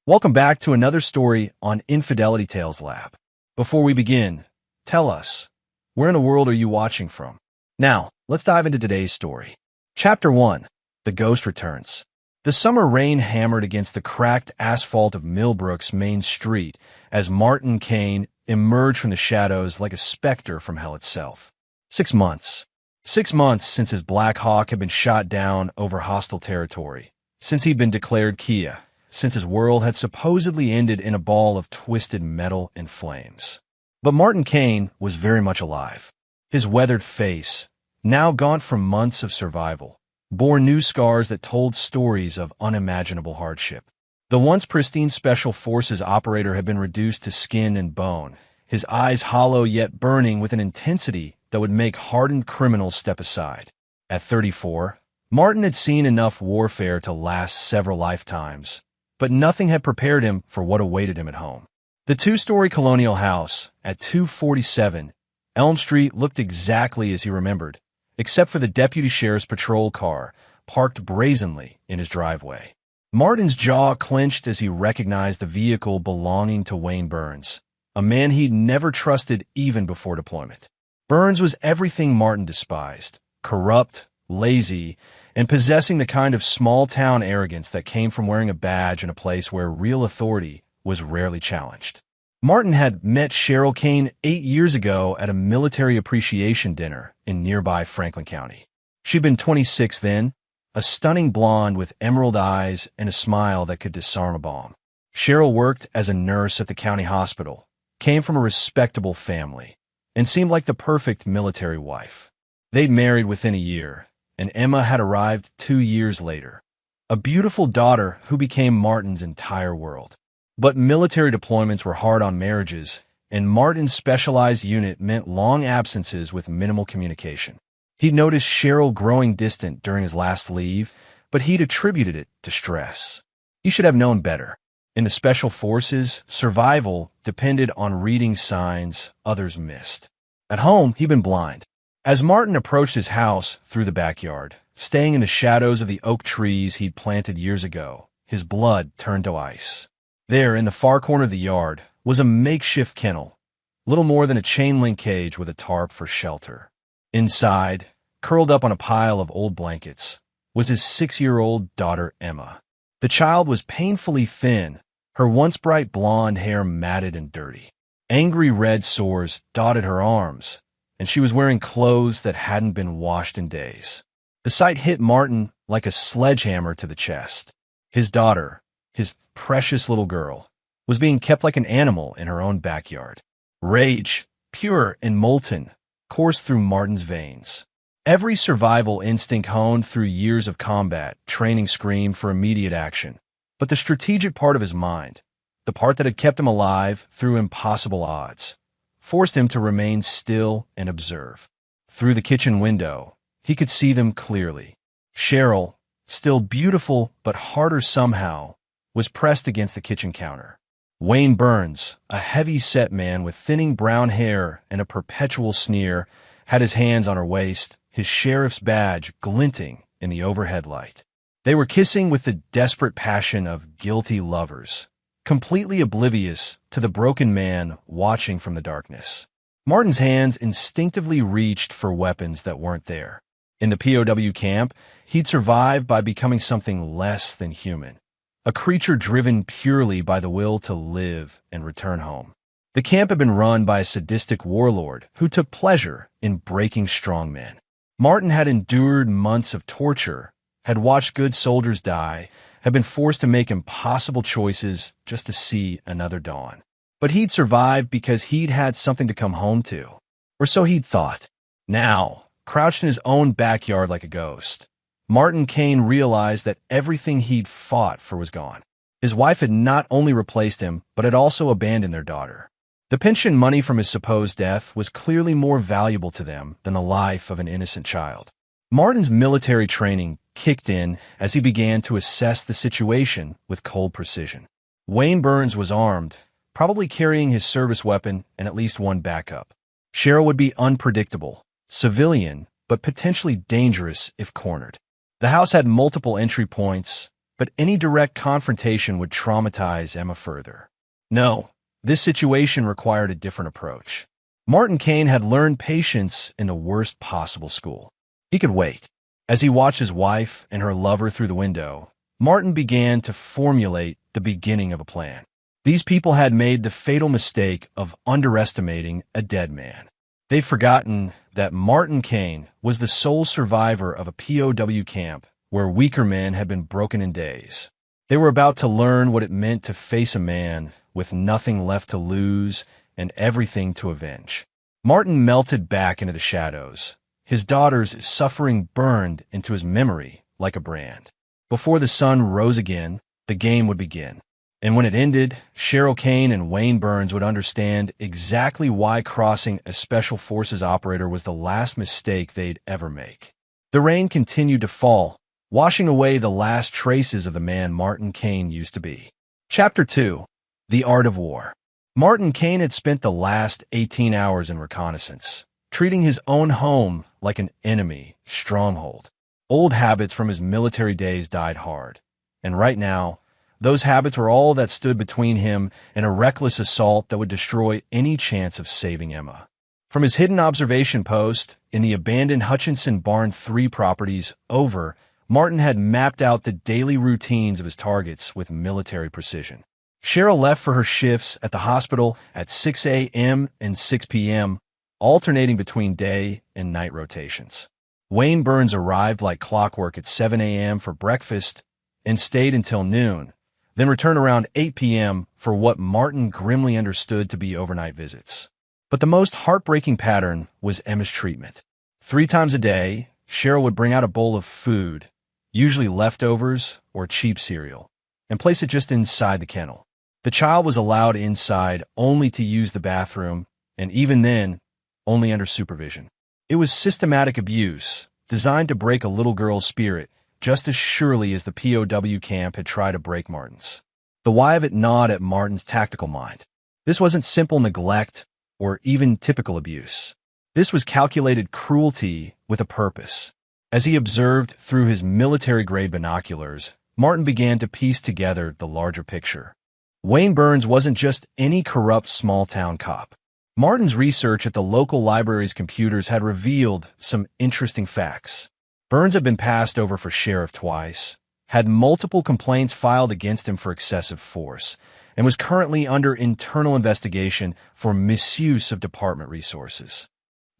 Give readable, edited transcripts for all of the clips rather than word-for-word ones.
Welcome back to another story on Infidelity Tales Lab. Before we begin, tell us, where in the world are you watching from? Now, let's dive into today's story. Chapter 1. The Ghost Returns. The summer rain hammered against the cracked asphalt of Millbrook's main street as Martin Kane emerged from the shadows like a specter from hell itself. 6 months. 6 months since his Black Hawk had been shot down over hostile territory. Since he'd been declared Kia. Since his world had supposedly ended in a ball of twisted metal and flames. But Martin Kane was very much alive. His weathered face, now gaunt from months of survival, bore new scars that told stories of unimaginable hardship. The once pristine Special Forces operator had been reduced to skin and bone, his eyes hollow yet burning with an intensity that would make hardened criminals step aside. At 34, Martin had seen enough warfare to last several lifetimes, but nothing had prepared him for what awaited him at home. The two-story colonial house at 247 Elm Street looked exactly as he remembered, except for the deputy sheriff's patrol car parked brazenly in his driveway. Martin's jaw clenched as he recognized the vehicle belonging to Wayne Burns, a man he'd never trusted even before deployment. Burns was everything Martin despised: corrupt, lazy, and possessing the kind of small-town arrogance that came from wearing a badge in a place where real authority was rarely challenged. Martin had met Cheryl Kane 8 years ago at a military appreciation dinner in nearby Franklin County. She'd been 26 then, a stunning blonde with emerald eyes and a smile that could disarm a bomb. Cheryl worked as a nurse at the county hospital, came from a respectable family, and seemed like the perfect military wife. They'd married within a year, and Emma had arrived 2 years later, a beautiful daughter who became Martin's entire world. But military deployments were hard on marriages, and Martin's specialized unit meant long absences with minimal communication. He'd noticed Cheryl growing distant during his last leave, but he'd attributed it to stress. He should have known better. In the Special Forces, survival depended on reading signs others missed. At home, he'd been blind. As Martin approached his house through the backyard, staying in the shadows of the oak trees he'd planted years ago, his blood turned to ice. There, in the far corner of the yard, was a makeshift kennel, little more than a chain-link cage with a tarp for shelter. Inside, curled up on a pile of old blankets, was his 6-year-old daughter Emma. The child was painfully thin, her once bright blonde hair matted and dirty. Angry red sores dotted her arms, and she was wearing clothes that hadn't been washed in days. The sight hit Martin like a sledgehammer to the chest. His daughter, his precious little girl, was being kept like an animal in her own backyard. Rage, pure and molten, coursed through Martin's veins. Every survival instinct honed through years of combat training screamed for immediate action. But the strategic part of his mind, the part that had kept him alive through impossible odds, forced him to remain still and observe. Through the kitchen window, he could see them clearly. Cheryl, still beautiful but harder somehow, was pressed against the kitchen counter. Wayne Burns, a heavy-set man with thinning brown hair and a perpetual sneer, had his hands on her waist, his sheriff's badge glinting in the overhead light. They were kissing with the desperate passion of guilty lovers, completely oblivious to the broken man watching from the darkness. Martin's hands instinctively reached for weapons that weren't there. In the POW camp, he'd survived by becoming something less than human, a creature driven purely by the will to live and return home. The camp had been run by a sadistic warlord who took pleasure in breaking strong men. Martin had endured months of torture, had watched good soldiers die, had been forced to make impossible choices just to see another dawn. But he'd survived because he'd had something to come home to. Or so he'd thought. Now, crouched in his own backyard like a ghost, Martin Kane realized that everything he'd fought for was gone. His wife had not only replaced him, but had also abandoned their daughter. The pension money from his supposed death was clearly more valuable to them than the life of an innocent child. Martin's military training kicked in as he began to assess the situation with cold precision. Wayne Burns was armed, probably carrying his service weapon and at least one backup. Cheryl would be unpredictable, civilian, but potentially dangerous if cornered. The house had multiple entry points, but any direct confrontation would traumatize Emma further. No, this situation required a different approach. Martin Kane had learned patience in the worst possible school. He could wait. As he watched his wife and her lover through the window, Martin began to formulate the beginning of a plan. These people had made the fatal mistake of underestimating a dead man. They'd forgotten that Martin Kane was the sole survivor of a POW camp where weaker men had been broken in days. They were about to learn what it meant to face a man with nothing left to lose and everything to avenge. Martin melted back into the shadows. His daughter's suffering burned into his memory like a brand. Before the sun rose again, the game would begin. And when it ended, Cheryl Kane and Wayne Burns would understand exactly why crossing a Special Forces operator was the last mistake they'd ever make. The rain continued to fall, washing away the last traces of the man Martin Kane used to be. Chapter 2. The Art of War. Martin Kane had spent the last 18 hours in reconnaissance, treating his own home like an enemy stronghold. Old habits from his military days died hard, and right now, those habits were all that stood between him and a reckless assault that would destroy any chance of saving Emma. From his hidden observation post in the abandoned Hutchinson Barn 3 properties over, Martin had mapped out the daily routines of his targets with military precision. Cheryl left for her shifts at the hospital at 6 a.m. and 6 p.m., alternating between day and night rotations. Wayne Burns arrived like clockwork at 7 a.m. for breakfast and stayed until noon, then returned around 8 p.m. for what Martin grimly understood to be overnight visits. But the most heartbreaking pattern was Emma's treatment. 3 times a day, Cheryl would bring out a bowl of food, usually leftovers or cheap cereal, and place it just inside the kennel. The child was allowed inside only to use the bathroom, and even then, only under supervision. It was systematic abuse, designed to break a little girl's spirit, just as surely as the POW camp had tried to break Martin's. The why of it gnawed at Martin's tactical mind. This wasn't simple neglect or even typical abuse. This was calculated cruelty with a purpose. As he observed through his military-grade binoculars, Martin began to piece together the larger picture. Wayne Burns wasn't just any corrupt small-town cop. Martin's research at the local library's computers had revealed some interesting facts. Burns had been passed over for sheriff twice, had multiple complaints filed against him for excessive force, and was currently under internal investigation for misuse of department resources.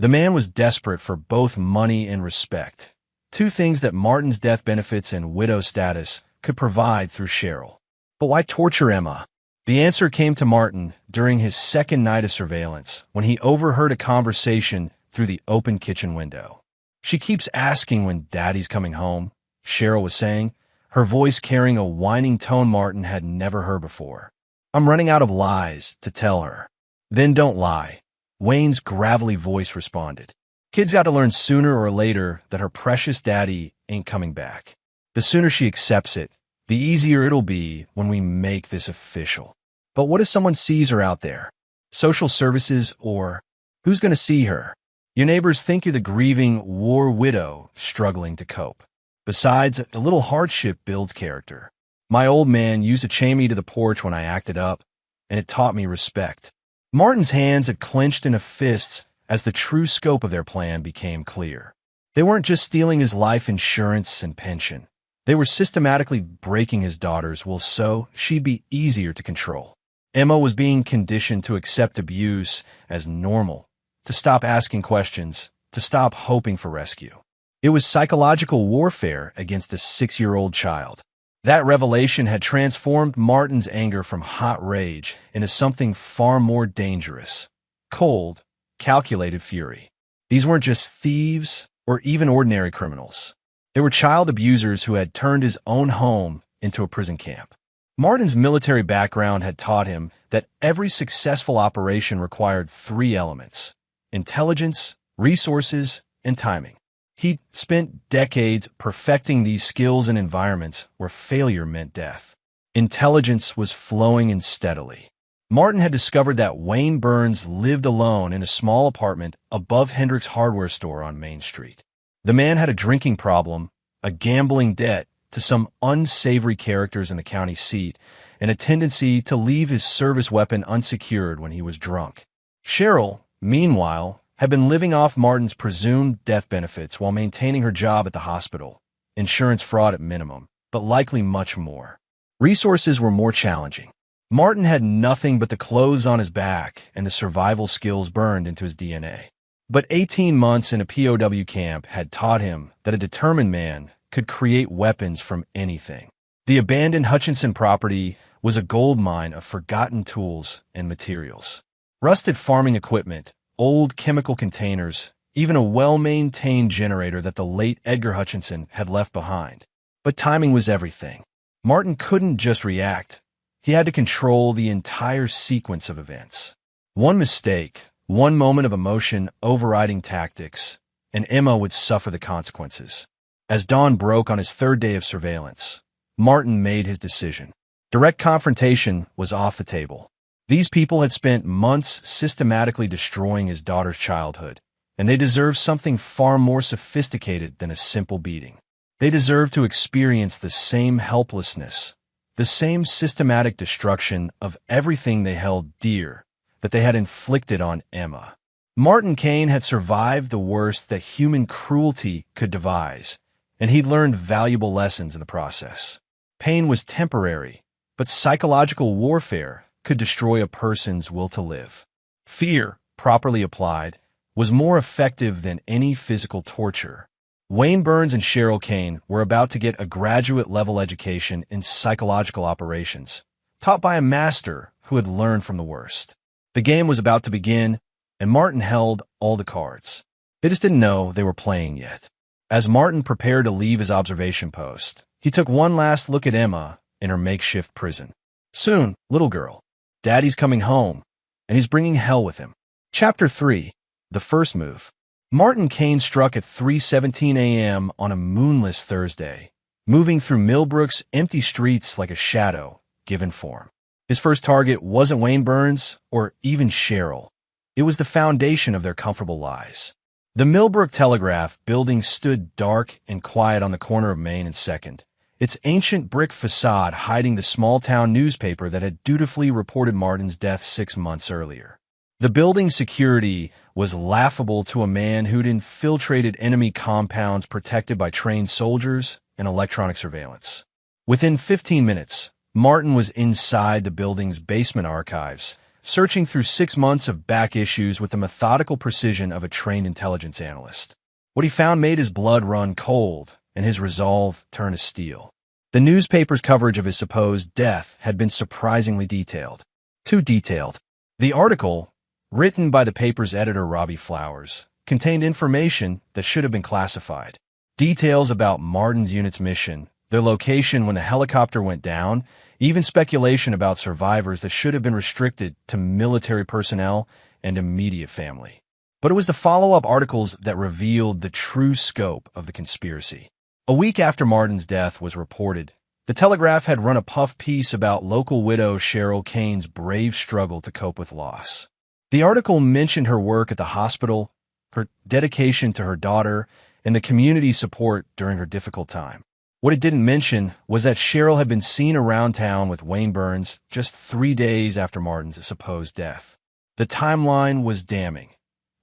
The man was desperate for both money and respect, 2 things that Martin's death benefits and widow status could provide through Cheryl. But why torture Emma? The answer came to Martin during his second night of surveillance when he overheard a conversation through the open kitchen window. "She keeps asking when Daddy's coming home," Cheryl was saying, her voice carrying a whining tone Martin had never heard before. "I'm running out of lies to tell her." "Then don't lie," Wayne's gravelly voice responded. "Kid's got to learn sooner or later that her precious daddy ain't coming back. The sooner she accepts it, the easier it'll be when we make this official." But what if someone sees her out there? Social services, or who's going to see her? Your neighbors think you're the grieving war widow struggling to cope. Besides, a little hardship builds character. My old man used to chain me to the porch when I acted up, and it taught me respect. Martin's hands had clenched into fists as the true scope of their plan became clear. They weren't just stealing his life insurance and pension. They were systematically breaking his daughter's will so she'd be easier to control. Emma was being conditioned to accept abuse as normal, to stop asking questions, to stop hoping for rescue. It was psychological warfare against a 6-year-old child. That revelation had transformed Martin's anger from hot rage into something far more dangerous: cold, calculated fury. These weren't just thieves or even ordinary criminals. They were child abusers who had turned his own home into a prison camp. Martin's military background had taught him that every successful operation required 3 elements: intelligence, resources, and timing. He'd spent decades perfecting these skills in environments where failure meant death. Intelligence was flowing in steadily. Martin had discovered that Wayne Burns lived alone in a small apartment above Hendrick's hardware store on Main Street. The man had a drinking problem, a gambling debt, to some unsavory characters in the county seat and a tendency to leave his service weapon unsecured when he was drunk. Cheryl, meanwhile, had been living off Martin's presumed death benefits while maintaining her job at the hospital, insurance fraud at minimum, but likely much more. Resources were more challenging. Martin had nothing but the clothes on his back and the survival skills burned into his DNA. But 18 months in a POW camp had taught him that a determined man could create weapons from anything. The abandoned Hutchinson property was a gold mine of forgotten tools and materials. Rusted farming equipment, old chemical containers, even a well-maintained generator that the late Edgar Hutchinson had left behind. But timing was everything. Martin couldn't just react. He had to control the entire sequence of events. One mistake, one moment of emotion overriding tactics, and Emma would suffer the consequences. As dawn broke on his third day of surveillance, Martin made his decision. Direct confrontation was off the table. These people had spent months systematically destroying his daughter's childhood, and they deserved something far more sophisticated than a simple beating. They deserved to experience the same helplessness, the same systematic destruction of everything they held dear that they had inflicted on Emma. Martin Kane had survived the worst that human cruelty could devise, and he'd learned valuable lessons in the process. Pain was temporary, but psychological warfare could destroy a person's will to live. Fear, properly applied, was more effective than any physical torture. Wayne Burns and Cheryl Kane were about to get a graduate-level education in psychological operations, taught by a master who had learned from the worst. The game was about to begin, and Martin held all the cards. They just didn't know they were playing yet. As Martin prepared to leave his observation post, he took one last look at Emma in her makeshift prison. Soon, little girl, Daddy's coming home, and he's bringing hell with him. Chapter 3. The First Move. Martin Kane struck at 3:17 a.m. on a moonless Thursday, moving through Millbrook's empty streets like a shadow, given form. His first target wasn't Wayne Burns or even Cheryl. It was the foundation of their comfortable lives. The Millbrook Telegraph building stood dark and quiet on the corner of Main and 2nd, its ancient brick facade hiding the small-town newspaper that had dutifully reported Martin's death 6 months earlier. The building's security was laughable to a man who'd infiltrated enemy compounds protected by trained soldiers and electronic surveillance. Within 15 minutes, Martin was inside the building's basement archives, searching through 6 months of back issues with the methodical precision of a trained intelligence analyst. What he found made his blood run cold and his resolve turn to steel. The newspaper's coverage of his supposed death had been surprisingly detailed. Too detailed. The article, written by the paper's editor Robbie Flowers, contained information that should have been classified. Details about Martin's unit's mission, their location when the helicopter went down, even speculation about survivors that should have been restricted to military personnel and immediate family. But it was the follow-up articles that revealed the true scope of the conspiracy. A week after Martin's death was reported, the Telegraph had run a puff piece about local widow Cheryl Kane's brave struggle to cope with loss. The article mentioned her work at the hospital, her dedication to her daughter, and the community support during her difficult time. What it didn't mention was that Cheryl had been seen around town with Wayne Burns just 3 days after Martin's supposed death. The timeline was damning.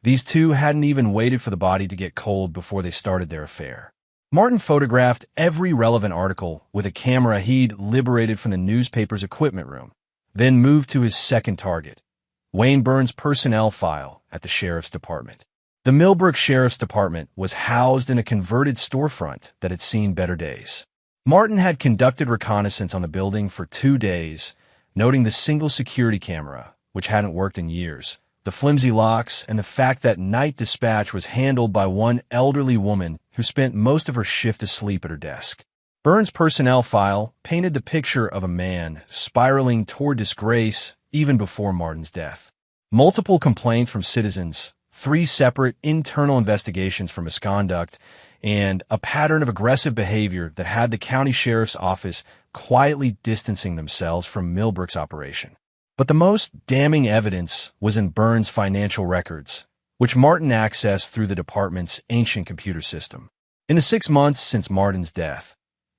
These two hadn't even waited for the body to get cold before they started their affair. Martin photographed every relevant article with a camera he'd liberated from the newspaper's equipment room, then moved to his second target, Wayne Burns' personnel file at the Sheriff's Department. The Millbrook Sheriff's Department was housed in a converted storefront that had seen better days. Martin had conducted reconnaissance on the building for 2 days, noting the single security camera, which hadn't worked in years, the flimsy locks, and the fact that night dispatch was handled by one elderly woman who spent most of her shift asleep at her desk. Burns' personnel file painted the picture of a man spiraling toward disgrace even before Martin's death. Multiple complaints from citizens, 3 separate internal investigations for misconduct, and a pattern of aggressive behavior that had the county sheriff's office quietly distancing themselves from Millbrook's operation. But the most damning evidence was in Burns' financial records, which Martin accessed through the department's ancient computer system. In the 6 months since Martin's death,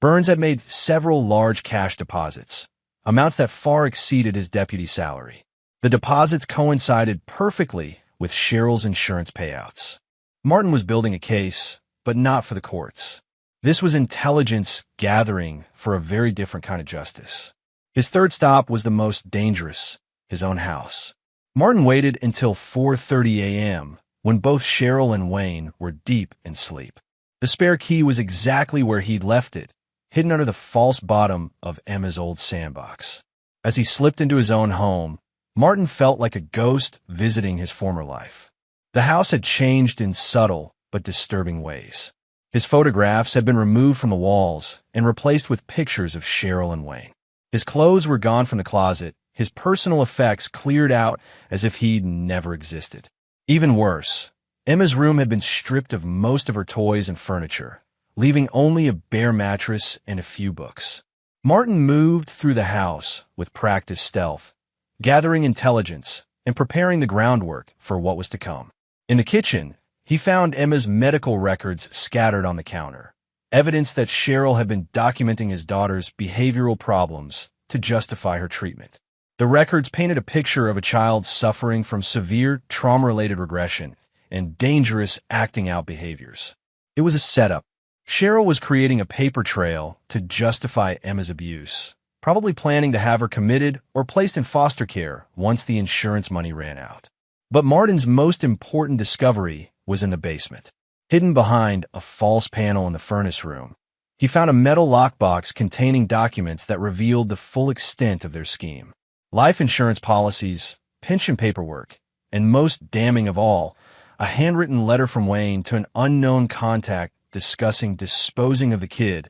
Burns had made several large cash deposits, amounts that far exceeded his deputy salary. The deposits coincided perfectly with Cheryl's insurance payouts. Martin was building a case, but not for the courts. This was intelligence gathering for a very different kind of justice. His third stop was the most dangerous, his own house. Martin waited until 4:30 a.m., when both Cheryl and Wayne were deep in sleep. The spare key was exactly where he'd left it, hidden under the false bottom of Emma's old sandbox. As he slipped into his own home, Martin felt like a ghost visiting his former life. The house had changed in subtle but disturbing ways. His photographs had been removed from the walls and replaced with pictures of Cheryl and Wayne. His clothes were gone from the closet, his personal effects cleared out as if he'd never existed. Even worse, Emma's room had been stripped of most of her toys and furniture, leaving only a bare mattress and a few books. Martin moved through the house with practiced stealth, gathering intelligence and preparing the groundwork for what was to come. In the kitchen, he found Emma's medical records scattered on the counter, evidence that Cheryl had been documenting his daughter's behavioral problems to justify her treatment. The records painted a picture of a child suffering from severe trauma-related regression and dangerous acting-out behaviors. It was a setup. Cheryl was creating a paper trail to justify Emma's abuse, probably planning to have her committed or placed in foster care once the insurance money ran out. But Martin's most important discovery was in the basement. Hidden behind a false panel in the furnace room, he found a metal lockbox containing documents that revealed the full extent of their scheme. Life insurance policies, pension paperwork, and most damning of all, a handwritten letter from Wayne to an unknown contact discussing disposing of the kid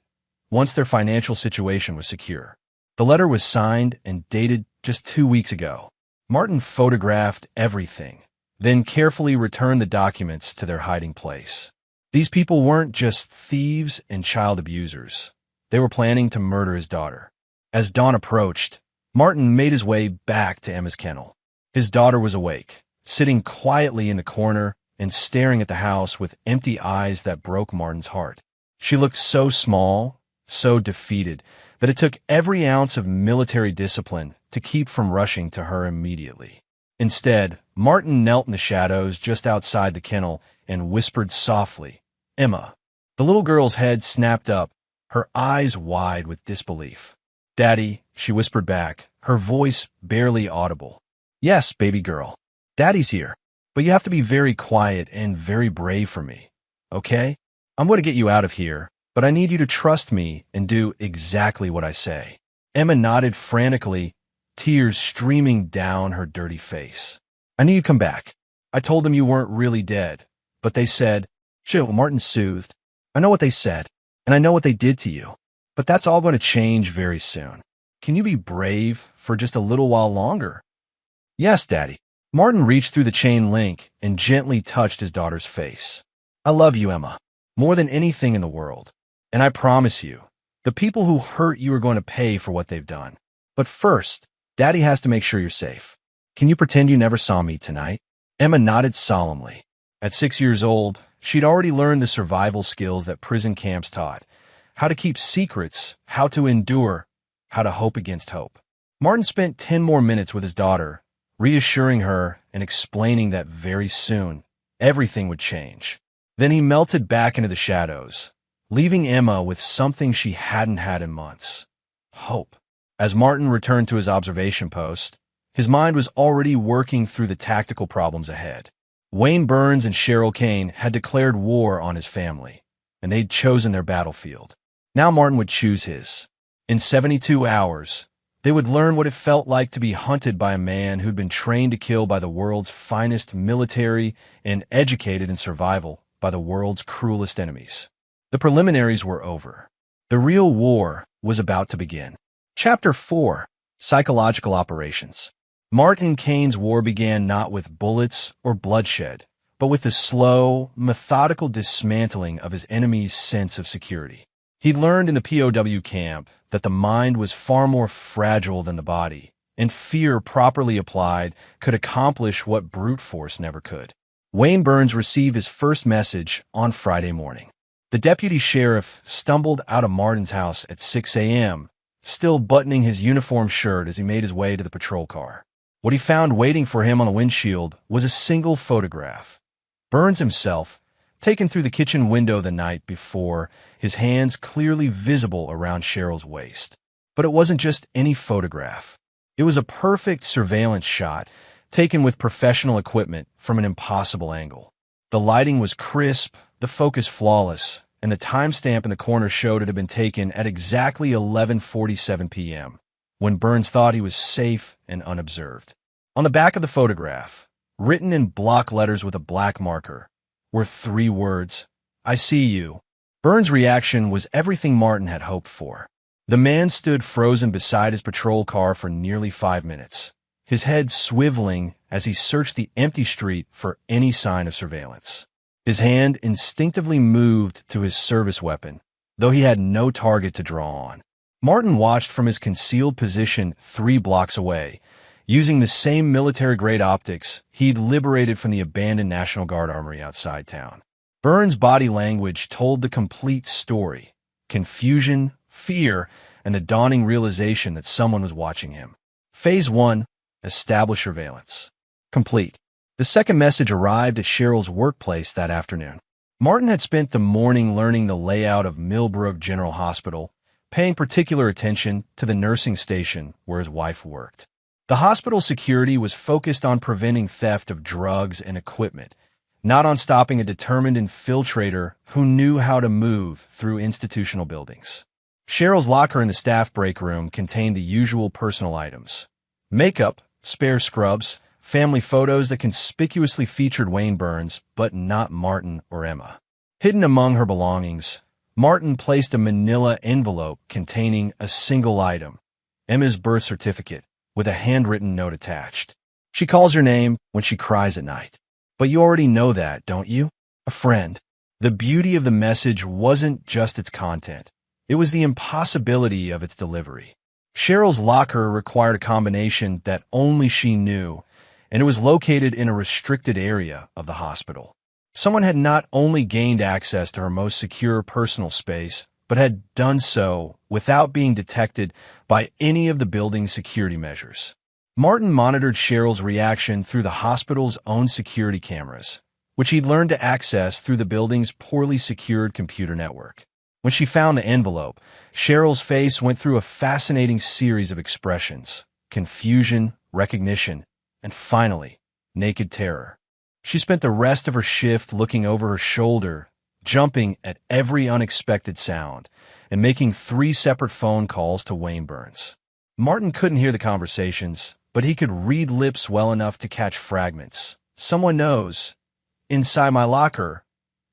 once their financial situation was secure. The letter was signed and dated just 2 weeks ago. Martin photographed everything, then carefully returned the documents to their hiding place. These people weren't just thieves and child abusers. They were planning to murder his daughter. As dawn approached, Martin made his way back to Emma's kennel. His daughter was awake, sitting quietly in the corner and staring at the house with empty eyes that broke Martin's heart. She looked so small, so defeated, that it took every ounce of military discipline to keep from rushing to her immediately. Instead, Martin knelt in the shadows just outside the kennel and whispered softly, "Emma." The little girl's head snapped up, her eyes wide with disbelief. "Daddy," she whispered back, her voice barely audible. "Yes, baby girl. Daddy's here. But you have to be very quiet and very brave for me, okay? I'm going to get you out of here, but I need you to trust me and do exactly what I say." Emma nodded frantically, tears streaming down her dirty face. "I knew you'd come back. I told them you weren't really dead, but they said," "Chill," Martin soothed. "I know what they said, and I know what they did to you, but that's all going to change very soon. Can you be brave for just a little while longer?" "Yes, Daddy." Martin reached through the chain link and gently touched his daughter's face. "I love you, Emma, more than anything in the world. And I promise you, the people who hurt you are going to pay for what they've done. But first, Daddy has to make sure you're safe. Can you pretend you never saw me tonight?" Emma nodded solemnly. At 6 years old, she'd already learned the survival skills that prison camps taught: how to keep secrets, how to endure, how to hope against hope. Martin spent 10 more minutes with his daughter, reassuring her and explaining that very soon, everything would change. Then he melted back into the shadows, leaving Emma with something she hadn't had in months: hope. As Martin returned to his observation post, his mind was already working through the tactical problems ahead. Wayne Burns and Cheryl Kane had declared war on his family, and they'd chosen their battlefield. Now Martin would choose his. In 72 hours, they would learn what it felt like to be hunted by a man who'd been trained to kill by the world's finest military and educated in survival by the world's cruelest enemies. The preliminaries were over. The real war was about to begin. Chapter 4: Psychological Operations. Martin Kane's war began not with bullets or bloodshed, but with the slow, methodical dismantling of his enemy's sense of security. He'd learned in the POW camp that the mind was far more fragile than the body, and fear properly applied could accomplish what brute force never could. Wayne Burns received his first message on Friday morning. The deputy sheriff stumbled out of Martin's house at 6 a.m., still buttoning his uniform shirt as he made his way to the patrol car. What he found waiting for him on the windshield was a single photograph. Burns himself, taken through the kitchen window the night before, his hands clearly visible around Cheryl's waist. But it wasn't just any photograph. It was a perfect surveillance shot, taken with professional equipment from an impossible angle. The lighting was crisp, the focus flawless, and the timestamp in the corner showed it had been taken at exactly 11:47 p.m., when Burns thought he was safe and unobserved. On the back of the photograph, written in block letters with a black marker, were 3 words, "I see you." Burns' reaction was everything Martin had hoped for. The man stood frozen beside his patrol car for nearly 5 minutes, his head swiveling as he searched the empty street for any sign of surveillance. His hand instinctively moved to his service weapon, though he had no target to draw on. Martin watched from his concealed position 3 blocks away, using the same military-grade optics he'd liberated from the abandoned National Guard armory outside town. Burns' body language told the complete story: confusion, fear, and the dawning realization that someone was watching him. Phase 1, establish surveillance. Complete. The second message arrived at Cheryl's workplace that afternoon. Martin had spent the morning learning the layout of Millbrook General Hospital, paying particular attention to the nursing station where his wife worked. The hospital security was focused on preventing theft of drugs and equipment, not on stopping a determined infiltrator who knew how to move through institutional buildings. Cheryl's locker in the staff break room contained the usual personal items: makeup, spare scrubs, family photos that conspicuously featured Wayne Burns, but not Martin or Emma. Hidden among her belongings, Martin placed a manila envelope containing a single item: Emma's birth certificate, with a handwritten note attached. "She calls your name when she cries at night. But you already know that, don't you? A friend." The beauty of the message wasn't just its content. It was the impossibility of its delivery. Cheryl's locker required a combination that only she knew, and it was located in a restricted area of the hospital. Someone had not only gained access to her most secure personal space, but had done so without being detected by any of the building's security measures. Martin monitored Cheryl's reaction through the hospital's own security cameras, which he'd learned to access through the building's poorly secured computer network. When she found the envelope, Cheryl's face went through a fascinating series of expressions: confusion, recognition, and finally, naked terror. She spent the rest of her shift looking over her shoulder, jumping at every unexpected sound, and making 3 separate phone calls to Wayne Burns. Martin couldn't hear the conversations, but he could read lips well enough to catch fragments. "Someone knows. Inside my locker.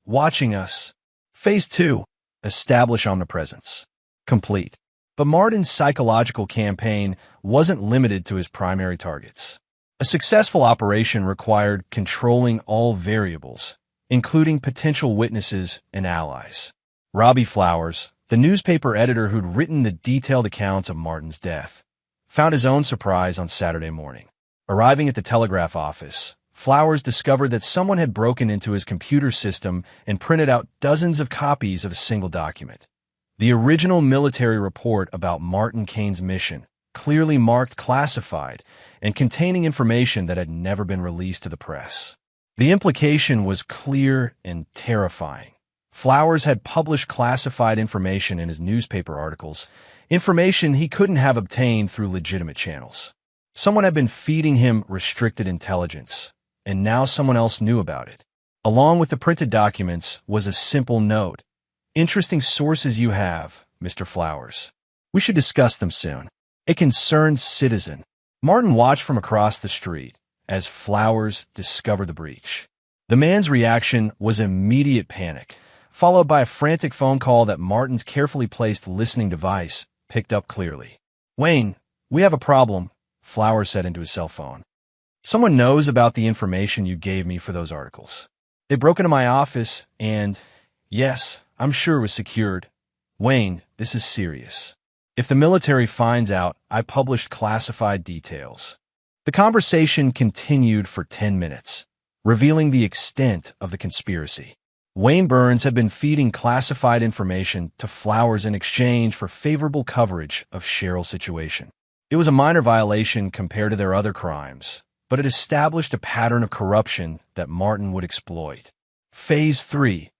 Watching us." Phase 2, establish omnipresence. Complete. But Martin's psychological campaign wasn't limited to his primary targets. A successful operation required controlling all variables, including potential witnesses and allies. Robbie Flowers, the newspaper editor who'd written the detailed accounts of Martin's death, found his own surprise on Saturday morning. Arriving at the telegraph office, Flowers discovered that someone had broken into his computer system and printed out dozens of copies of a single document. The original military report about Martin Kane's mission, clearly marked classified and containing information that had never been released to the press. The implication was clear and terrifying. Flowers had published classified information in his newspaper articles, information he couldn't have obtained through legitimate channels. Someone had been feeding him restricted intelligence, and now someone else knew about it. Along with the printed documents was a simple note: "Interesting sources you have, Mr. Flowers. We should discuss them soon. A concerned citizen." Martin watched from across the street as Flowers discovered the breach. The man's reaction was immediate panic, followed by a frantic phone call that Martin's carefully placed listening device picked up clearly. "Wayne, we have a problem," Flowers said into his cell phone. "Someone knows about the information you gave me for those articles. They broke into my office and, yes, I'm sure it was secured. Wayne, this is serious. If the military finds out I published classified details." The conversation continued for 10 minutes, revealing the extent of the conspiracy. Wayne Burns had been feeding classified information to Flowers in exchange for favorable coverage of Cheryl's situation. It was a minor violation compared to their other crimes, but it established a pattern of corruption that Martin would exploit. Phase 3.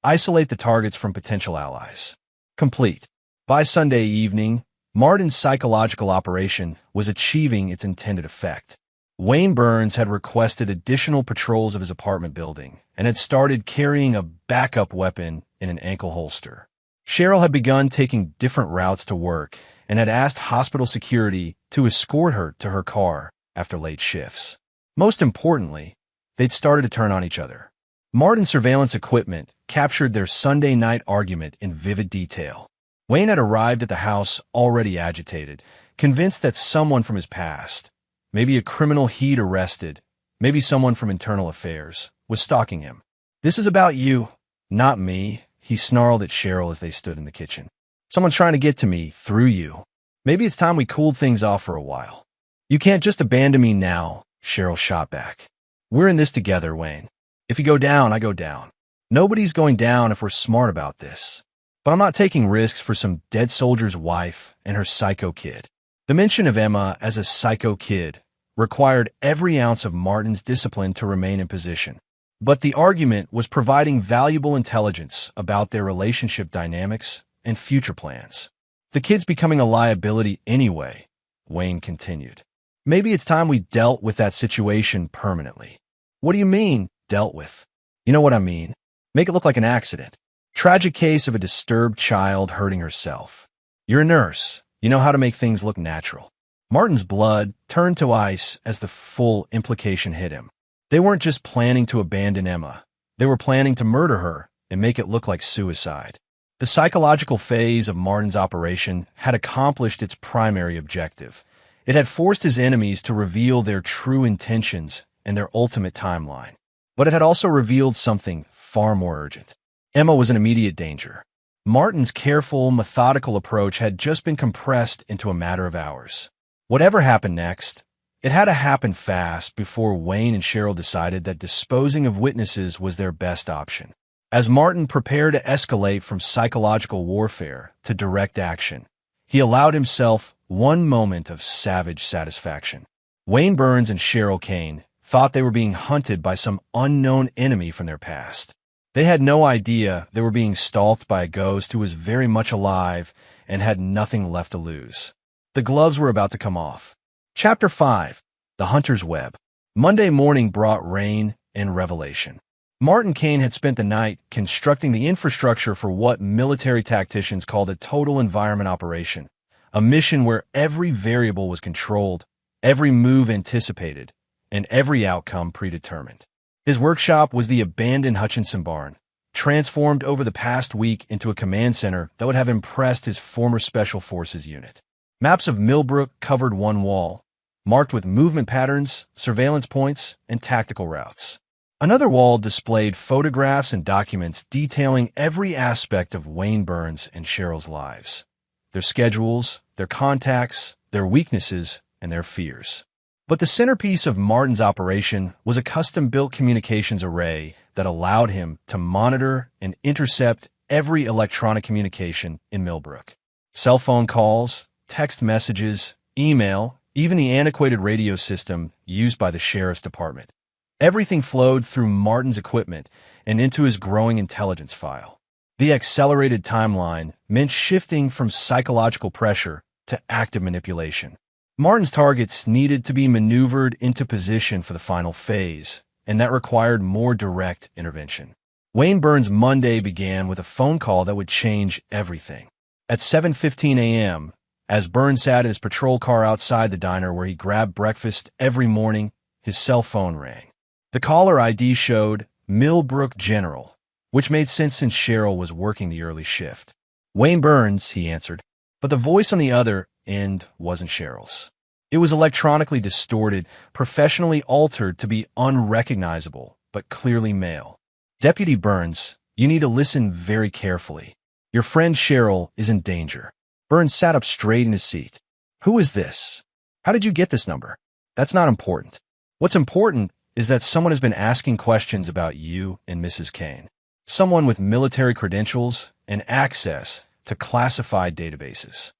Isolate the targets from potential allies. Complete. By Sunday evening, Martin's psychological operation was achieving its intended effect. Wayne Burns had requested additional patrols of his apartment building and had started carrying a backup weapon in an ankle holster. Cheryl had begun taking different routes to work and had asked hospital security to escort her to her car after late shifts. Most importantly, they'd started to turn on each other. Martin's surveillance equipment captured their Sunday night argument in vivid detail. Wayne had arrived at the house already agitated, convinced that someone from his past, maybe a criminal he'd arrested, maybe someone from internal affairs, was stalking him. "This is about you, not me," he snarled at Cheryl as they stood in the kitchen. "Someone's trying to get to me through you. Maybe it's time we cooled things off for a while." "You can't just abandon me now," Cheryl shot back. "We're in this together, Wayne. If you go down, I go down. Nobody's going down if we're smart about this. But I'm not taking risks for some dead soldier's wife and her psycho kid." The mention of Emma as a psycho kid required every ounce of Martin's discipline to remain in position. But the argument was providing valuable intelligence about their relationship dynamics and future plans. "The kid's becoming a liability anyway," Wayne continued. "Maybe it's time we dealt with that situation permanently." "What do you mean, dealt with?" "You know what I mean. Make it look like an accident. Tragic case of a disturbed child hurting herself. You're a nurse. You know how to make things look natural." Martin's blood turned to ice as the full implication hit him. They weren't just planning to abandon Emma. They were planning to murder her and make it look like suicide. The psychological phase of Martin's operation had accomplished its primary objective. It had forced his enemies to reveal their true intentions and their ultimate timeline. But it had also revealed something far more urgent. Emma was in immediate danger. Martin's careful, methodical approach had just been compressed into a matter of hours. Whatever happened next, it had to happen fast before Wayne and Cheryl decided that disposing of witnesses was their best option. As Martin prepared to escalate from psychological warfare to direct action, he allowed himself one moment of savage satisfaction. Wayne Burns and Cheryl Kane thought they were being hunted by some unknown enemy from their past. They had no idea they were being stalked by a ghost who was very much alive and had nothing left to lose. The gloves were about to come off. Chapter 5. The Hunter's Web. Monday morning brought rain and revelation. Martin Kane had spent the night constructing the infrastructure for what military tacticians called a total environment operation, a mission where every variable was controlled, every move anticipated, and every outcome predetermined. His workshop was the abandoned Hutchinson barn, transformed over the past week into a command center that would have impressed his former Special Forces unit. Maps of Millbrook covered one wall, marked with movement patterns, surveillance points, and tactical routes. Another wall displayed photographs and documents detailing every aspect of Wayne Burns and Cheryl's lives, their schedules, their contacts, their weaknesses, and their fears. But the centerpiece of Martin's operation was a custom-built communications array that allowed him to monitor and intercept every electronic communication in Millbrook. Cell phone calls, text messages, email, even the antiquated radio system used by the sheriff's department. Everything flowed through Martin's equipment and into his growing intelligence file. The accelerated timeline meant shifting from psychological pressure to active manipulation. Martin's targets needed to be maneuvered into position for the final phase, and that required more direct intervention. Wayne Burns' Monday began with a phone call that would change everything. At 7:15 a.m., as Burns sat in his patrol car outside the diner where he grabbed breakfast every morning, his cell phone rang. The caller ID showed Millbrook General, which made sense since Cheryl was working the early shift. "Wayne Burns," he answered, but the voice on the other end wasn't Cheryl's. It was electronically distorted, professionally altered to be unrecognizable, but clearly male. "Deputy Burns, you need to listen very carefully. Your friend Cheryl is in danger." Burns sat up straight in his seat. "Who is this? How did you get this number?" "That's not important. What's important is that someone has been asking questions about you and Mrs. Kane." someone with military credentials and access to classified databases.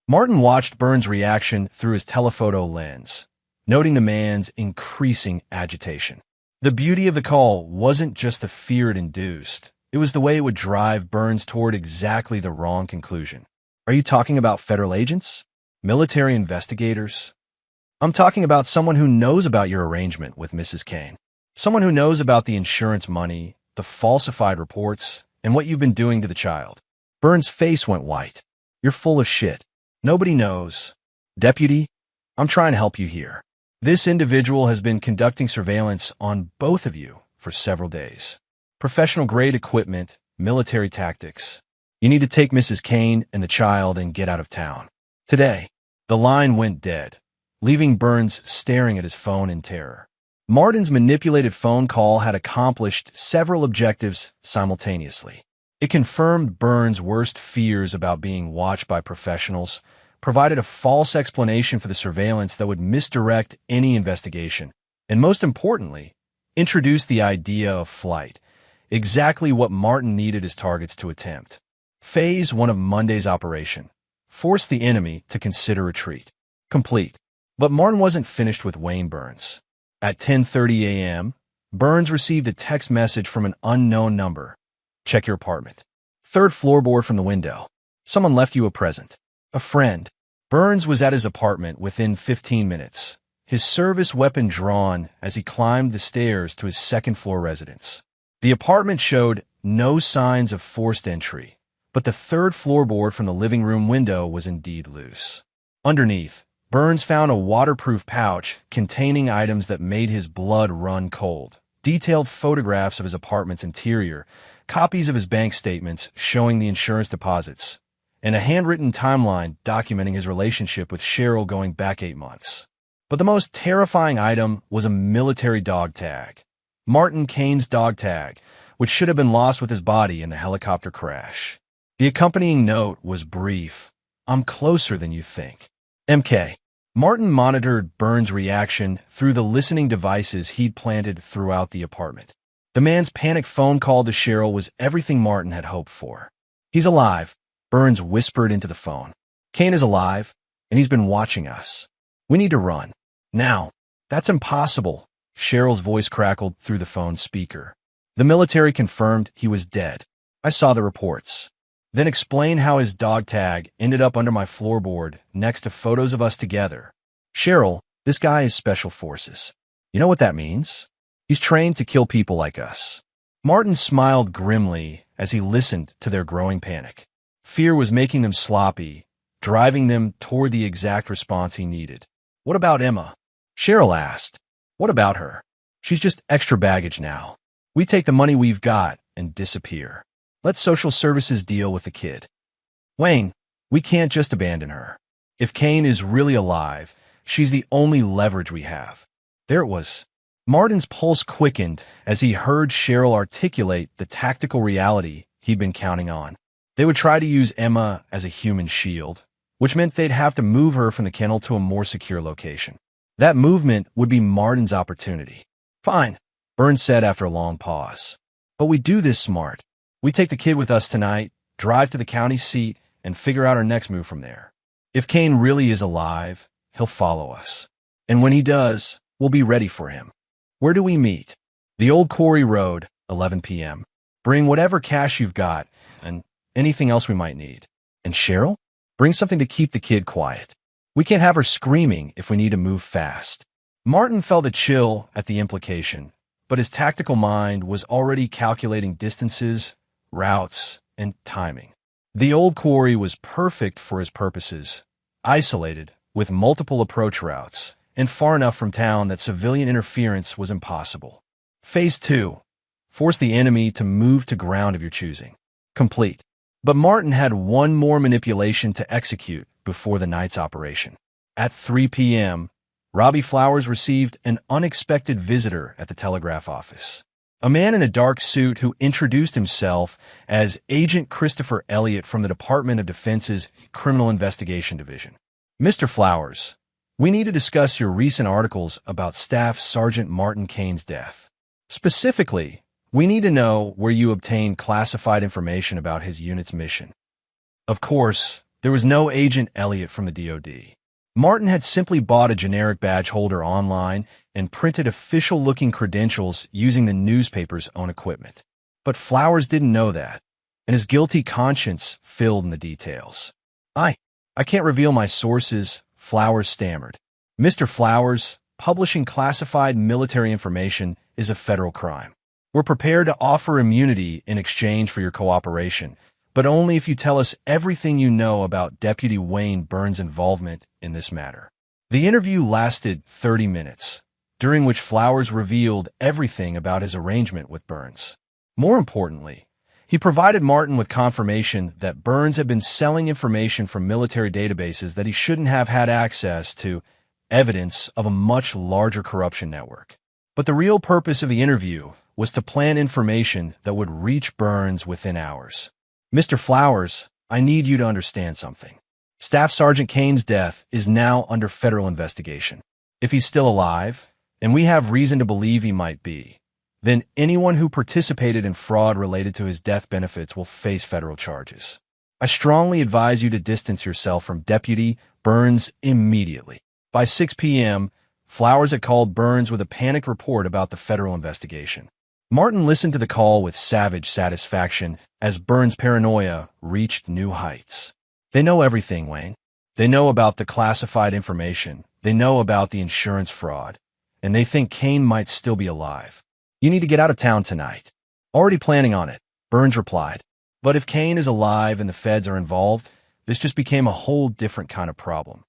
Martin watched Burns' reaction through his telephoto lens, noting the man's increasing agitation. The beauty of the call wasn't just the fear it induced, it was the way it would drive Burns toward exactly the wrong conclusion. Are you talking about federal agents? Military investigators? I'm talking about someone who knows about your arrangement with Mrs. Kane. Someone who knows about the insurance money, the falsified reports, and what you've been doing to the child. Burns' face went white. You're full of shit. Nobody knows. Deputy, I'm trying to help you here. This individual has been conducting surveillance on both of you for several days. Professional-grade equipment, military tactics. You need to take Mrs. Kane and the child and get out of town. Today, the line went dead, leaving Burns staring at his phone in terror. Martin's manipulated phone call had accomplished several objectives simultaneously. It confirmed Burns' worst fears about being watched by professionals, provided a false explanation for the surveillance that would misdirect any investigation, and most importantly, introduced the idea of flight, exactly what Martin needed his targets to attempt. Phase 1 of Monday's operation: force the enemy to consider retreat. Complete. But Martin wasn't finished with Wayne Burns. At 10:30 a.m., Burns received a text message from an unknown number. Check your apartment. Third floorboard from the window. Someone left you a present. A friend. Burns was at his apartment within 15 minutes, his service weapon drawn as he climbed the stairs to his second-floor residence. The apartment showed no signs of forced entry, but the third floorboard from the living room window was indeed loose. Underneath, Burns found a waterproof pouch containing items that made his blood run cold. Detailed photographs of his apartment's interior, copies of his bank statements showing the insurance deposits, and a handwritten timeline documenting his relationship with Cheryl going back 8 months. But the most terrifying item was a military dog tag. Martin Kane's dog tag, which should have been lost with his body in the helicopter crash. The accompanying note was brief. I'm closer than you think. MK. Martin monitored Burns' reaction through the listening devices he'd planted throughout the apartment. The man's panicked phone call to Cheryl was everything Martin had hoped for. He's alive, Burns whispered into the phone. Kane is alive, and he's been watching us. We need to run. Now. That's impossible, Cheryl's voice crackled through the phone speaker. The military confirmed he was dead. I saw the reports. Then explain how his dog tag ended up under my floorboard next to photos of us together. Cheryl, this guy is Special Forces. You know what that means? He's trained to kill people like us. Martin smiled grimly as he listened to their growing panic. Fear was making them sloppy, driving them toward the exact response he needed. What about Emma? Cheryl asked. What about her? She's just extra baggage now. We take the money we've got and disappear. Let social services deal with the kid. Wayne, we can't just abandon her. If Kane is really alive, she's the only leverage we have. There it was. Martin's pulse quickened as he heard Cheryl articulate the tactical reality he'd been counting on. They would try to use Emma as a human shield, which meant they'd have to move her from the kennel to a more secure location. That movement would be Martin's opportunity. Fine, Burns said after a long pause. But we do this smart. We take the kid with us tonight, drive to the county seat, and figure out our next move from there. If Kane really is alive, he'll follow us. And when he does, we'll be ready for him. Where do we meet? The Old Quarry Road, 11 p.m. Bring whatever cash you've got, and anything else we might need. And Cheryl? Bring something to keep the kid quiet. We can't have her screaming if we need to move fast. Martin felt a chill at the implication, but his tactical mind was already calculating distances, routes, and timing. The Old Quarry was perfect for his purposes, isolated, with multiple approach routes, and far enough from town that civilian interference was impossible. Phase 2. Force the enemy to move to ground of your choosing. Complete. But Martin had one more manipulation to execute before the night's operation. At 3 p.m., Robbie Flowers received an unexpected visitor at the telegraph office. A man in a dark suit who introduced himself as Agent Christopher Elliott from the Department of Defense's Criminal Investigation Division. Mr. Flowers, we need to discuss your recent articles about Staff Sergeant Martin Kane's death. Specifically, We need to know where you obtained classified information about his unit's mission. Of course, there was no Agent Elliot from the DoD. Martin had simply bought a generic badge holder online and printed official-looking credentials using the newspaper's own equipment. But Flowers didn't know that, and his guilty conscience filled in the details. I can't reveal my sources," Flowers stammered. "Mr. Flowers, publishing classified military information is a federal crime. We're prepared to offer immunity in exchange for your cooperation, but only if you tell us everything you know about Deputy Wayne Burns' involvement in this matter." The interview lasted 30 minutes, during which Flowers revealed everything about his arrangement with Burns. More importantly, he provided Martin with confirmation that Burns had been selling information from military databases that he shouldn't have had access to, evidence of a much larger corruption network. But the real purpose of the interview was to plant information that would reach Burns within hours. "Mr. Flowers, I need you to understand something. Staff Sergeant Kane's death is now under federal investigation. If he's still alive, and we have reason to believe he might be, then anyone who participated in fraud related to his death benefits will face federal charges. I strongly advise you to distance yourself from Deputy Burns immediately." By 6 p.m., Flowers had called Burns with a panicked report about the federal investigation. Martin listened to the call with savage satisfaction as Burns' paranoia reached new heights. "They know everything, Wayne. They know about the classified information. They know about the insurance fraud. And they think Kane might still be alive. You need to get out of town tonight." "Already planning on it," Burns replied. "But if Kane is alive and the feds are involved, this just became a whole different kind of problem."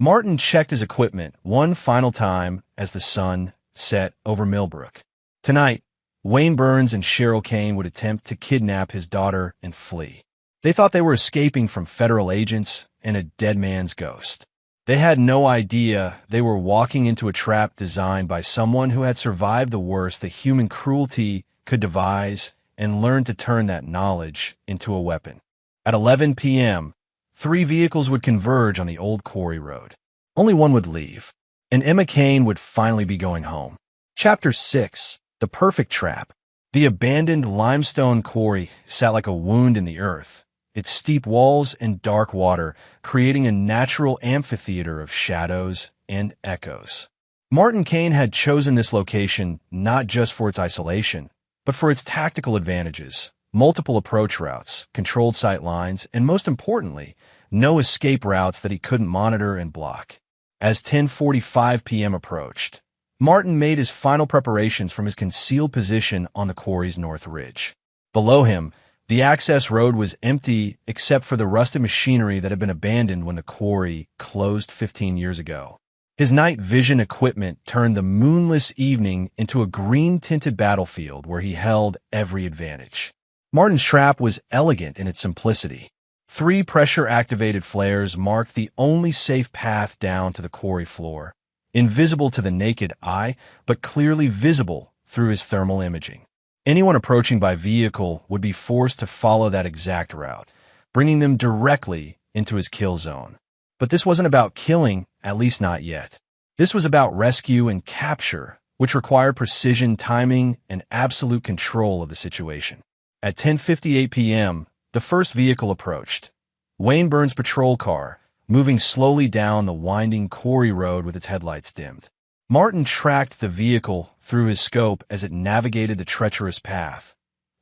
Martin checked his equipment one final time as the sun set over Millbrook. Tonight, Wayne Burns and Cheryl Kane would attempt to kidnap his daughter and flee. They thought they were escaping from federal agents and a dead man's ghost. They had no idea they were walking into a trap designed by someone who had survived the worst that human cruelty could devise and learned to turn that knowledge into a weapon. At 11 p.m., 3 vehicles would converge on the old quarry road. Only one would leave, and Emma Kane would finally be going home. Chapter 6. The Perfect Trap. The abandoned limestone quarry sat like a wound in the earth, its steep walls and dark water creating a natural amphitheater of shadows and echoes. Martin Kane had chosen this location not just for its isolation, but for its tactical advantages, multiple approach routes, controlled sight lines, and most importantly, no escape routes that he couldn't monitor and block. As 10:45 p.m. approached, Martin made his final preparations from his concealed position on the quarry's north ridge. Below him, the access road was empty except for the rusted machinery that had been abandoned when the quarry closed 15 years ago. His night vision equipment turned the moonless evening into a green-tinted battlefield where he held every advantage. Martin's trap was elegant in its simplicity. 3 pressure-activated flares marked the only safe path down to the quarry floor, invisible to the naked eye, but clearly visible through his thermal imaging. Anyone approaching by vehicle would be forced to follow that exact route, bringing them directly into his kill zone. But this wasn't about killing, at least not yet. This was about rescue and capture, which required precision, timing, and absolute control of the situation. At 10:58 p.m., the first vehicle approached. Wayne Burns' patrol car, moving slowly down the winding quarry road with its headlights dimmed. Martin tracked the vehicle through his scope as it navigated the treacherous path,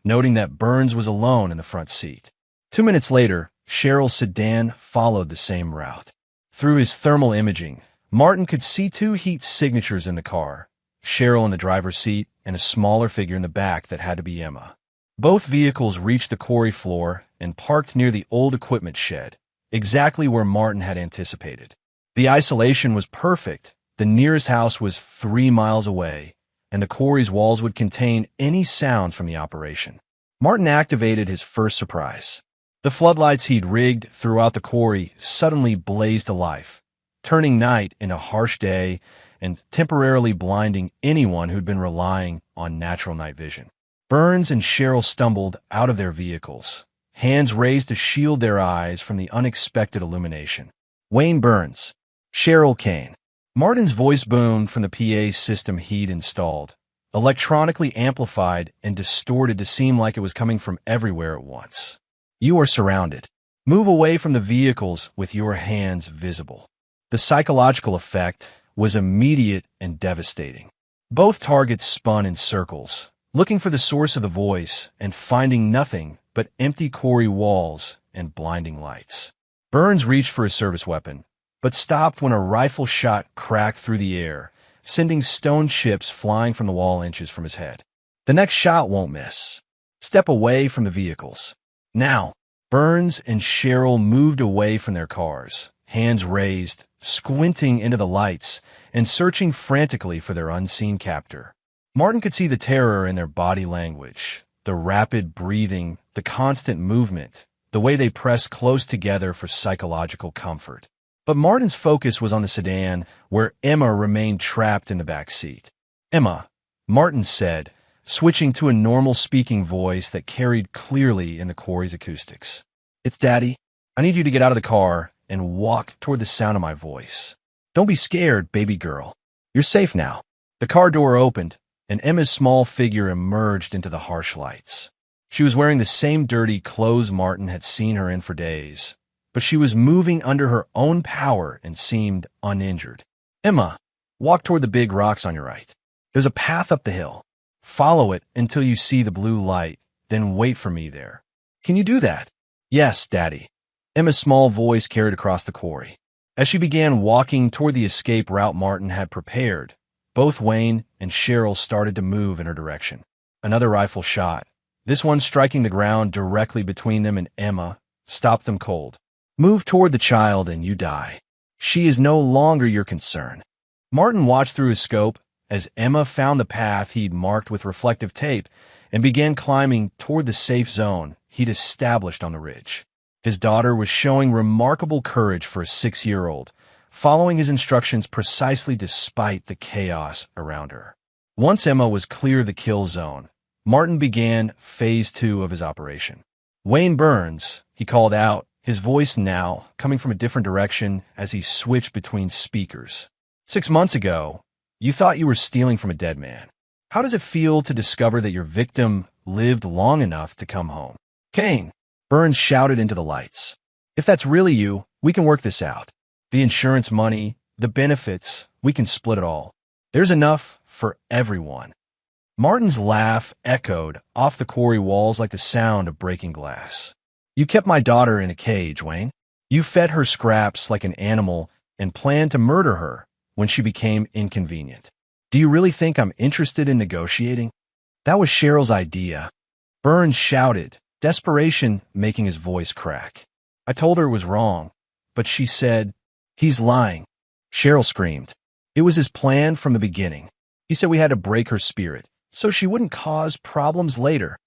noting that Burns was alone in the front seat. 2 minutes later, Cheryl's sedan followed the same route. Through his thermal imaging, Martin could see 2 heat signatures in the car, Cheryl in the driver's seat and a smaller figure in the back that had to be Emma. Both vehicles reached the quarry floor and parked near the old equipment shed, exactly where Martin had anticipated. The isolation was perfect. The nearest house was 3 miles away, and the quarry's walls would contain any sound from the operation. Martin activated his first surprise. The floodlights he'd rigged throughout the quarry suddenly blazed to life, turning night into harsh day and temporarily blinding anyone who'd been relying on natural night vision. Burns and Cheryl stumbled out of their vehicles, hands raised to shield their eyes from the unexpected illumination. Wayne Burns, Cheryl Kane. Martin's voice boomed from the PA system he'd installed, electronically amplified and distorted to seem like it was coming from everywhere at once. You are surrounded. Move away from the vehicles with your hands visible. The psychological effect was immediate and devastating. Both targets spun in circles, looking for the source of the voice and finding nothing but empty quarry walls and blinding lights. Burns reached for his service weapon, but stopped when a rifle shot cracked through the air, sending stone chips flying from the wall inches from his head. The next shot won't miss. Step away from the vehicles. Now, Burns and Cheryl moved away from their cars, hands raised, squinting into the lights, and searching frantically for their unseen captor. Martin could see the terror in their body language, the rapid breathing, the constant movement, the way they pressed close together for psychological comfort. But Martin's focus was on the sedan, where Emma remained trapped in the back seat. "Emma," Martin said, switching to a normal-speaking voice that carried clearly in the quarry's acoustics. "It's Daddy. I need you to get out of the car and walk toward the sound of my voice. Don't be scared, baby girl. You're safe now." The car door opened, and Emma's small figure emerged into the harsh lights. She was wearing the same dirty clothes Martin had seen her in for days, but she was moving under her own power and seemed uninjured. "Emma, walk toward the big rocks on your right. There's a path up the hill. Follow it until you see the blue light, then wait for me there. Can you do that?" "Yes, Daddy." Emma's small voice carried across the quarry. As she began walking toward the escape route Martin had prepared, both Wayne and Cheryl started to move in her direction. Another rifle shot, this one striking the ground directly between them and Emma, stopped them cold. "Move toward the child and you die. She is no longer your concern." Martin watched through his scope as Emma found the path he'd marked with reflective tape and began climbing toward the safe zone he'd established on the ridge. His daughter was showing remarkable courage for a 6-year-old, following his instructions precisely despite the chaos around her. Once Emma was clear of the kill zone, Martin began Phase 2 of his operation. "Wayne Burns," he called out, his voice now coming from a different direction as he switched between speakers. "6 months ago, you thought you were stealing from a dead man. How does it feel to discover that your victim lived long enough to come home?" "Kane," Burns shouted into the lights. "If that's really you, we can work this out. The insurance money, the benefits, we can split it all. There's enough for everyone." Martin's laugh echoed off the quarry walls like the sound of breaking glass. "You kept my daughter in a cage, Wayne. You fed her scraps like an animal and planned to murder her when she became inconvenient. Do you really think I'm interested in negotiating?" "That was Cheryl's idea," Burns shouted, desperation making his voice crack. "I told her it was wrong, but she said, 'He's lying.'" Cheryl screamed. "It was his plan from the beginning. He said we had to break her spirit, so she wouldn't cause problems later."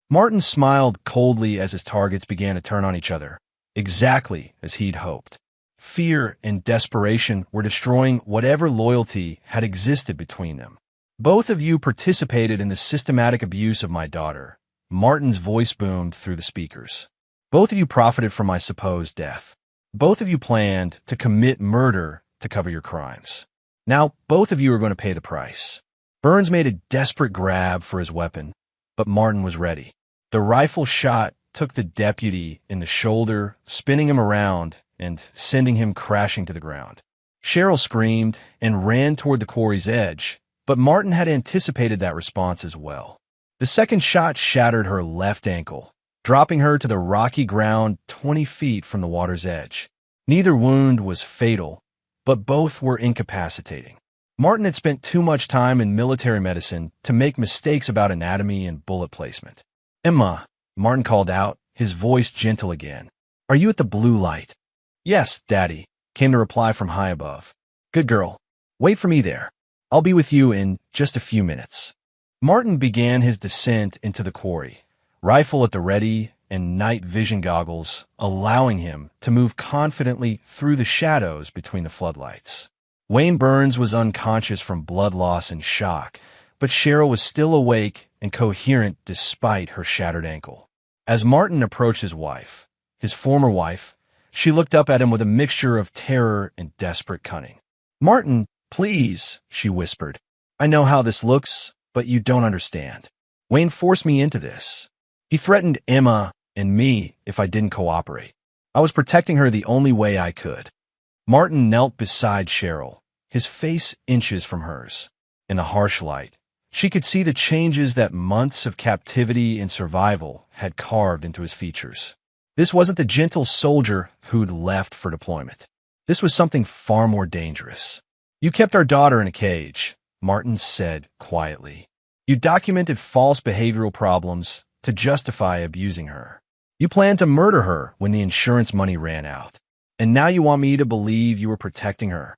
Martin smiled coldly as his targets began to turn on each other, exactly as he'd hoped. Fear and desperation were destroying whatever loyalty had existed between them. "Both of you participated in the systematic abuse of my daughter," Martin's voice boomed through the speakers. "Both of you profited from my supposed death. Both of you planned to commit murder to cover your crimes. Now, both of you are going to pay the price." Burns made a desperate grab for his weapon, but Martin was ready. The rifle shot took the deputy in the shoulder, spinning him around and sending him crashing to the ground. Cheryl screamed and ran toward the quarry's edge, but Martin had anticipated that response as well. The second shot shattered her left ankle, dropping her to the rocky ground 20 feet from the water's edge. Neither wound was fatal, but both were incapacitating. Martin had spent too much time in military medicine to make mistakes about anatomy and bullet placement. "Emma," Martin called out, his voice gentle again. "Are you at the blue light?" "Yes, Daddy," came the reply from high above. "Good girl. Wait for me there. I'll be with you in just a few minutes." Martin began his descent into the quarry, rifle at the ready and night vision goggles, allowing him to move confidently through the shadows between the floodlights. Wayne Burns was unconscious from blood loss and shock, but Cheryl was still awake and coherent despite her shattered ankle. As Martin approached his former wife, she looked up at him with a mixture of terror and desperate cunning. "Martin, please," she whispered. "I know how this looks, But you don't understand. Wayne forced me into this. He threatened Emma and me if I didn't cooperate. I was protecting her the only way I could. Martin knelt beside Cheryl, his face inches from hers. In the harsh light, she could see the changes that months of captivity and survival had carved into his features. This wasn't the gentle soldier who'd left for deployment. This was something far more dangerous. You kept our daughter in a cage, Martin said quietly. You documented false behavioral problems to justify abusing her. You planned to murder her when the insurance money ran out. And now you want me to believe you were protecting her.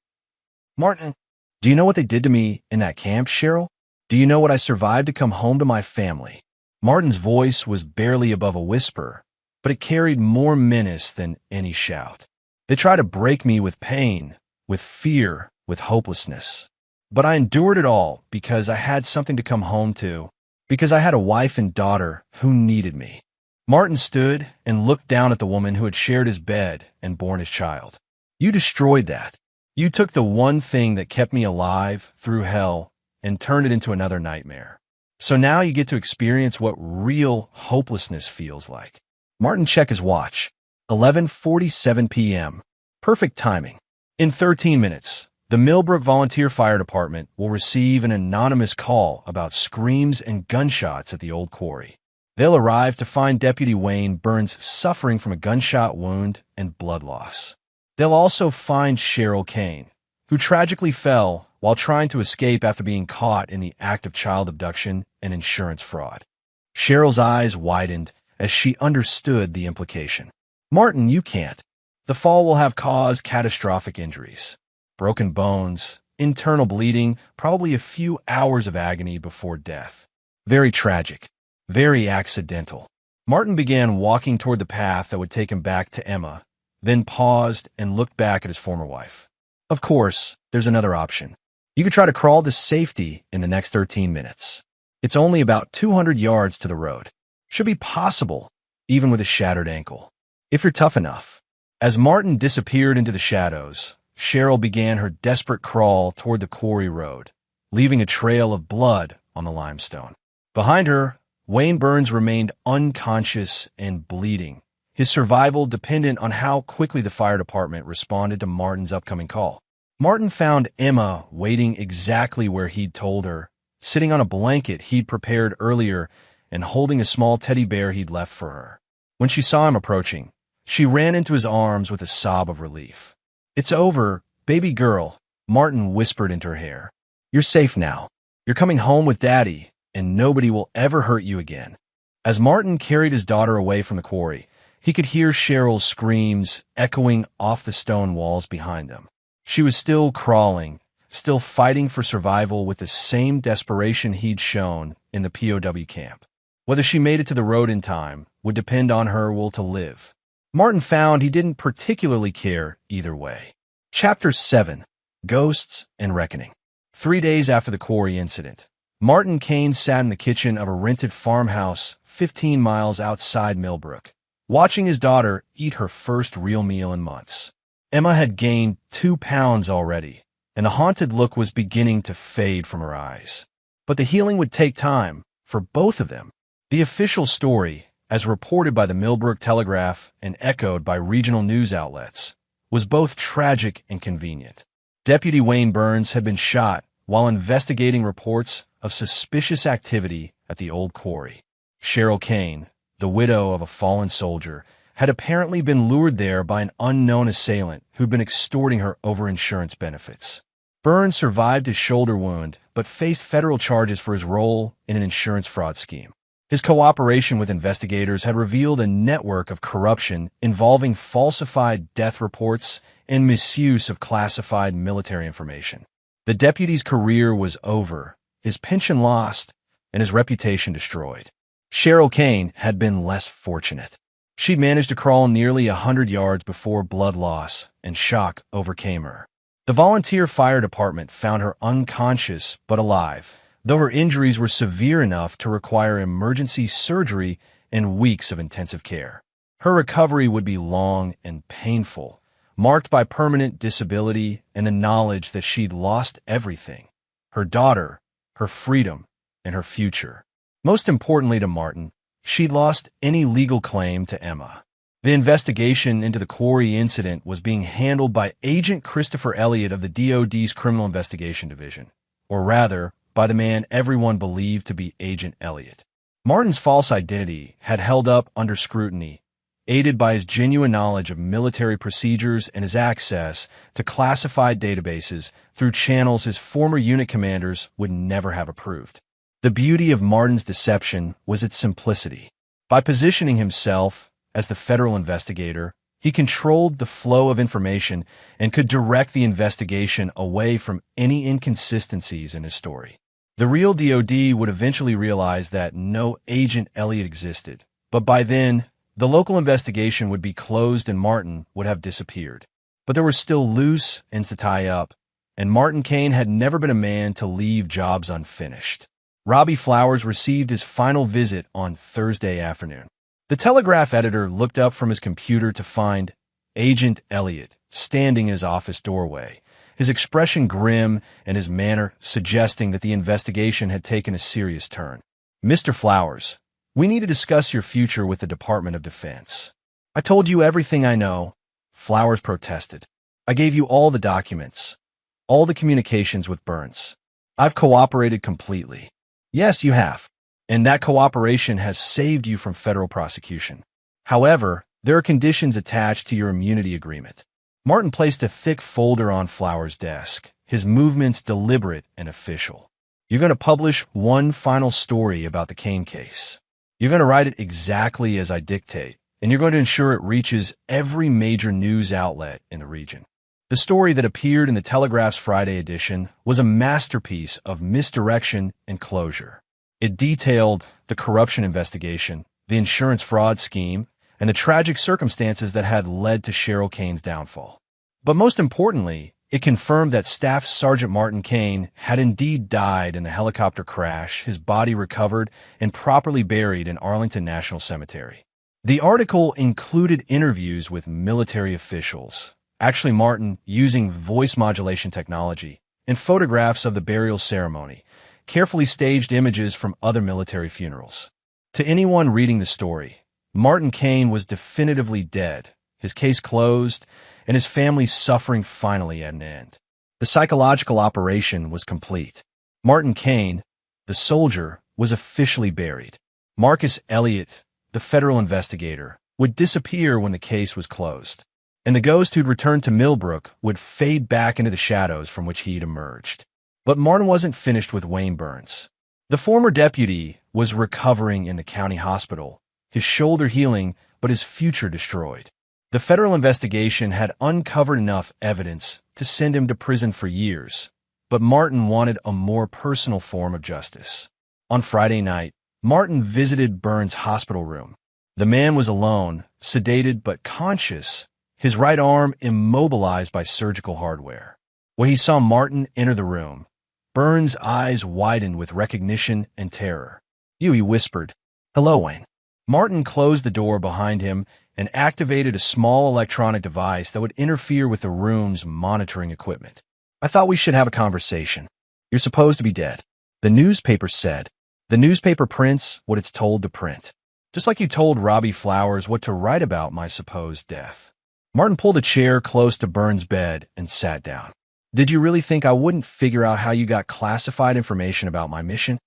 Martin, do you know what they did to me in that camp, Cheryl? Do you know what I survived to come home to my family? Martin's voice was barely above a whisper, but it carried more menace than any shout. They tried to break me with pain, with fear, with hopelessness. But I endured it all because I had something to come home to, because I had a wife and daughter who needed me. Martin stood and looked down at the woman who had shared his bed and borne his child. You destroyed that. You took the one thing that kept me alive through hell and turned it into another nightmare. So now you get to experience what real hopelessness feels like. Martin checked his watch. 11:47 p.m. Perfect timing. In 13 minutes, the Millbrook Volunteer Fire Department will receive an anonymous call about screams and gunshots at the old quarry. They'll arrive to find Deputy Wayne Burns suffering from a gunshot wound and blood loss. They'll also find Cheryl Kane, who tragically fell while trying to escape after being caught in the act of child abduction and insurance fraud. Cheryl's eyes widened as she understood the implication. Martin, you can't. The fall will have caused catastrophic injuries. Broken bones, internal bleeding, probably a few hours of agony before death. Very tragic. Very accidental. Martin began walking toward the path that would take him back to Emma, then paused and looked back at his former wife. Of course, there's another option. You could try to crawl to safety in the next 13 minutes. It's only about 200 yards to the road. Should be possible, even with a shattered ankle. If you're tough enough. As Martin disappeared into the shadows, Cheryl began her desperate crawl toward the quarry road, leaving a trail of blood on the limestone. Behind her, Wayne Burns remained unconscious and bleeding, his survival dependent on how quickly the fire department responded to Martin's upcoming call. Martin found Emma waiting exactly where he'd told her, sitting on a blanket he'd prepared earlier and holding a small teddy bear he'd left for her. When she saw him approaching, she ran into his arms with a sob of relief. It's over, baby girl, Martin whispered into her hair. You're safe now. You're coming home with Daddy, and nobody will ever hurt you again. As Martin carried his daughter away from the quarry, he could hear Cheryl's screams echoing off the stone walls behind them. She was still crawling, still fighting for survival with the same desperation he'd shown in the POW camp. Whether she made it to the road in time would depend on her will to live. Martin found he didn't particularly care either way. Chapter 7. Ghosts and Reckoning. 3 days after the quarry incident, Martin Kane sat in the kitchen of a rented farmhouse 15 miles outside Millbrook, watching his daughter eat her first real meal in months. Emma had gained 2 pounds already, and the haunted look was beginning to fade from her eyes. But the healing would take time for both of them. The official story, as reported by the Millbrook Telegraph and echoed by regional news outlets, was both tragic and convenient. Deputy Wayne Burns had been shot while investigating reports of suspicious activity at the old quarry. Cheryl Kane, the widow of a fallen soldier, had apparently been lured there by an unknown assailant who'd been extorting her over insurance benefits. Burns survived his shoulder wound, but faced federal charges for his role in an insurance fraud scheme. His cooperation with investigators had revealed a network of corruption involving falsified death reports and misuse of classified military information. The deputy's career was over, his pension lost, and his reputation destroyed. Cheryl Kane had been less fortunate. She'd managed to crawl nearly 100 yards before blood loss and shock overcame her. The volunteer fire department found her unconscious but alive, though her injuries were severe enough to require emergency surgery and weeks of intensive care. Her recovery would be long and painful, marked by permanent disability and the knowledge that she'd lost everything: her daughter, her freedom, and her future. Most importantly to Martin, she'd lost any legal claim to Emma. The investigation into the quarry incident was being handled by Agent Christopher Elliott of the DOD's Criminal Investigation Division, or rather, by the man everyone believed to be Agent Elliott. Martin's false identity had held up under scrutiny, aided by his genuine knowledge of military procedures and his access to classified databases through channels his former unit commanders would never have approved. The beauty of Martin's deception was its simplicity. By positioning himself as the federal investigator, he controlled the flow of information and could direct the investigation away from any inconsistencies in his story. The real DOD would eventually realize that no Agent Elliott existed, but by then, the local investigation would be closed and Martin would have disappeared. But there were still loose ends to tie up, and Martin Kane had never been a man to leave jobs unfinished. Robbie Flowers received his final visit on Thursday afternoon. The Telegraph editor looked up from his computer to find Agent Elliott standing in his office doorway, his expression grim and his manner suggesting that the investigation had taken a serious turn. "Mr. Flowers, we need to discuss your future with the Department of Defense." "I told you everything I know," Flowers protested. "I gave you all the documents, all the communications with Burns. I've cooperated completely." "Yes, you have. And that cooperation has saved you from federal prosecution. However, there are conditions attached to your immunity agreement." Martin placed a thick folder on Flowers' desk, his movements deliberate and official. "You're going to publish one final story about the Kane case. You're going to write it exactly as I dictate, and you're going to ensure it reaches every major news outlet in the region." The story that appeared in the Telegraph's Friday edition was a masterpiece of misdirection and closure. It detailed the corruption investigation, the insurance fraud scheme, and the tragic circumstances that had led to Cheryl Kane's downfall. But most importantly, it confirmed that Staff Sergeant Martin Kane had indeed died in the helicopter crash, his body recovered and properly buried in Arlington National Cemetery. The article included interviews with military officials, actually Martin using voice modulation technology, and photographs of the burial ceremony, carefully staged images from other military funerals. To anyone reading the story, Martin Kane was definitively dead, his case closed, and his family's suffering finally at an end. The psychological operation was complete. Martin Kane, the soldier, was officially buried. Marcus Elliott, the federal investigator, would disappear when the case was closed, and the ghost who'd returned to Millbrook would fade back into the shadows from which he'd emerged. But Martin wasn't finished with Wayne Burns. The former deputy was recovering in the county hospital, his shoulder healing, but his future destroyed. The federal investigation had uncovered enough evidence to send him to prison for years, but Martin wanted a more personal form of justice. On Friday night, Martin visited Burns' hospital room. The man was alone, sedated but conscious, his right arm immobilized by surgical hardware. When he saw Martin enter the room, Burns' eyes widened with recognition and terror. "You," he whispered. "Hello, Wayne." Martin closed the door behind him and activated a small electronic device that would interfere with the room's monitoring equipment. "I thought we should have a conversation. You're supposed to be dead," the newspaper said. "The newspaper prints what it's told to print. Just like you told Robbie Flowers what to write about my supposed death." Martin pulled a chair close to Burns' bed and sat down. "Did you really think I wouldn't figure out how you got classified information about my mission?"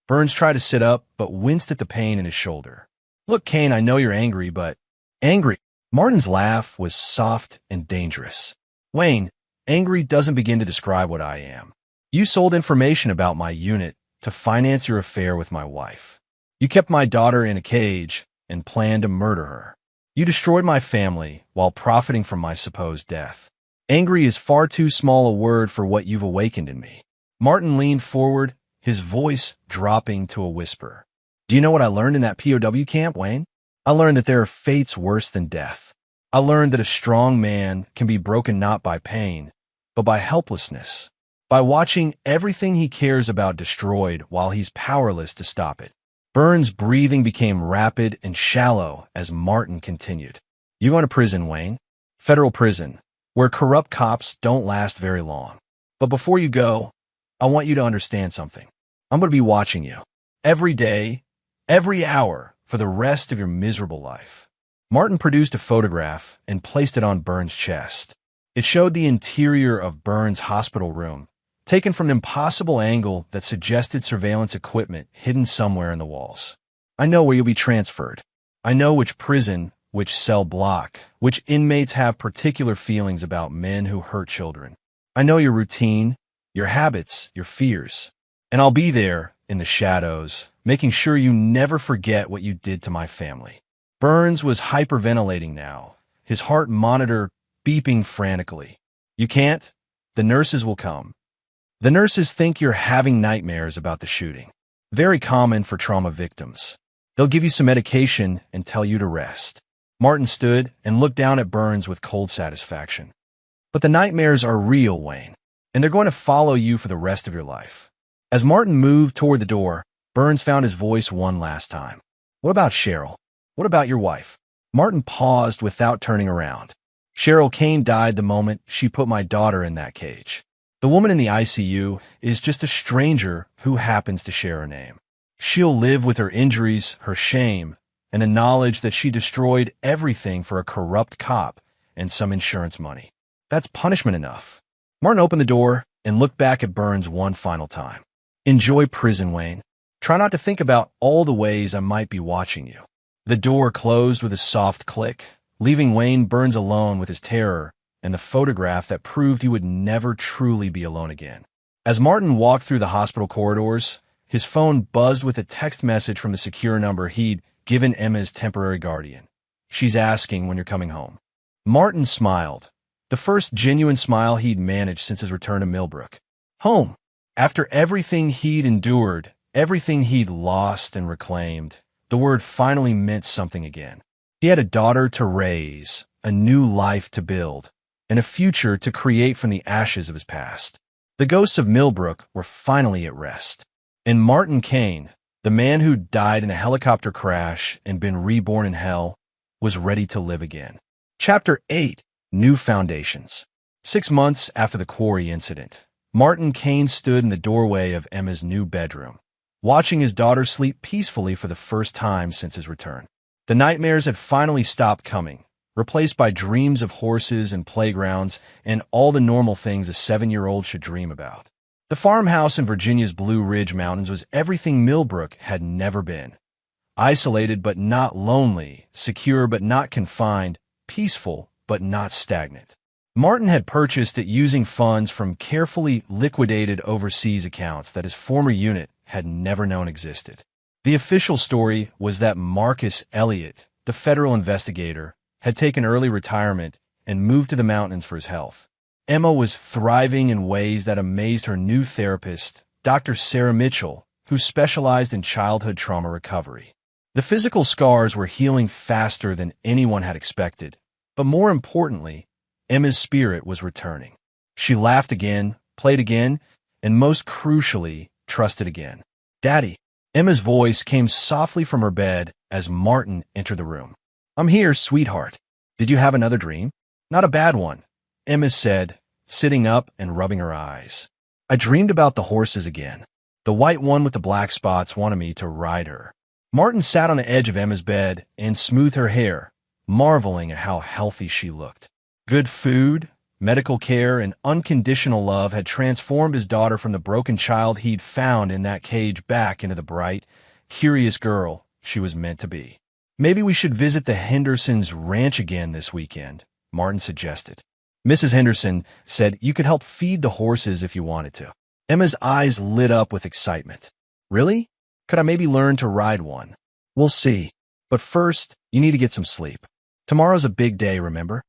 Burns tried to sit up, but winced at the pain in his shoulder. "Look, Kane, I know you're angry, but..." "Angry?" Martin's laugh was soft and dangerous. "Wayne, angry doesn't begin to describe what I am. You sold information about my unit to finance your affair with my wife. You kept my daughter in a cage and planned to murder her. You destroyed my family while profiting from my supposed death. Angry is far too small a word for what you've awakened in me." Martin leaned forward, his voice dropping to a whisper. "Do you know what I learned in that POW camp, Wayne? I learned that there are fates worse than death. I learned that a strong man can be broken not by pain, but by helplessness, by watching everything he cares about destroyed while he's powerless to stop it." Burns' breathing became rapid and shallow as Martin continued. "You're going to prison, Wayne. Federal prison, where corrupt cops don't last very long. But before you go, I want you to understand something. I'm going to be watching you. Every day, every hour, for the rest of your miserable life. Martin produced a photograph and placed it on Burns' chest. It showed the interior of Burns' hospital room, taken from an impossible angle that suggested surveillance equipment hidden somewhere in the walls. I know where you'll be transferred. I know which prison, which cell block, which inmates have particular feelings about men who hurt children. I know your routine, your habits, your fears. And I'll be there, in the shadows, making sure you never forget what you did to my family. Burns was hyperventilating now, his heart monitor beeping frantically. You can't? The nurses will come. The nurses think you're having nightmares about the shooting. Very common for trauma victims. They'll give you some medication and tell you to rest. Martin stood and looked down at Burns with cold satisfaction. But the nightmares are real, Wayne, and they're going to follow you for the rest of your life. As Martin moved toward the door, Burns found his voice one last time. What about Cheryl? What about your wife? Martin paused without turning around. Cheryl Kane died the moment she put my daughter in that cage. The woman in the ICU is just a stranger who happens to share her name. She'll live with her injuries, her shame, and the knowledge that she destroyed everything for a corrupt cop and some insurance money. That's punishment enough. Martin opened the door and looked back at Burns one final time. Enjoy prison, Wayne. Try not to think about all the ways I might be watching you. The door closed with a soft click, leaving Wayne Burns alone with his terror and the photograph that proved he would never truly be alone again. As Martin walked through the hospital corridors, his phone buzzed with a text message from the secure number he'd given Emma's temporary guardian. She's asking when you're coming home. Martin smiled, the first genuine smile he'd managed since his return to Millbrook. Home. After everything he'd endured, everything he'd lost and reclaimed, the word finally meant something again. He had a daughter to raise, a new life to build, and a future to create from the ashes of his past. The ghosts of Millbrook were finally at rest. And Martin Kane, the man who died in a helicopter crash and been reborn in hell, was ready to live again. Chapter 8. New Foundations. 6 months after the quarry incident, Martin Kane stood in the doorway of Emma's new bedroom, watching his daughter sleep peacefully for the first time since his return. The nightmares had finally stopped coming, replaced by dreams of horses and playgrounds and all the normal things a 7-year-old should dream about. The farmhouse in Virginia's Blue Ridge Mountains was everything Millbrook had never been. Isolated but not lonely, secure but not confined, peaceful but not stagnant. Martin had purchased it using funds from carefully liquidated overseas accounts that his former unit had never known existed. The official story was that Marcus Elliott, the federal investigator, had taken early retirement and moved to the mountains for his health. Emma was thriving in ways that amazed her new therapist, Dr. Sarah Mitchell, who specialized in childhood trauma recovery. The physical scars were healing faster than anyone had expected, but more importantly, Emma's spirit was returning. She laughed again, played again, and most crucially, trusted again. Daddy. Emma's voice came softly from her bed as Martin entered the room. I'm here, sweetheart. Did you have another dream? Not a bad one, Emma said, sitting up and rubbing her eyes. I dreamed about the horses again. The white one with the black spots wanted me to ride her. Martin sat on the edge of Emma's bed and smoothed her hair, marveling at how healthy she looked. Good food, medical care, and unconditional love had transformed his daughter from the broken child he'd found in that cage back into the bright, curious girl she was meant to be. Maybe we should visit the Hendersons' ranch again this weekend, Martin suggested. Mrs. Henderson said you could help feed the horses if you wanted to. Emma's eyes lit up with excitement. Really? Could I maybe learn to ride one? We'll see. But first, you need to get some sleep. Tomorrow's a big day, remember?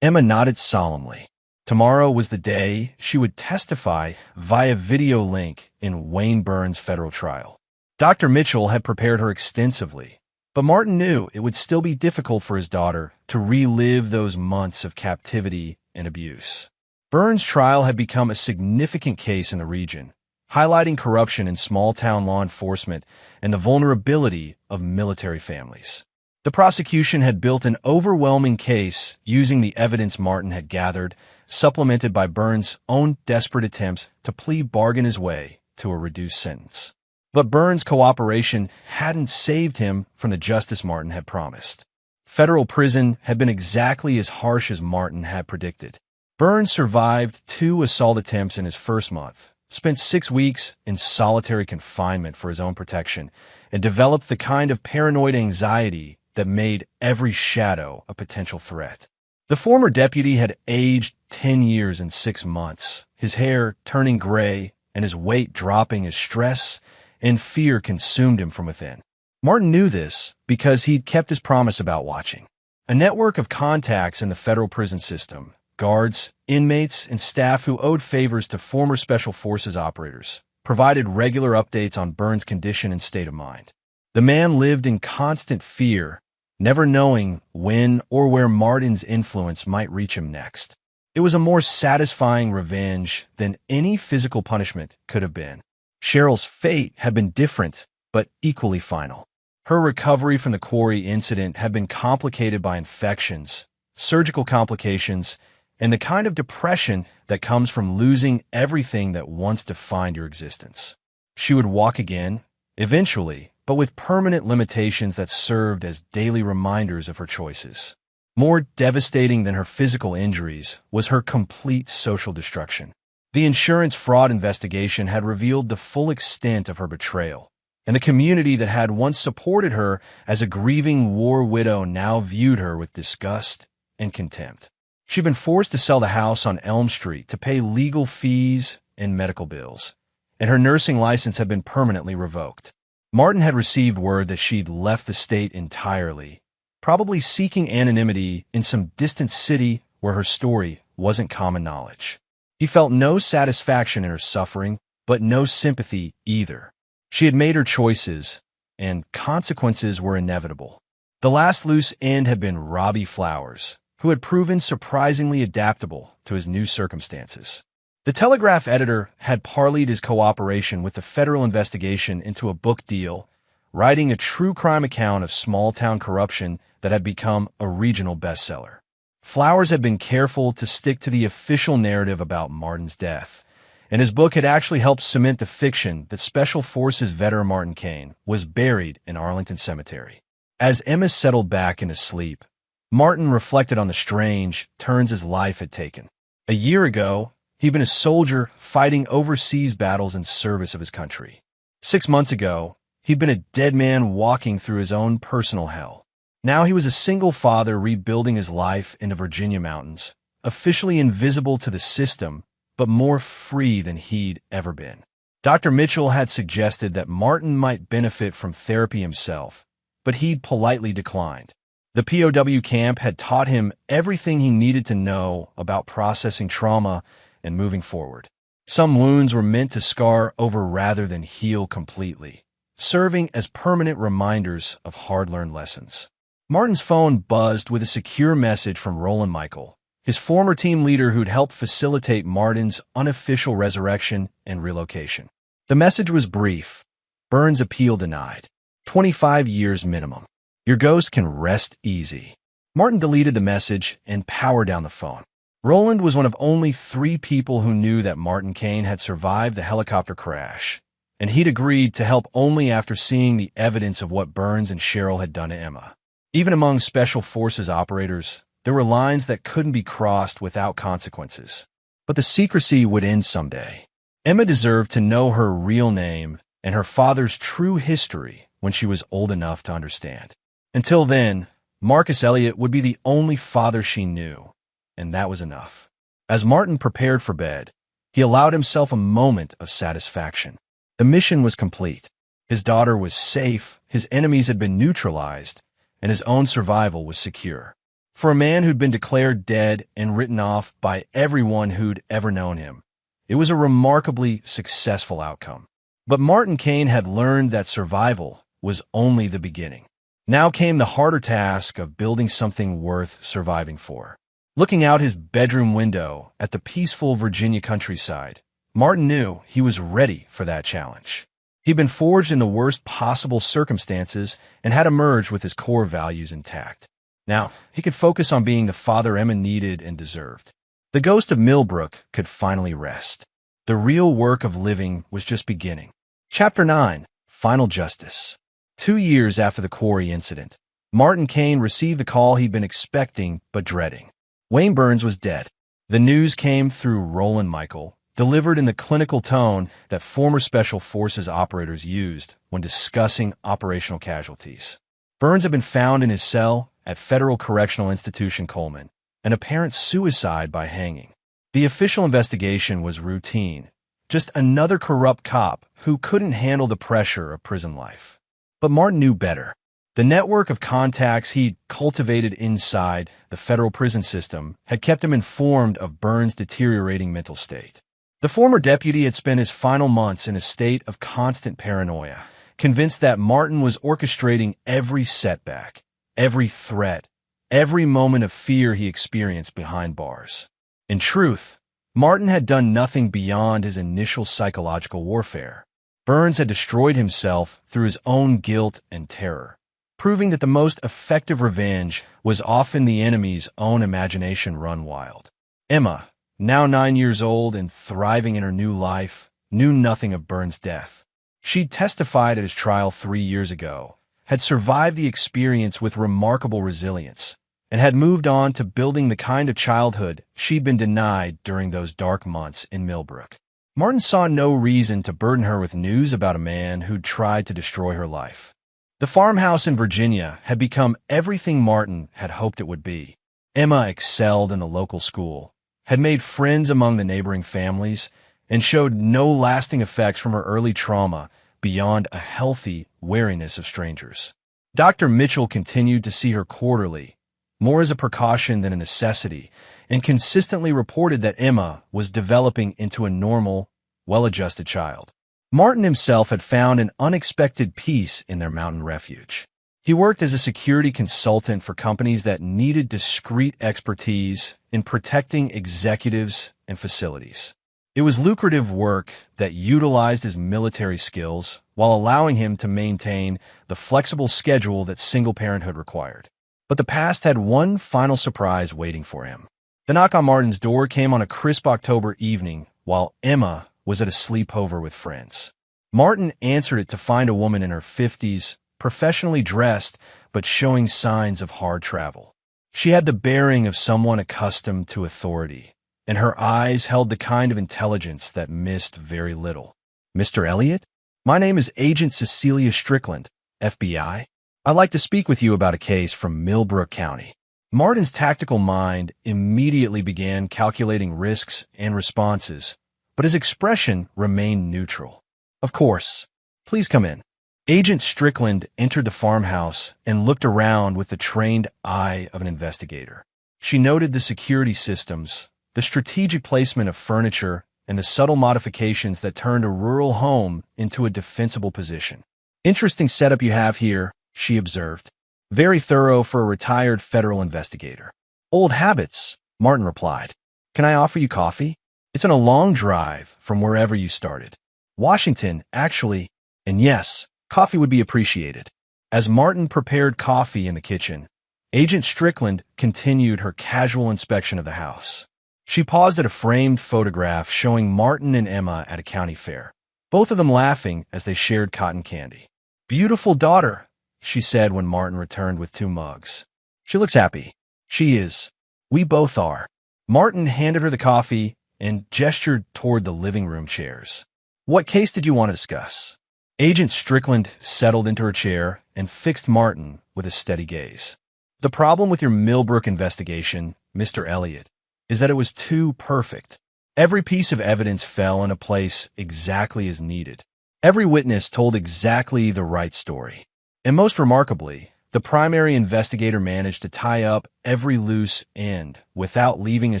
Emma nodded solemnly. Tomorrow was the day she would testify via video link in Wayne Burns' federal trial. Dr. Mitchell had prepared her extensively, but Martin knew it would still be difficult for his daughter to relive those months of captivity and abuse. Burns' trial had become a significant case in the region, highlighting corruption in small-town law enforcement and the vulnerability of military families. The prosecution had built an overwhelming case using the evidence Martin had gathered, supplemented by Burns' own desperate attempts to plea bargain his way to a reduced sentence. But Burns' cooperation hadn't saved him from the justice Martin had promised. Federal prison had been exactly as harsh as Martin had predicted. Burns survived 2 assault attempts in his first month, spent 6 weeks in solitary confinement for his own protection, and developed the kind of paranoid anxiety that made every shadow a potential threat. The former deputy had aged 10 years and 6 months, his hair turning gray and his weight dropping as stress and fear consumed him from within. Martin knew this because he'd kept his promise about watching. A network of contacts in the federal prison system, guards, inmates, and staff who owed favors to former Special Forces operators, provided regular updates on Burns' condition and state of mind. The man lived in constant fear, never knowing when or where Martin's influence might reach him next. It was a more satisfying revenge than any physical punishment could have been. Cheryl's fate had been different, but equally final. Her recovery from the quarry incident had been complicated by infections, surgical complications, and the kind of depression that comes from losing everything that once defined your existence. She would walk again, eventually, but with permanent limitations that served as daily reminders of her choices. More devastating than her physical injuries was her complete social destruction. The insurance fraud investigation had revealed the full extent of her betrayal, and the community that had once supported her as a grieving war widow now viewed her with disgust and contempt. She'd been forced to sell the house on Elm Street to pay legal fees and medical bills, and her nursing license had been permanently revoked. Martin had received word that she'd left the state entirely, probably seeking anonymity in some distant city where her story wasn't common knowledge. He felt no satisfaction in her suffering, but no sympathy either. She had made her choices, and consequences were inevitable. The last loose end had been Robbie Flowers, who had proven surprisingly adaptable to his new circumstances. The Telegraph editor had parlayed his cooperation with the federal investigation into a book deal, writing a true crime account of small-town corruption that had become a regional bestseller. Flowers had been careful to stick to the official narrative about Martin's death, and his book had actually helped cement the fiction that Special Forces veteran Martin Cain was buried in Arlington Cemetery. As Emma settled back into sleep, Martin reflected on the strange turns his life had taken. A year ago, he'd been a soldier fighting overseas battles in service of his country. 6 months ago, he'd been a dead man walking through his own personal hell. Now he was a single father rebuilding his life in the Virginia mountains, officially invisible to the system, but more free than he'd ever been. Dr. Mitchell had suggested that Martin might benefit from therapy himself, but he'd politely declined. The POW camp had taught him everything he needed to know about processing trauma and moving forward. Some wounds were meant to scar over rather than heal completely, serving as permanent reminders of hard-learned lessons. Martin's phone buzzed with a secure message from Roland Michael, his former team leader who'd helped facilitate Martin's unofficial resurrection and relocation. The message was brief. Burns' appeal denied. 25 years minimum. Your ghost can rest easy. Martin deleted the message and powered down the phone. Roland was one of only 3 people who knew that Martin Cain had survived the helicopter crash, and he'd agreed to help only after seeing the evidence of what Burns and Cheryl had done to Emma. Even among Special Forces operators, there were lines that couldn't be crossed without consequences. But the secrecy would end someday. Emma deserved to know her real name and her father's true history when she was old enough to understand. Until then, Marcus Elliott would be the only father she knew, and that was enough. As Martin prepared for bed, he allowed himself a moment of satisfaction. The mission was complete. His daughter was safe, his enemies had been neutralized, and his own survival was secure. For a man who'd been declared dead and written off by everyone who'd ever known him, it was a remarkably successful outcome. But Martin Cain had learned that survival was only the beginning. Now came the harder task of building something worth surviving for. Looking out his bedroom window at the peaceful Virginia countryside, Martin knew he was ready for that challenge. He'd been forged in the worst possible circumstances and had emerged with his core values intact. Now, he could focus on being the father Emma needed and deserved. The ghost of Millbrook could finally rest. The real work of living was just beginning. Chapter 9. Final Justice. 2 years after the quarry incident, Martin Kane received the call he'd been expecting but dreading. Wayne Burns was dead. The news came through Roland Michael, delivered in the clinical tone that former Special Forces operators used when discussing operational casualties. Burns had been found in his cell at Federal Correctional Institution Coleman, an apparent suicide by hanging. The official investigation was routine, just another corrupt cop who couldn't handle the pressure of prison life. But Martin knew better. The network of contacts he'd cultivated inside the federal prison system had kept him informed of Burns' deteriorating mental state. The former deputy had spent his final months in a state of constant paranoia, convinced that Martin was orchestrating every setback, every threat, every moment of fear he experienced behind bars. In truth, Martin had done nothing beyond his initial psychological warfare. Burns had destroyed himself through his own guilt and terror, proving that the most effective revenge was often the enemy's own imagination run wild. Emma, now 9 years old and thriving in her new life, knew nothing of Burns' death. She'd testified at his trial 3 years ago, had survived the experience with remarkable resilience, and had moved on to building the kind of childhood she'd been denied during those dark months in Millbrook. Martin saw no reason to burden her with news about a man who'd tried to destroy her life. The farmhouse in Virginia had become everything Martin had hoped it would be. Emma excelled in the local school, had made friends among the neighboring families, and showed no lasting effects from her early trauma beyond a healthy wariness of strangers. Dr. Mitchell continued to see her quarterly, more as a precaution than a necessity, and consistently reported that Emma was developing into a normal, well-adjusted child. Martin himself had found an unexpected peace in their mountain refuge. He worked as a security consultant for companies that needed discreet expertise in protecting executives and facilities. It was lucrative work that utilized his military skills while allowing him to maintain the flexible schedule that single parenthood required. But the past had one final surprise waiting for him. The knock on Martin's door came on a crisp October evening while Emma was at a sleepover with friends. Martin answered it to find a woman in her 50s, professionally dressed but showing signs of hard travel. She had the bearing of someone accustomed to authority, and her eyes held the kind of intelligence that missed very little. "Mr. Elliott? My name is Agent Cecilia Strickland, FBI. I'd like to speak with you about a case from Millbrook County." Martin's tactical mind immediately began calculating risks and responses, but his expression remained neutral. "Of course. Please come in." Agent Strickland entered the farmhouse and looked around with the trained eye of an investigator. She noted the security systems, the strategic placement of furniture, and the subtle modifications that turned a rural home into a defensible position. "Interesting setup you have here," she observed. "Very thorough for a retired federal investigator." "Old habits," Martin replied. "Can I offer you coffee? It's on a long drive from wherever you started." "Washington, actually, and yes, coffee would be appreciated." As Martin prepared coffee in the kitchen, Agent Strickland continued her casual inspection of the house. She paused at a framed photograph showing Martin and Emma at a county fair, both of them laughing as they shared cotton candy. "Beautiful daughter," she said when Martin returned with 2 mugs. "She looks happy." "She is. We both are." Martin handed her the coffee and gestured toward the living room chairs. "What case did you want to discuss?" Agent Strickland settled into her chair and fixed Martin with a steady gaze. "The problem with your Millbrook investigation, Mr. Elliott, is that it was too perfect. Every piece of evidence fell into place exactly as needed. Every witness told exactly the right story. And most remarkably, the primary investigator managed to tie up every loose end without leaving a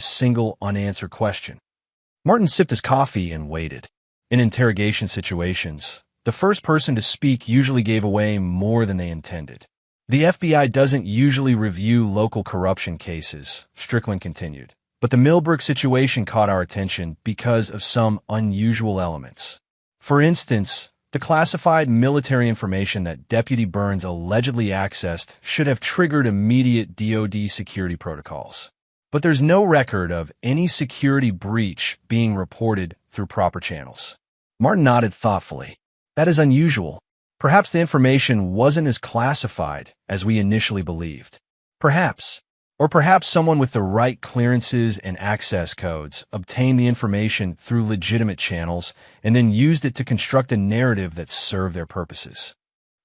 single unanswered question." Martin sipped his coffee and waited. In interrogation situations, the first person to speak usually gave away more than they intended. "The FBI doesn't usually review local corruption cases," Strickland continued, "but the Millbrook situation caught our attention because of some unusual elements. For instance, the classified military information that Deputy Burns allegedly accessed should have triggered immediate DoD security protocols. But there's no record of any security breach being reported through proper channels. Martin nodded thoughtfully. That is unusual. Perhaps the information wasn't as classified as we initially believed. Perhaps. Or perhaps someone with the right clearances and access codes obtained the information through legitimate channels and then used it to construct a narrative that served their purposes.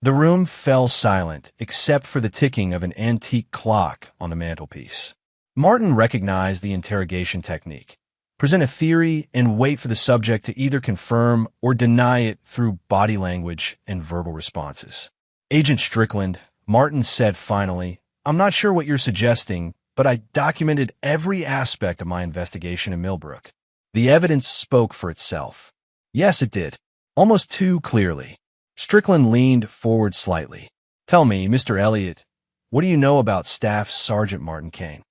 The room fell silent, except for the ticking of an antique clock on the mantelpiece. Martin recognized the interrogation technique. Present a theory and wait for the subject to either confirm or deny it through body language and verbal responses. Agent Strickland, Martin said finally, I'm not sure what you're suggesting, but I documented every aspect of my investigation in Millbrook. The evidence spoke for itself. Yes, it did. Almost too clearly. Strickland leaned forward slightly. Tell me, Mr. Elliott, what do you know about Staff Sergeant Martin Kane?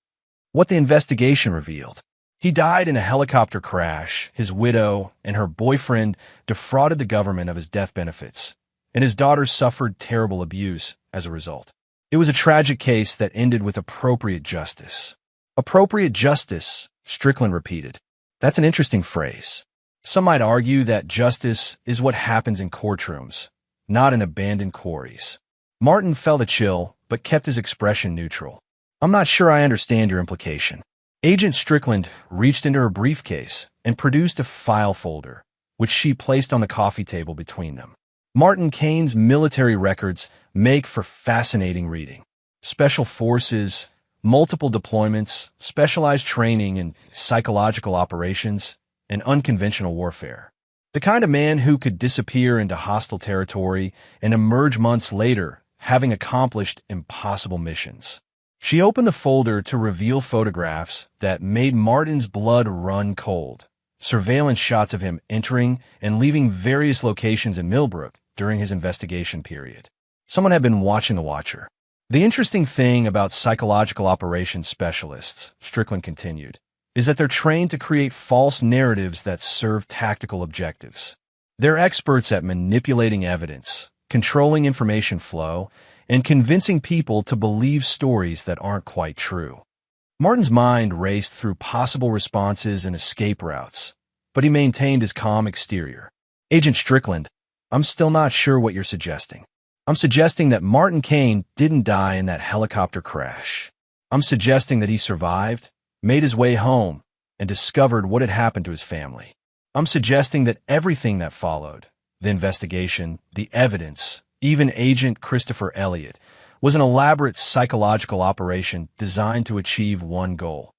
What the investigation revealed. He died in a helicopter crash. His widow and her boyfriend defrauded the government of his death benefits, and his daughter suffered terrible abuse as a result. It was a tragic case that ended with appropriate justice. Appropriate justice, Strickland repeated. That's an interesting phrase. Some might argue that justice is what happens in courtrooms, not in abandoned quarries. Martin felt a chill, but kept his expression neutral. I'm not sure I understand your implication. Agent Strickland reached into her briefcase and produced a file folder, which she placed on the coffee table between them. Martin Kane's military records make for fascinating reading. Special forces, multiple deployments, specialized training in psychological operations, and unconventional warfare. The kind of man who could disappear into hostile territory and emerge months later, having accomplished impossible missions. She opened the folder to reveal photographs that made Martin's blood run cold. Surveillance shots of him entering and leaving various locations in Millbrook during his investigation period. Someone had been watching the watcher. The interesting thing about psychological operations specialists, Strickland continued, is that they're trained to create false narratives that serve tactical objectives. They're experts at manipulating evidence, controlling information flow, and convincing people to believe stories that aren't quite true. Martin's mind raced through possible responses and escape routes, but he maintained his calm exterior. Agent Strickland, I'm still not sure what you're suggesting. I'm suggesting that Martin Kane didn't die in that helicopter crash. I'm suggesting that he survived, made his way home, and discovered what had happened to his family. I'm suggesting that everything that followed, the investigation, the evidence, even Agent Christopher Elliott, was an elaborate psychological operation designed to achieve one goal: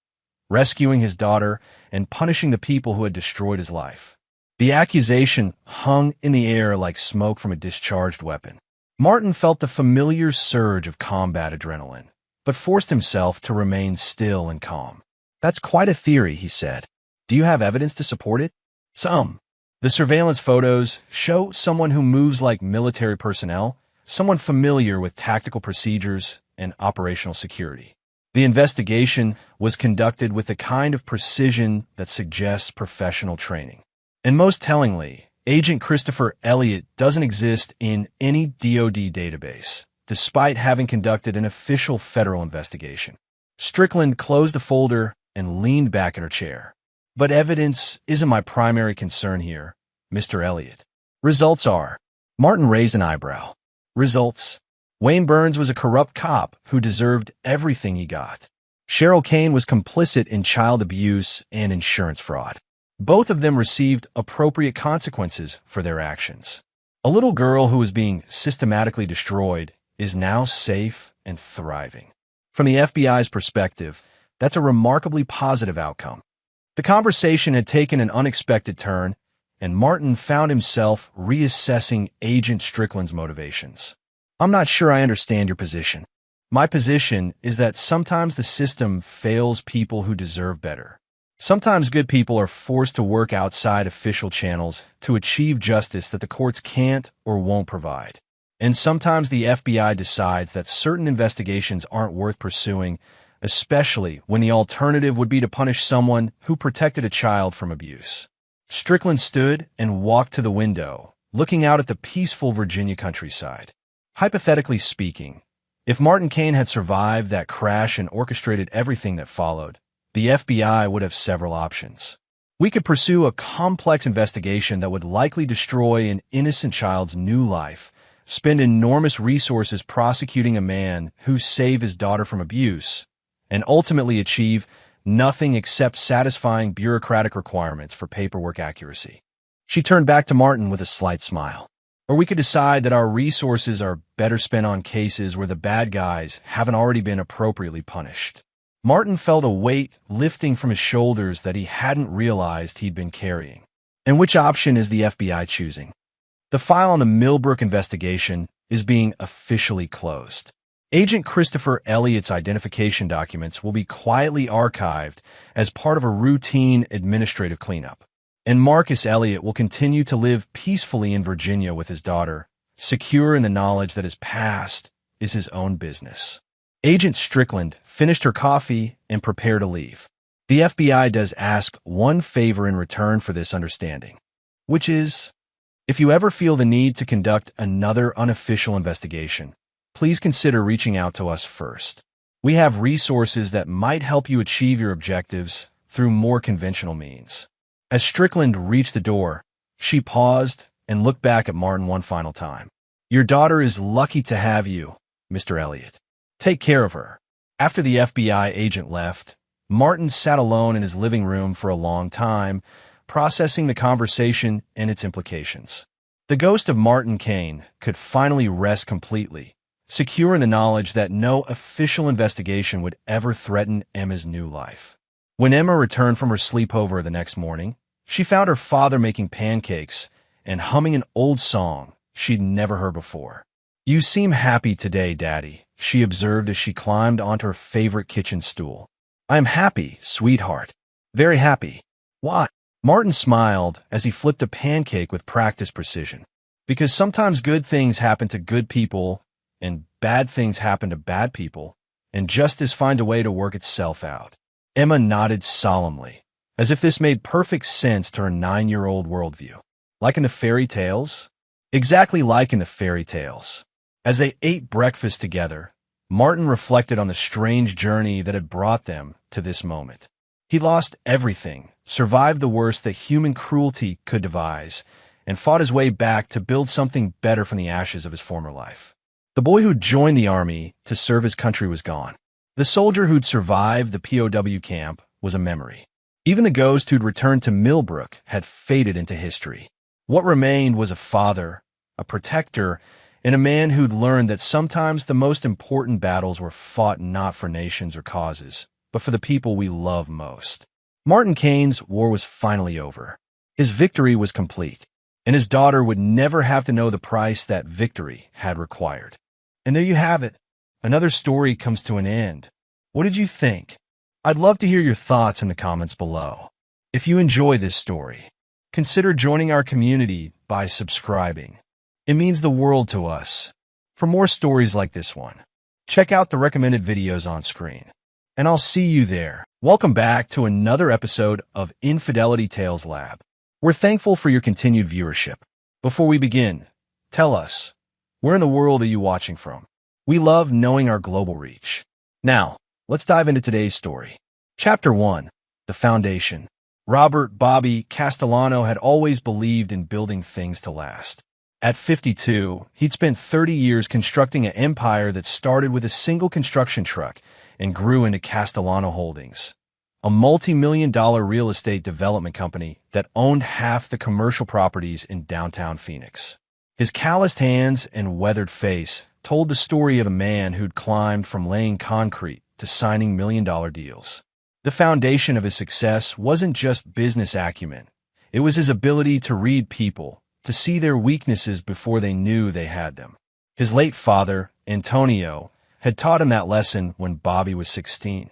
rescuing his daughter and punishing the people who had destroyed his life. The accusation hung in the air like smoke from a discharged weapon. Martin felt the familiar surge of combat adrenaline, but forced himself to remain still and calm. That's quite a theory, he said. Do you have evidence to support it? Some. The surveillance photos show someone who moves like military personnel, someone familiar with tactical procedures and operational security. The investigation was conducted with the kind of precision that suggests professional training. And most tellingly, Agent Christopher Elliott doesn't exist in any DoD database, despite having conducted an official federal investigation. Strickland closed the folder and leaned back in her chair. But evidence isn't my primary concern here, Mr. Elliott. Results are. Martin raised an eyebrow. Results. Wayne Burns was a corrupt cop who deserved everything he got. Cheryl Kane was complicit in child abuse and insurance fraud. Both of them received appropriate consequences for their actions. A little girl who was being systematically destroyed is now safe and thriving. From the FBI's perspective, that's a remarkably positive outcome. The conversation had taken an unexpected turn, and Martin found himself reassessing Agent Strickland's motivations. I'm not sure I understand your position. My position is that sometimes the system fails people who deserve better. Sometimes good people are forced to work outside official channels to achieve justice that the courts can't or won't provide. And sometimes the FBI decides that certain investigations aren't worth pursuing, especially when the alternative would be to punish someone who protected a child from abuse. Strickland stood and walked to the window, looking out at the peaceful Virginia countryside. Hypothetically speaking, if Martin Kane had survived that crash and orchestrated everything that followed, the FBI would have several options. We could pursue a complex investigation that would likely destroy an innocent child's new life, spend enormous resources prosecuting a man who saved his daughter from abuse, and ultimately achieve nothing except satisfying bureaucratic requirements for paperwork accuracy. She turned back to Martin with a slight smile. Or we could decide that our resources are better spent on cases where the bad guys haven't already been appropriately punished. Martin felt a weight lifting from his shoulders that he hadn't realized he'd been carrying. And which option is the FBI choosing? The file on the Millbrook investigation is being officially closed. Agent Christopher Elliott's identification documents will be quietly archived as part of a routine administrative cleanup. And Marcus Elliott will continue to live peacefully in Virginia with his daughter, secure in the knowledge that his past is his own business. Agent Strickland finished her coffee and prepared to leave. The FBI does ask one favor in return for this understanding, which is, if you ever feel the need to conduct another unofficial investigation, please consider reaching out to us first. We have resources that might help you achieve your objectives through more conventional means. As Strickland reached the door, she paused and looked back at Martin one final time. Your daughter is lucky to have you, Mr. Elliott. Take care of her. After the FBI agent left, Martin sat alone in his living room for a long time, processing the conversation and its implications. The ghost of Martin Kane could finally rest completely, secure in the knowledge that no official investigation would ever threaten Emma's new life. When Emma returned from her sleepover the next morning, she found her father making pancakes and humming an old song she'd never heard before. You seem happy today, Daddy, she observed as she climbed onto her favorite kitchen stool. I am happy, sweetheart. Very happy. Why? Martin smiled as he flipped a pancake with practiced precision. Because sometimes good things happen to good people, and bad things happen to bad people, and justice finds a way to work itself out. Emma nodded solemnly, as if this made perfect sense to her 9-year-old worldview. Like in the fairy tales? Exactly like in the fairy tales. As they ate breakfast together, Martin reflected on the strange journey that had brought them to this moment. He lost everything, survived the worst that human cruelty could devise, and fought his way back to build something better from the ashes of his former life. The boy who'd joined the army to serve his country was gone. The soldier who'd survived the POW camp was a memory. Even the ghost who'd returned to Millbrook had faded into history. What remained was a father, a protector, and a man who'd learned that sometimes the most important battles were fought not for nations or causes, but for the people we love most. Martin Kane's war was finally over. His victory was complete, and his daughter would never have to know the price that victory had required. And there you have it. Another story comes to an end. What did you think? I'd love to hear your thoughts in the comments below. If you enjoy this story, consider joining our community by subscribing. It means the world to us. For more stories like this one, check out the recommended videos on screen. And I'll see you there. Welcome back to another episode of Infidelity Tales Lab. We're thankful for your continued viewership. Before we begin, tell us, where in the world are you watching from? We love knowing our global reach. Now, let's dive into today's story. Chapter 1, The Foundation. Robert Bobby Castellano had always believed in building things to last. At 52, he'd spent 30 years constructing an empire that started with a single construction truck and grew into Castellano Holdings, a multi-million-dollar real estate development company that owned half the commercial properties in downtown Phoenix. His calloused hands and weathered face told the story of a man who'd climbed from laying concrete to signing million-dollar deals. The foundation of his success wasn't just business acumen. It was his ability to read people, to see their weaknesses before they knew they had them. His late father, Antonio, had taught him that lesson when Bobby was 16.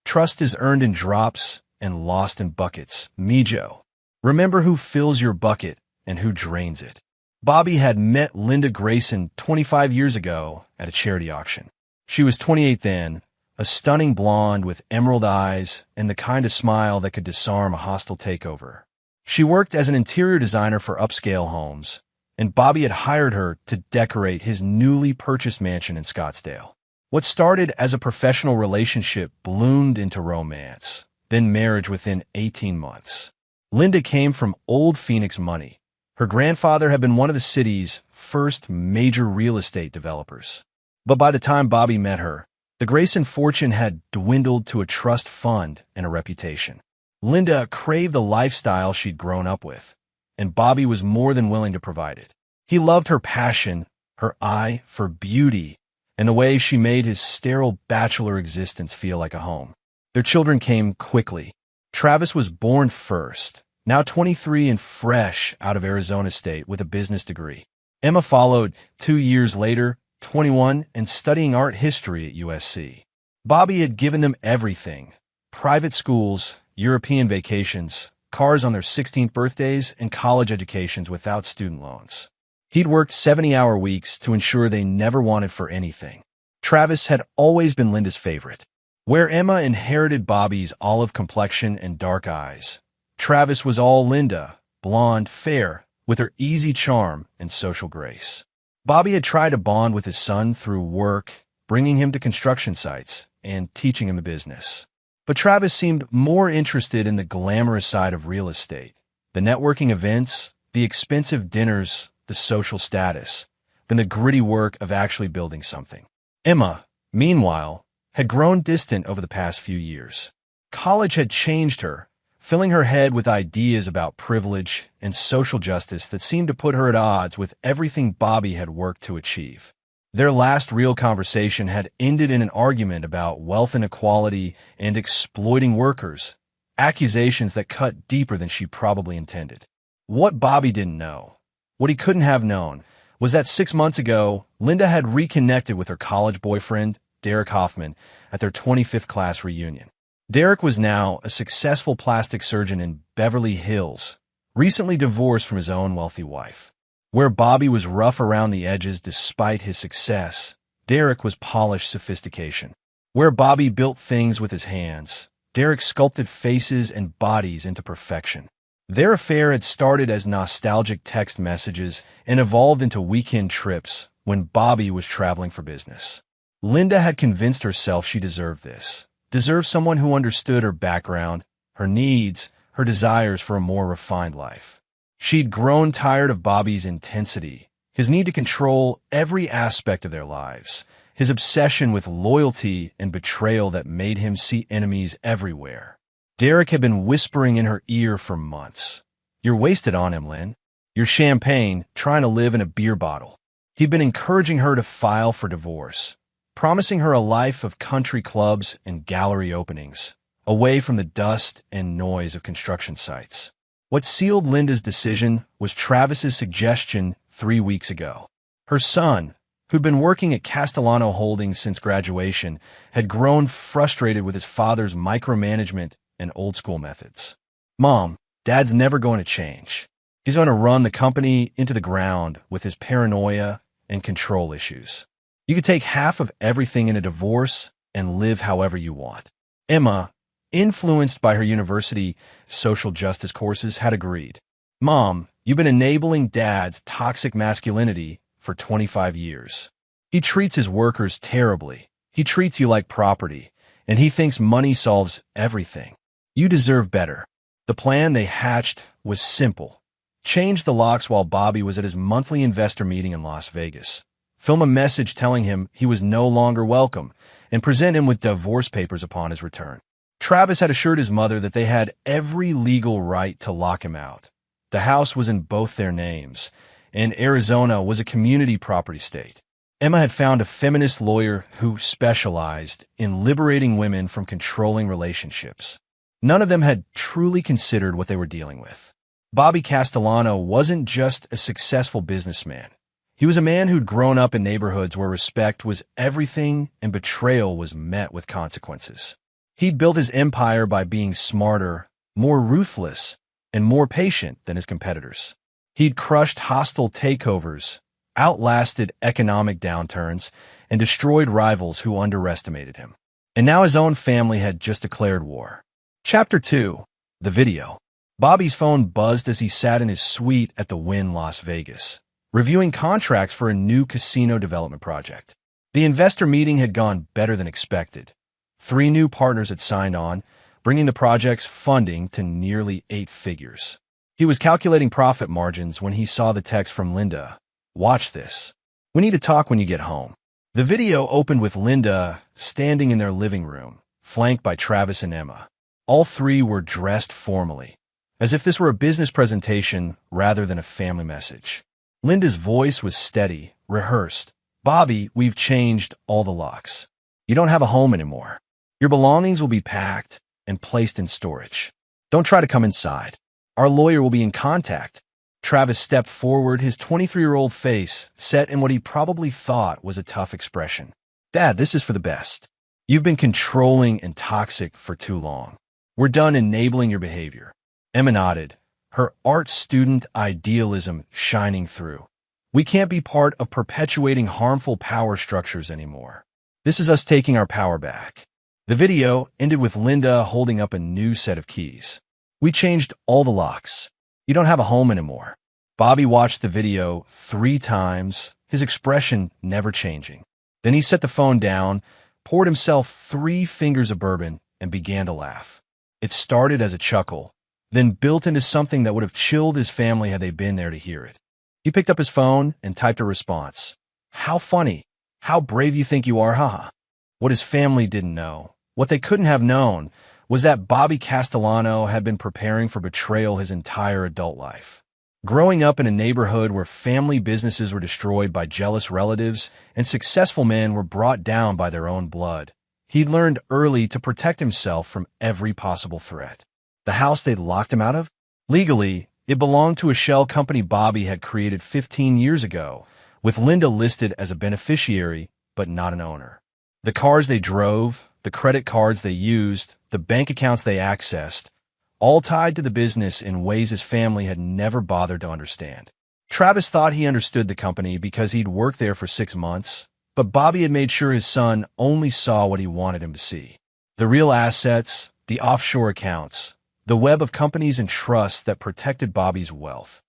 Trust is earned in drops and lost in buckets. Mijo. Remember who fills your bucket and who drains it. Bobby had met Linda Grayson 25 years ago at a charity auction. She was 28 then, a stunning blonde with emerald eyes and the kind of smile that could disarm a hostile takeover. She worked as an interior designer for upscale homes, and Bobby had hired her to decorate his newly purchased mansion in Scottsdale. What started as a professional relationship bloomed into romance, then marriage within 18 months. Linda came from old Phoenix money. Her grandfather had been one of the city's first major real estate developers. But by the time Bobby met her, the grace and fortune had dwindled to a trust fund and a reputation. Linda craved the lifestyle she'd grown up with, and Bobby was more than willing to provide it. He loved her passion, her eye for beauty, and the way she made his sterile bachelor existence feel like a home. Their children came quickly. Travis was born first, now 23 and fresh out of Arizona State with a business degree. Emma followed 2 years later, 21, and studying art history at USC. Bobby had given them everything: private schools, European vacations, cars on their 16th birthdays, and college educations without student loans. He'd worked 70-hour weeks to ensure they never wanted for anything. Travis had always been Linda's favorite. Where Emma inherited Bobby's olive complexion and dark eyes, Travis was all Linda, blonde, fair, with her easy charm and social grace. Bobby had tried to bond with his son through work, bringing him to construction sites and teaching him the business. But Travis seemed more interested in the glamorous side of real estate, the networking events, the expensive dinners, the social status, than the gritty work of actually building something. Emma, meanwhile, had grown distant over the past few years. College had changed her, filling her head with ideas about privilege and social justice that seemed to put her at odds with everything Bobby had worked to achieve. Their last real conversation had ended in an argument about wealth inequality and exploiting workers, accusations that cut deeper than she probably intended. What Bobby didn't know, what he couldn't have known, was that 6 months ago, Linda had reconnected with her college boyfriend, Derek Hoffman, at their 25th class reunion. Derek was now a successful plastic surgeon in Beverly Hills, recently divorced from his own wealthy wife. Where Bobby was rough around the edges despite his success, Derek was polished sophistication. Where Bobby built things with his hands, Derek sculpted faces and bodies into perfection. Their affair had started as nostalgic text messages and evolved into weekend trips when Bobby was traveling for business. Linda had convinced herself she deserved this, deserved someone who understood her background, her needs, her desires for a more refined life. She'd grown tired of Bobby's intensity, his need to control every aspect of their lives, his obsession with loyalty and betrayal that made him see enemies everywhere. Derek had been whispering in her ear for months. "You're wasted on him, Lynn. You're champagne trying to live in a beer bottle." He'd been encouraging her to file for divorce, promising her a life of country clubs and gallery openings, away from the dust and noise of construction sites. What sealed Linda's decision was Travis's suggestion 3 weeks ago. Her son, who'd been working at Castellano Holdings since graduation, had grown frustrated with his father's micromanagement and old-school methods. "Mom, Dad's never going to change. He's going to run the company into the ground with his paranoia and control issues. You could take half of everything in a divorce and live however you want." Emma, influenced by her university social justice courses, had agreed. "Mom, you've been enabling Dad's toxic masculinity for 25 years. He treats his workers terribly. He treats you like property, and he thinks money solves everything. You deserve better." The plan they hatched was simple. Change the locks while Bobby was at his monthly investor meeting in Las Vegas. Film a message telling him he was no longer welcome, and present him with divorce papers upon his return. Travis had assured his mother that they had every legal right to lock him out. The house was in both their names, and Arizona was a community property state. Emma had found a feminist lawyer who specialized in liberating women from controlling relationships. None of them had truly considered what they were dealing with. Bobby Castellano wasn't just a successful businessman. He was a man who'd grown up in neighborhoods where respect was everything and betrayal was met with consequences. He'd built his empire by being smarter, more ruthless, and more patient than his competitors. He'd crushed hostile takeovers, outlasted economic downturns, and destroyed rivals who underestimated him. And now his own family had just declared war. Chapter 2. The Video. Bobby's phone buzzed as he sat in his suite at the Wynn Las Vegas, reviewing contracts for a new casino development project. The investor meeting had gone better than expected. 3 new partners had signed on, bringing the project's funding to nearly 8 figures. He was calculating profit margins when he saw the text from Linda. "Watch this. We need to talk when you get home." The video opened with Linda standing in their living room, flanked by Travis and Emma. All three were dressed formally, as if this were a business presentation rather than a family message. Linda's voice was steady, rehearsed. "Bobby, we've changed all the locks. You don't have a home anymore. Your belongings will be packed and placed in storage. Don't try to come inside. Our lawyer will be in contact." Travis stepped forward, his 23-year-old face set in what he probably thought was a tough expression. "Dad, this is for the best. You've been controlling and toxic for too long. We're done enabling your behavior." Emma nodded, her art student idealism shining through. "We can't be part of perpetuating harmful power structures anymore. This is us taking our power back." The video ended with Linda holding up a new set of keys. "We changed all the locks. You don't have a home anymore." Bobby watched the video 3 times, his expression never changing. Then he set the phone down, poured himself 3 fingers of bourbon, and began to laugh. It started as a chuckle, then built into something that would have chilled his family had they been there to hear it. He picked up his phone and typed a response. "How funny. How brave you think you are, haha." What his family didn't know, what they couldn't have known, was that Bobby Castellano had been preparing for betrayal his entire adult life. Growing up in a neighborhood where family businesses were destroyed by jealous relatives and successful men were brought down by their own blood, he'd learned early to protect himself from every possible threat. The house they'd locked him out of? Legally, it belonged to a shell company Bobby had created 15 years ago, with Linda listed as a beneficiary but not an owner. The cars they drove, the credit cards they used, the bank accounts they accessed, all tied to the business in ways his family had never bothered to understand. Travis thought he understood the company because he'd worked there for 6 months, but Bobby had made sure his son only saw what he wanted him to see. The real assets, the offshore accounts, the web of companies and trusts that protected Bobby's wealth.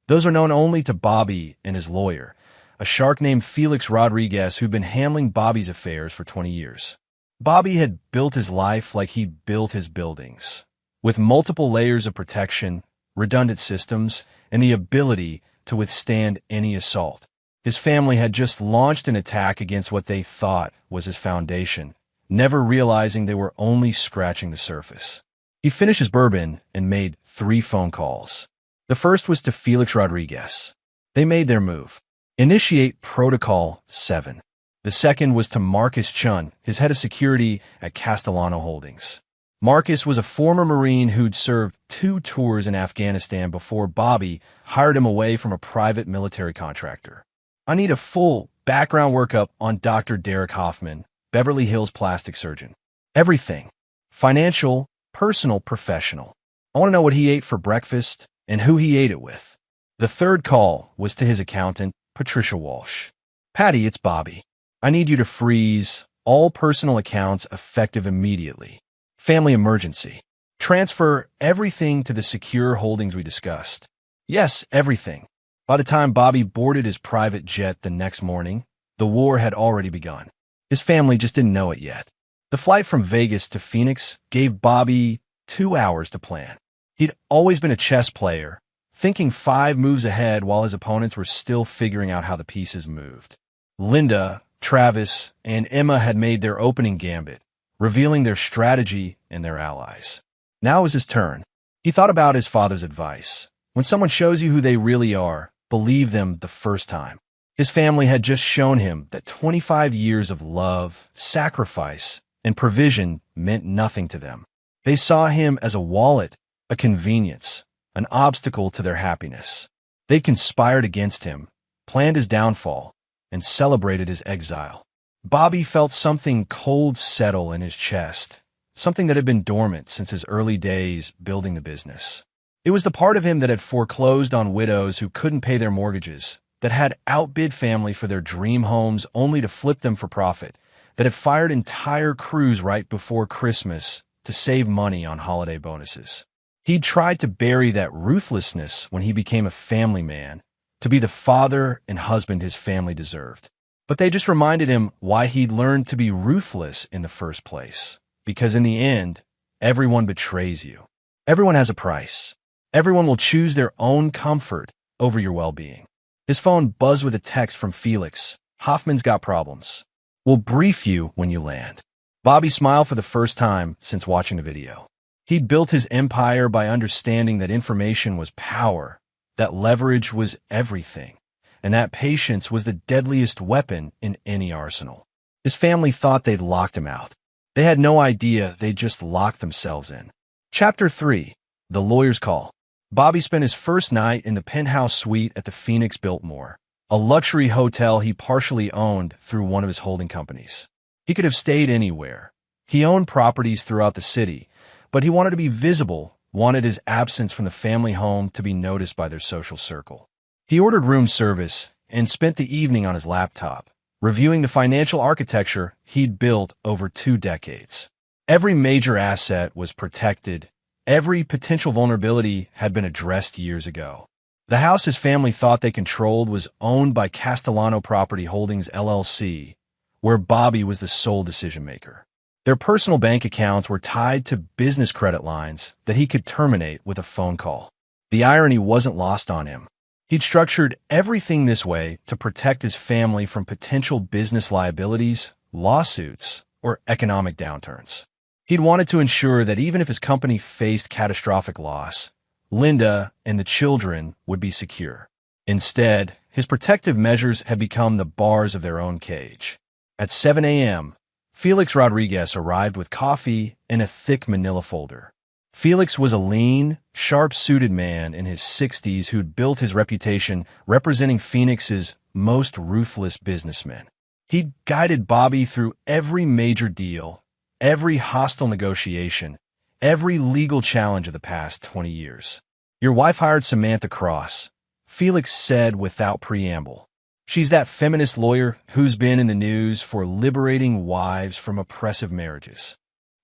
Those are known only to Bobby and his lawyer, a shark named Felix Rodriguez who'd been handling Bobby's affairs for 20 years. Bobby had built his life like he built his buildings, with multiple layers of protection, redundant systems, and the ability to withstand any assault. His family had just launched an attack against what they thought was his foundation, never realizing they were only scratching the surface. He finished his bourbon and made 3 phone calls. The first was to Felix Rodriguez. They made their move. Initiate Protocol 7. The second was to Marcus Chun, his head of security at Castellano Holdings. Marcus was a former Marine who'd served 2 tours in Afghanistan before Bobby hired him away from a private military contractor. "I need a full background workup on Dr. Derek Hoffman, Beverly Hills plastic surgeon. Everything. Financial, personal, professional. I want to know what he ate for breakfast and who he ate it with." The third call was to his accountant, Patricia Walsh. "Patty, it's Bobby. I need you to freeze all personal accounts effective immediately. Family emergency. Transfer everything to the secure holdings we discussed." Yes, everything. By the time Bobby boarded his private jet the next morning, the war had already begun. His family just didn't know it yet. The flight from Vegas to Phoenix gave Bobby 2 hours to plan. He'd always been a chess player, thinking 5 moves ahead while his opponents were still figuring out how the pieces moved. Linda, Travis, and Emma had made their opening gambit, revealing their strategy and their allies. Now was his turn. He thought about his father's advice. When someone shows you who they really are, believe them the first time. His family had just shown him that 25 years of love, sacrifice, and provision meant nothing to them. They saw him as a wallet, a convenience, an obstacle to their happiness. They conspired against him, planned his downfall, and celebrated his exile. Bobby felt something cold settle in his chest, something that had been dormant since his early days building the business. It was the part of him that had foreclosed on widows who couldn't pay their mortgages, that had outbid family for their dream homes only to flip them for profit, that had fired entire crews right before Christmas to save money on holiday bonuses. He'd tried to bury that ruthlessness when he became a family man, to be the father and husband his family deserved. But they just reminded him why he'd learned to be ruthless in the first place, because in the end, Everyone betrays you. Everyone has a price. Everyone will choose their own comfort over your well-being. His phone buzzed with a text from Felix. Hoffman's got problems. We'll brief you when you land. Bobby smiled for the first time since watching the video. He'd built his empire by understanding that information was power, that leverage was everything, and that patience was the deadliest weapon in any arsenal. His family thought they'd locked him out. They had no idea they'd just locked themselves in. Chapter 3. The Lawyer's Call. Bobby spent his first night in the penthouse suite at the Phoenix Biltmore, a luxury hotel he partially owned through one of his holding companies. He could have stayed anywhere. He owned properties throughout the city, but he wanted to be visible, wanted his absence from the family home to be noticed by their social circle. He ordered room service and spent the evening on his laptop, reviewing the financial architecture he'd built over 2 decades. Every major asset was protected. Every potential vulnerability had been addressed years ago. The house his family thought they controlled was owned by Castellano Property Holdings LLC, where Bobby was the sole decision-maker. Their personal bank accounts were tied to business credit lines that he could terminate with a phone call. The irony wasn't lost on him. He'd structured everything this way to protect his family from potential business liabilities, lawsuits, or economic downturns. He'd wanted to ensure that even if his company faced catastrophic loss, Linda and the children would be secure. Instead, his protective measures had become the bars of their own cage. At 7 a.m., Felix Rodriguez arrived with coffee and a thick manila folder. Felix was a lean, sharp-suited man in his 60s who'd built his reputation representing Phoenix's most ruthless businessmen. He'd guided Bobby through every major deal, every hostile negotiation, every legal challenge of the past 20 years. Your wife hired Samantha Cross, Felix said without preamble. She's that feminist lawyer who's been in the news for liberating wives from oppressive marriages.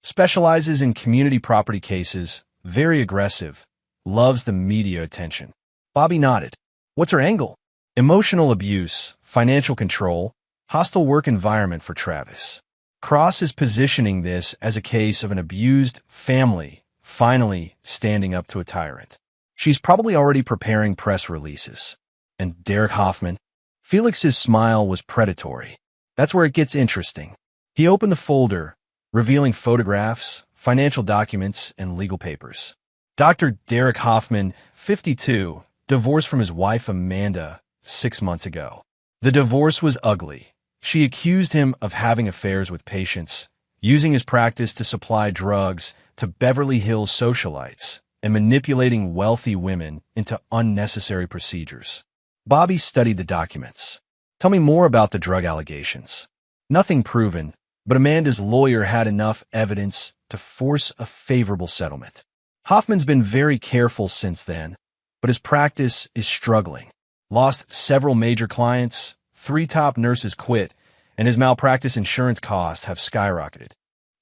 Specializes in community property cases, very aggressive, loves the media attention. Bobby nodded. What's her angle? Emotional abuse, financial control, hostile work environment for Travis. Cross is positioning this as a case of an abused family finally standing up to a tyrant. She's probably already preparing press releases. And Derek Hoffman? Felix's smile was predatory. That's where it gets interesting. He opened the folder, revealing photographs, financial documents, and legal papers. Dr. Derek Hoffman, 52, divorced from his wife Amanda 6 months ago. The divorce was ugly. She accused him of having affairs with patients, using his practice to supply drugs to Beverly Hills socialites, and manipulating wealthy women into unnecessary procedures. Bobby studied the documents. Tell me more about the drug allegations. Nothing proven, but Amanda's lawyer had enough evidence to force a favorable settlement. Hoffman's been very careful since then, but his practice is struggling. Lost several major clients, 3 top nurses quit, and his malpractice insurance costs have skyrocketed.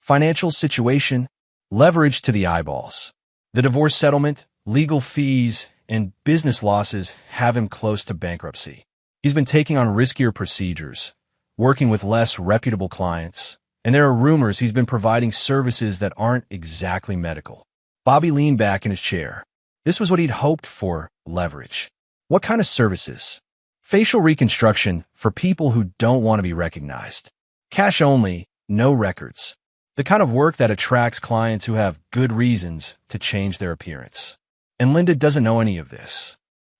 Financial situation, leverage to the eyeballs. The divorce settlement, legal fees, and business losses have him close to bankruptcy. He's been taking on riskier procedures, working with less reputable clients, and there are rumors he's been providing services that aren't exactly medical. Bobby leaned back in his chair. This was what he'd hoped for, leverage. What kind of services? Facial reconstruction for people who don't want to be recognized. Cash only, no records. The kind of work that attracts clients who have good reasons to change their appearance. And Linda doesn't know any of this.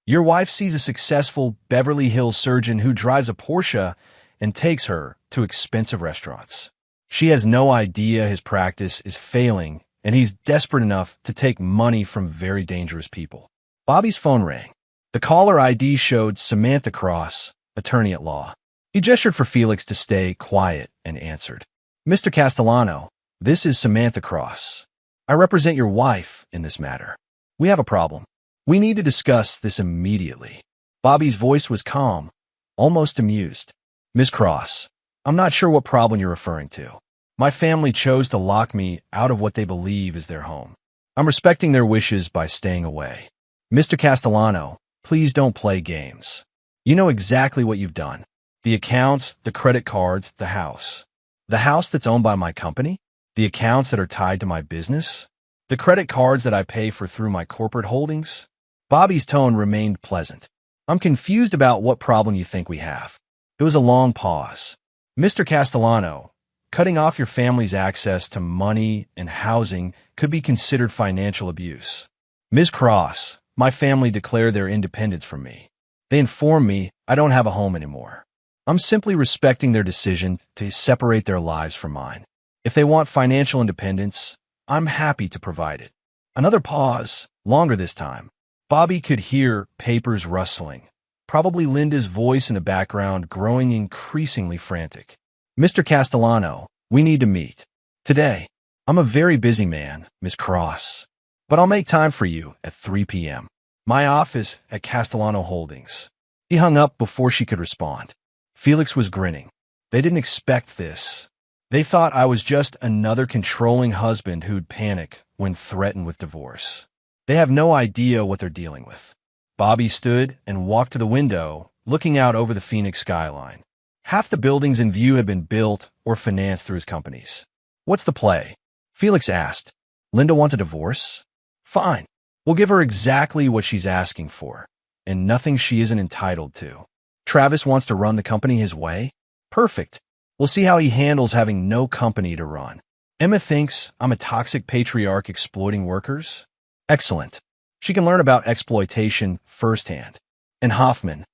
Your wife sees a successful Beverly Hills surgeon who drives a Porsche and takes her to expensive restaurants. She has no idea his practice is failing, and he's desperate enough to take money from very dangerous people. Bobby's phone rang. The caller ID showed Samantha Cross, attorney at law. He gestured for Felix to stay quiet and answered. Mr. Castellano, this is Samantha Cross. I represent your wife in this matter. We have a problem. We need to discuss this immediately. Bobby's voice was calm, almost amused. Miss Cross, I'm not sure what problem you're referring to. My family chose to lock me out of what they believe is their home. I'm respecting their wishes by staying away. Mr. Castellano, please don't play games. You know exactly what you've done. The accounts, the credit cards, the house. The house that's owned by my company? The accounts that are tied to my business? The credit cards that I pay for through my corporate holdings? Bobby's tone remained pleasant. I'm confused about what problem you think we have. It was a long pause. Mr. Castellano, cutting off your family's access to money and housing could be considered financial abuse. Ms. Cross, my family declared their independence from me. They informed me I don't have a home anymore. I'm simply respecting their decision to separate their lives from mine. If they want financial independence, I'm happy to provide it. Another pause, longer this time. Bobby could hear papers rustling, probably Linda's voice in the background growing increasingly frantic. Mr. Castellano, we need to meet. Today. I'm a very busy man, Miss Cross. But I'll make time for you at 3 p.m. My office at Castellano Holdings. He hung up before she could respond. Felix was grinning. They didn't expect this. They thought I was just another controlling husband who'd panic when threatened with divorce. They have no idea what they're dealing with. Bobby stood and walked to the window, looking out over the Phoenix skyline. Half the buildings in view had been built or financed through his companies. What's the play? Felix asked. Linda wants a divorce? Fine. We'll give her exactly what she's asking for, and nothing she isn't entitled to. Travis wants to run the company his way? Perfect. We'll see how he handles having no company to run. Emma thinks I'm a toxic patriarch exploiting workers? Excellent. She can learn about exploitation firsthand. And Hoffman.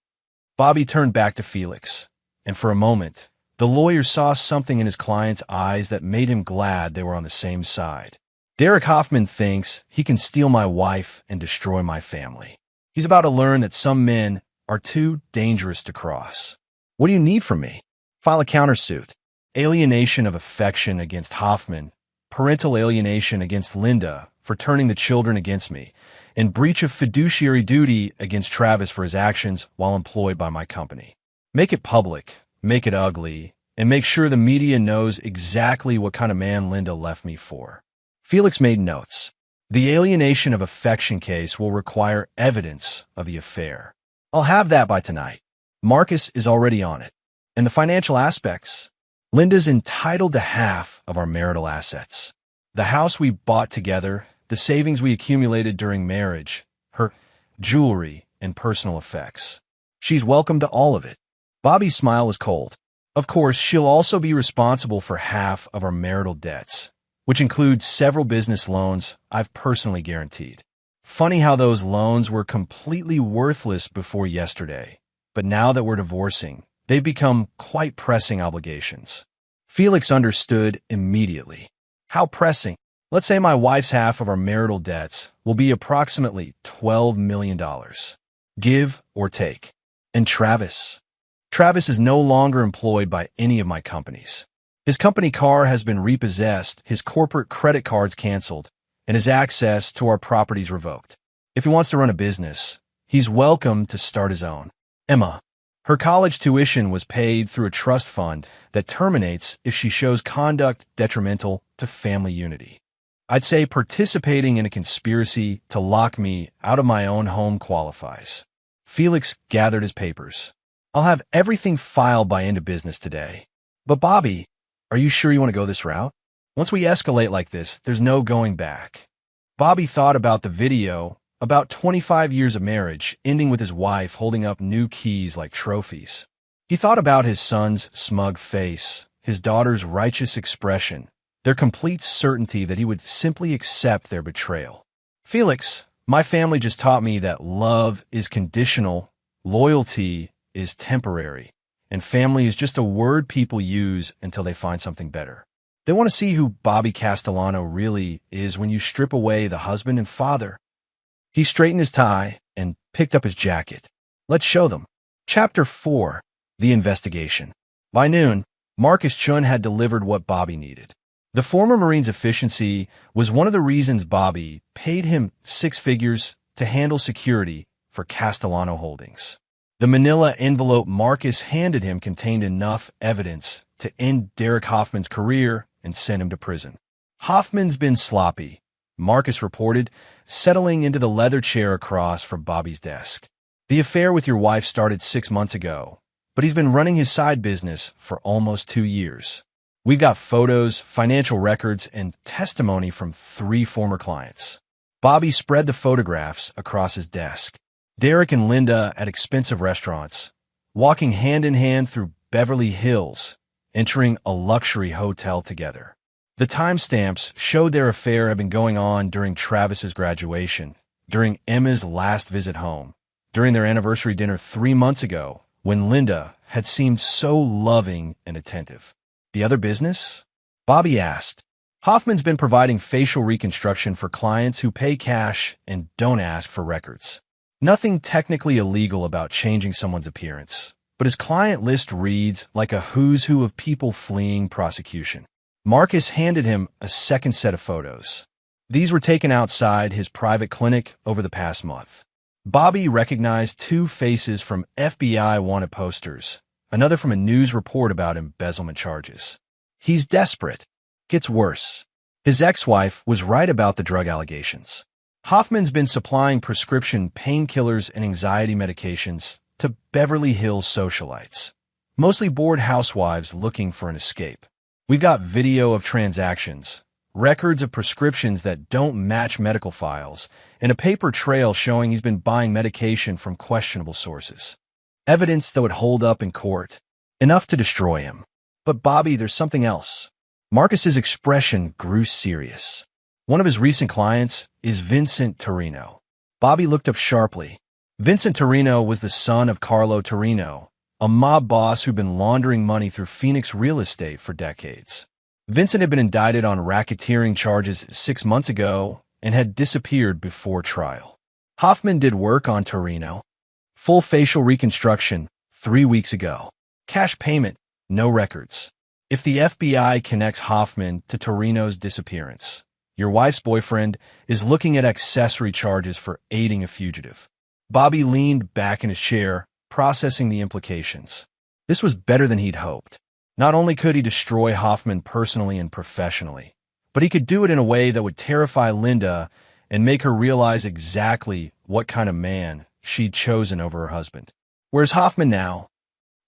Bobby turned back to Felix, and for a moment, the lawyer saw something in his client's eyes that made him glad they were on the same side. Derek Hoffman thinks he can steal my wife and destroy my family. He's about to learn that some men are too dangerous to cross. What do you need from me? File a countersuit. Alienation of affection against Hoffman, parental alienation against Linda for turning the children against me, and breach of fiduciary duty against Travis for his actions while employed by my company. Make it public, make it ugly, and make sure the media knows exactly what kind of man Linda left me for. Felix made notes. The alienation of affection case will require evidence of the affair. I'll have that by tonight. Marcus is already on it. And the financial aspects. Linda's entitled to half of our marital assets. The house we bought together, the savings we accumulated during marriage, her jewelry, and personal effects. She's welcome to all of it. Bobby's smile was cold. Of course, she'll also be responsible for half of our marital debts, which includes several business loans I've personally guaranteed. Funny how those loans were completely worthless before yesterday, but now that we're divorcing, they've become quite pressing obligations. Felix understood immediately. How pressing? Let's say my wife's half of our marital debts will be approximately $12 million. Give or take. And Travis? Travis is no longer employed by any of my companies. His company car has been repossessed, his corporate credit cards canceled, and his access to our properties revoked. If he wants to run a business, he's welcome to start his own. Emma. Her college tuition was paid through a trust fund that terminates if she shows conduct detrimental to family unity. I'd say participating in a conspiracy to lock me out of my own home qualifies. Felix gathered his papers. I'll have everything filed by end of business today. But Bobby, are you sure you want to go this route? Once we escalate like this, there's no going back. Bobby thought about the video, about 25 years of marriage, ending with his wife holding up new keys like trophies. He thought about his son's smug face, his daughter's righteous expression, their complete certainty that he would simply accept their betrayal. Felix, my family just taught me that love is conditional, loyalty is temporary, and family is just a word people use until they find something better. They want to see who Bobby Castellano really is when you strip away the husband and father. He straightened his tie and picked up his jacket. Let's show them. Chapter 4. The Investigation. By noon, Marcus Chun had delivered what Bobby needed. The former Marine's efficiency was one of the reasons Bobby paid him 6 figures to handle security for Castellano Holdings. The manila envelope Marcus handed him contained enough evidence to end Derek Hoffman's career and send him to prison. Hoffman's been sloppy, Marcus reported, settling into the leather chair across from Bobby's desk. The affair with your wife started 6 months ago, but he's been running his side business for almost 2 years. We've got photos, financial records, and testimony from 3 former clients. Bobby spread the photographs across his desk. Derek and Linda at expensive restaurants, walking hand in hand through Beverly Hills, entering a luxury hotel together. The timestamps showed their affair had been going on during Travis's graduation, during Emma's last visit home, during their anniversary dinner 3 months ago, when Linda had seemed so loving and attentive. The other business? Bobby asked. Hoffman's been providing facial reconstruction for clients who pay cash and don't ask for records. Nothing technically illegal about changing someone's appearance, but his client list reads like a who's who of people fleeing prosecution. Marcus handed him a second set of photos. These were taken outside his private clinic over the past month. Bobby recognized 2 faces from FBI wanted posters, another from a news report about embezzlement charges. He's desperate. Gets worse. His ex-wife was right about the drug allegations. Hoffman's been supplying prescription painkillers and anxiety medications to Beverly Hills socialites, mostly bored housewives looking for an escape. We've got video of transactions, records of prescriptions that don't match medical files, and a paper trail showing he's been buying medication from questionable sources. Evidence that would hold up in court, enough to destroy him. But Bobby, there's something else. Marcus's expression grew serious. One of his recent clients is Vincent Torino. Bobby looked up sharply. Vincent Torino was the son of Carlo Torino, a mob boss who'd been laundering money through Phoenix real estate for decades. Vincent had been indicted on racketeering charges 6 months ago and had disappeared before trial. Hoffman did work on Torino. Full facial reconstruction 3 weeks ago. Cash payment, no records. If the FBI connects Hoffman to Torino's disappearance, your wife's boyfriend is looking at accessory charges for aiding a fugitive. Bobby leaned back in his chair, processing the implications. This was better than he'd hoped. Not only could he destroy Hoffman personally and professionally, but he could do it in a way that would terrify Linda and make her realize exactly what kind of man she'd chosen over her husband. Where's Hoffman now?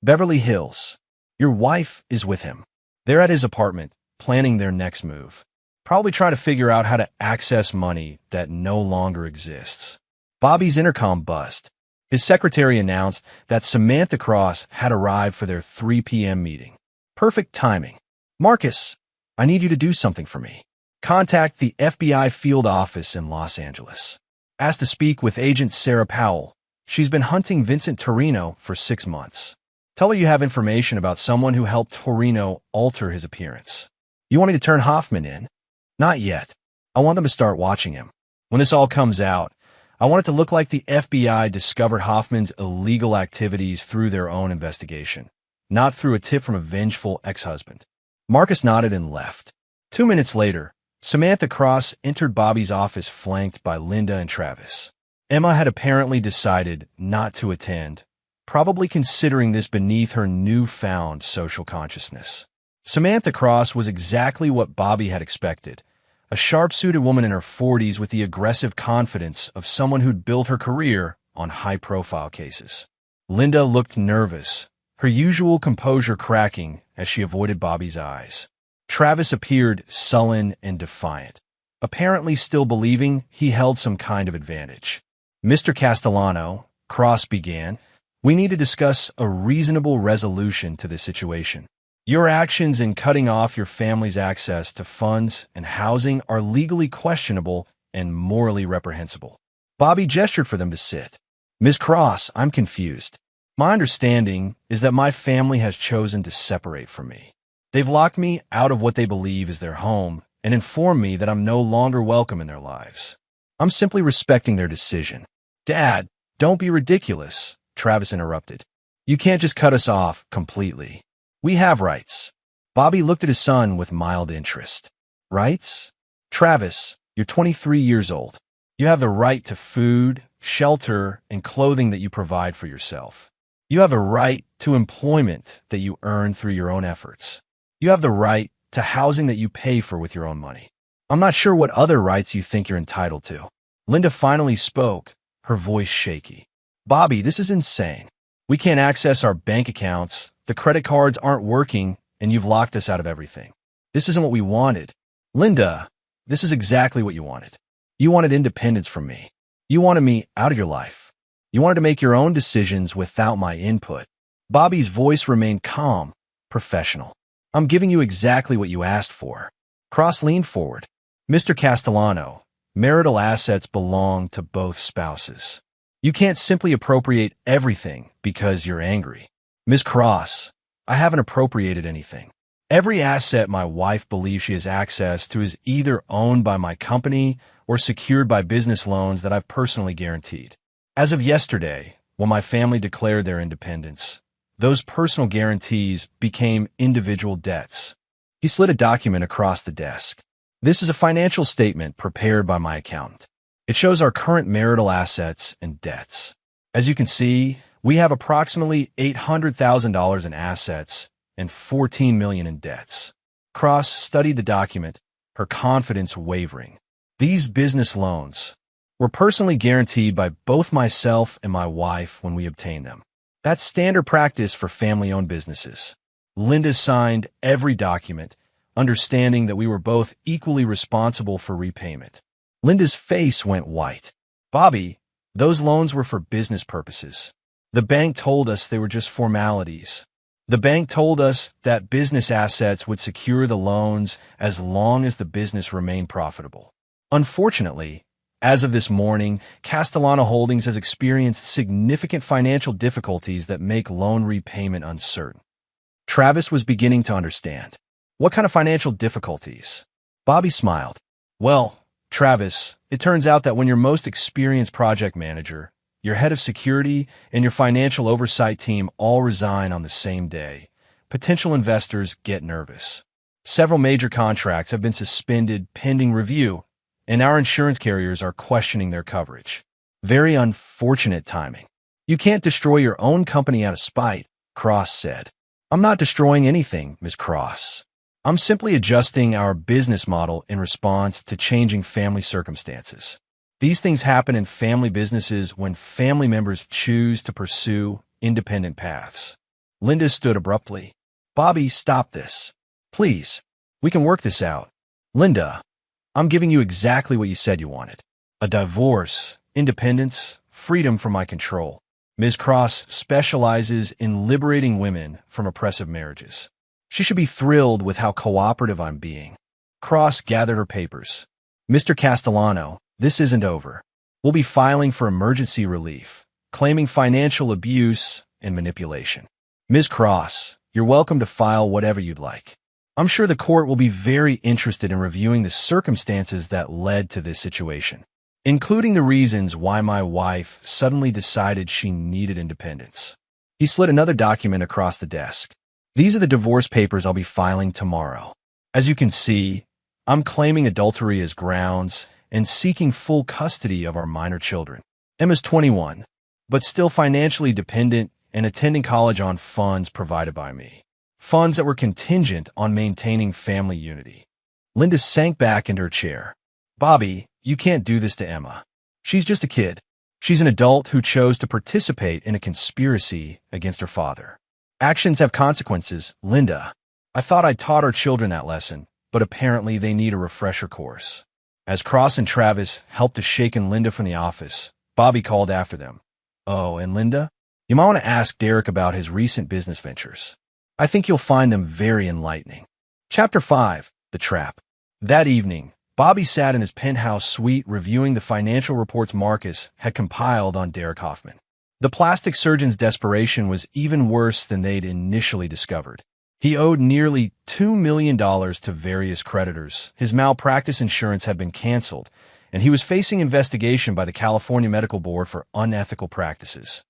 Beverly Hills. Your wife is with him. They're at his apartment, planning their next move. Probably trying to figure out how to access money that no longer exists. Bobby's intercom buzzed. His secretary announced that Samantha Cross had arrived for their 3 p.m. meeting. Perfect timing. Marcus, I need you to do something for me. Contact the FBI field office in Los Angeles. Ask to speak with Agent Sarah Powell. She's been hunting Vincent Torino for 6 months. Tell her you have information about someone who helped Torino alter his appearance. You want me to turn Hoffman in? Not yet. I want them to start watching him. When this all comes out, I want it to look like the FBI discovered Hoffman's illegal activities through their own investigation, not through a tip from a vengeful ex-husband. Marcus nodded and left. 2 minutes later, Samantha Cross entered Bobby's office flanked by Linda and Travis. Emma had apparently decided not to attend, probably considering this beneath her newfound social consciousness. Samantha Cross was exactly what Bobby had expected, a sharp-suited woman in her 40s with the aggressive confidence of someone who'd built her career on high-profile cases. Linda looked nervous, her usual composure cracking as she avoided Bobby's eyes. Travis appeared sullen and defiant, apparently still believing he held some kind of advantage. Mr. Castellano, Cross began, we need to discuss a reasonable resolution to this situation. Your actions in cutting off your family's access to funds and housing are legally questionable and morally reprehensible. Bobby gestured for them to sit. Ms. Cross, I'm confused. My understanding is that my family has chosen to separate from me. They've locked me out of what they believe is their home and informed me that I'm no longer welcome in their lives. I'm simply respecting their decision. Dad, don't be ridiculous, Travis interrupted. You can't just cut us off completely. We have rights. Bobby looked at his son with mild interest. Rights? Travis, you're 23 years old. You have the right to food, shelter, and clothing that you provide for yourself. You have a right to employment that you earn through your own efforts. You have the right to housing that you pay for with your own money. I'm not sure what other rights you think you're entitled to. Linda finally spoke, her voice shaky. Bobby, this is insane. We can't access our bank accounts, the credit cards aren't working, and you've locked us out of everything. This isn't what we wanted. Linda, this is exactly what you wanted. You wanted independence from me. You wanted me out of your life. You wanted to make your own decisions without my input. Bobby's voice remained calm, professional. I'm giving you exactly what you asked for. Cross leaned forward. Mr. Castellano, marital assets belong to both spouses. You can't simply appropriate everything because you're angry. Ms. Cross, I haven't appropriated anything. Every asset my wife believes she has access to is either owned by my company or secured by business loans that I've personally guaranteed. As of yesterday, when my family declared their independence, those personal guarantees became individual debts. He slid a document across the desk. This is a financial statement prepared by my accountant. It shows our current marital assets and debts. As you can see, we have approximately $800,000 in assets and $14 million in debts. Cross studied the document, her confidence wavering. These business loans were personally guaranteed by both myself and my wife when we obtained them. That's standard practice for family-owned businesses. Linda signed every document, understanding that we were both equally responsible for repayment. Linda's face went white. Bobby, those loans were for business purposes. The bank told us they were just formalities. The bank told us that business assets would secure the loans as long as the business remained profitable. Unfortunately, as of this morning, Castellano Holdings has experienced significant financial difficulties that make loan repayment uncertain. Travis was beginning to understand. What kind of financial difficulties? Bobby smiled. Well, Travis, it turns out that when your most experienced project manager, your head of security, and your financial oversight team all resign on the same day, potential investors get nervous. Several major contracts have been suspended pending review, and our insurance carriers are questioning their coverage. Very unfortunate timing. You can't destroy your own company out of spite, Cross said. I'm not destroying anything, Ms. Cross. I'm simply adjusting our business model in response to changing family circumstances. These things happen in family businesses when family members choose to pursue independent paths. Linda stood abruptly. Bobby, stop this. Please, we can work this out. Linda, I'm giving you exactly what you said you wanted. A divorce, independence, freedom from my control. Ms. Cross specializes in liberating women from oppressive marriages. She should be thrilled with how cooperative I'm being. Cross gathered her papers. Mr. Castellano, this isn't over. We'll be filing for emergency relief, claiming financial abuse and manipulation. Ms. Cross, you're welcome to file whatever you'd like. I'm sure the court will be very interested in reviewing the circumstances that led to this situation, including the reasons why my wife suddenly decided she needed independence. He slid another document across the desk. These are the divorce papers I'll be filing tomorrow. As you can see, I'm claiming adultery as grounds and seeking full custody of our minor children. Emma's 21, but still financially dependent and attending college on funds provided by me. Funds that were contingent on maintaining family unity. Linda sank back into her chair. Bobby, you can't do this to Emma. She's just a kid. She's an adult who chose to participate in a conspiracy against her father. Actions have consequences, Linda. I thought I'd taught our children that lesson, but apparently they need a refresher course. As Cross and Travis helped to shaken Linda from the office, Bobby called after them. Oh, and Linda? You might want to ask Derek about his recent business ventures. I think you'll find them very enlightening. Chapter 5, The Trap. That evening, Bobby sat in his penthouse suite reviewing the financial reports Marcus had compiled on Derek Hoffman. The plastic surgeon's desperation was even worse than they'd initially discovered. He owed nearly $2 million to various creditors. His malpractice insurance had been canceled, and he was facing investigation by the California Medical Board for unethical practices.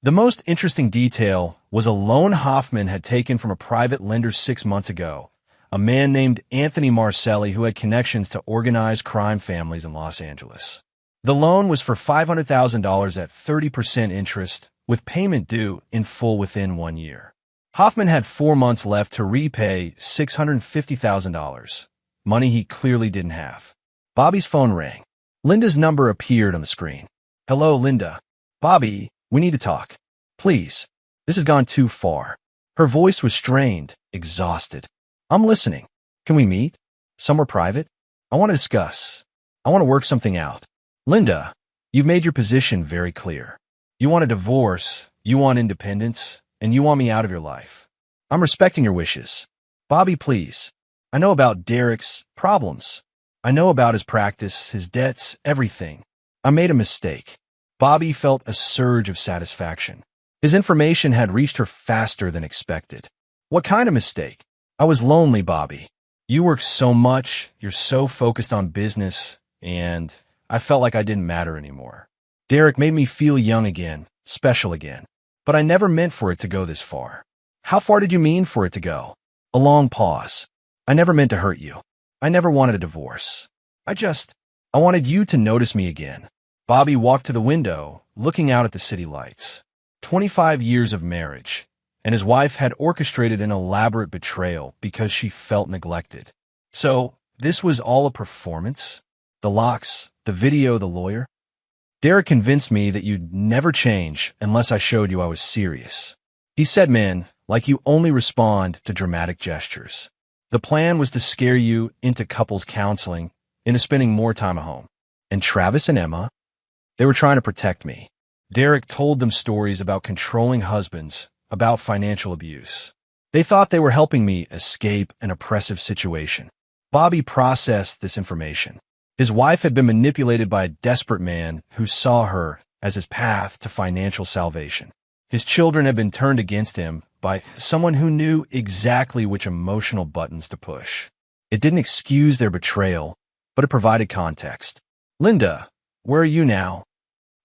The most interesting detail was a loan Hoffman had taken from a private lender 6 months ago, a man named Anthony Marcelli who had connections to organized crime families in Los Angeles. The loan was for $500,000 at 30% interest, with payment due in full within 1 year. Hoffman had 4 months left to repay $650,000, money he clearly didn't have. Bobby's phone rang. Linda's number appeared on the screen. Hello, Linda. Bobby, we need to talk. Please. This has gone too far. Her voice was strained, exhausted. I'm listening. Can we meet? Somewhere private? I want to discuss. I want to work something out. Linda, you've made your position very clear. You want a divorce, you want independence, and you want me out of your life. I'm respecting your wishes. Bobby, please. I know about Derek's problems. I know about his practice, his debts, everything. I made a mistake. Bobby felt a surge of satisfaction. His information had reached her faster than expected. What kind of mistake? I was lonely, Bobby. You work so much, you're so focused on business, and I felt like I didn't matter anymore. Derek made me feel young again, special again. But I never meant for it to go this far. How far did you mean for it to go? A long pause. I never meant to hurt you. I never wanted a divorce. I wanted you to notice me again. Bobby walked to the window, looking out at the city lights. 25 years of marriage, and his wife had orchestrated an elaborate betrayal because she felt neglected. So, this was all a performance? The locks, the video, the lawyer? Derek convinced me that you'd never change unless I showed you I was serious. He said, "Men, like you only respond to dramatic gestures." The plan was to scare you into couples counseling, into spending more time at home. And Travis and Emma, they were trying to protect me. Derek told them stories about controlling husbands, about financial abuse. They thought they were helping me escape an oppressive situation. Bobby processed this information. His wife had been manipulated by a desperate man who saw her as his path to financial salvation. His children had been turned against him by someone who knew exactly which emotional buttons to push. It didn't excuse their betrayal, but it provided context. Linda, where are you now?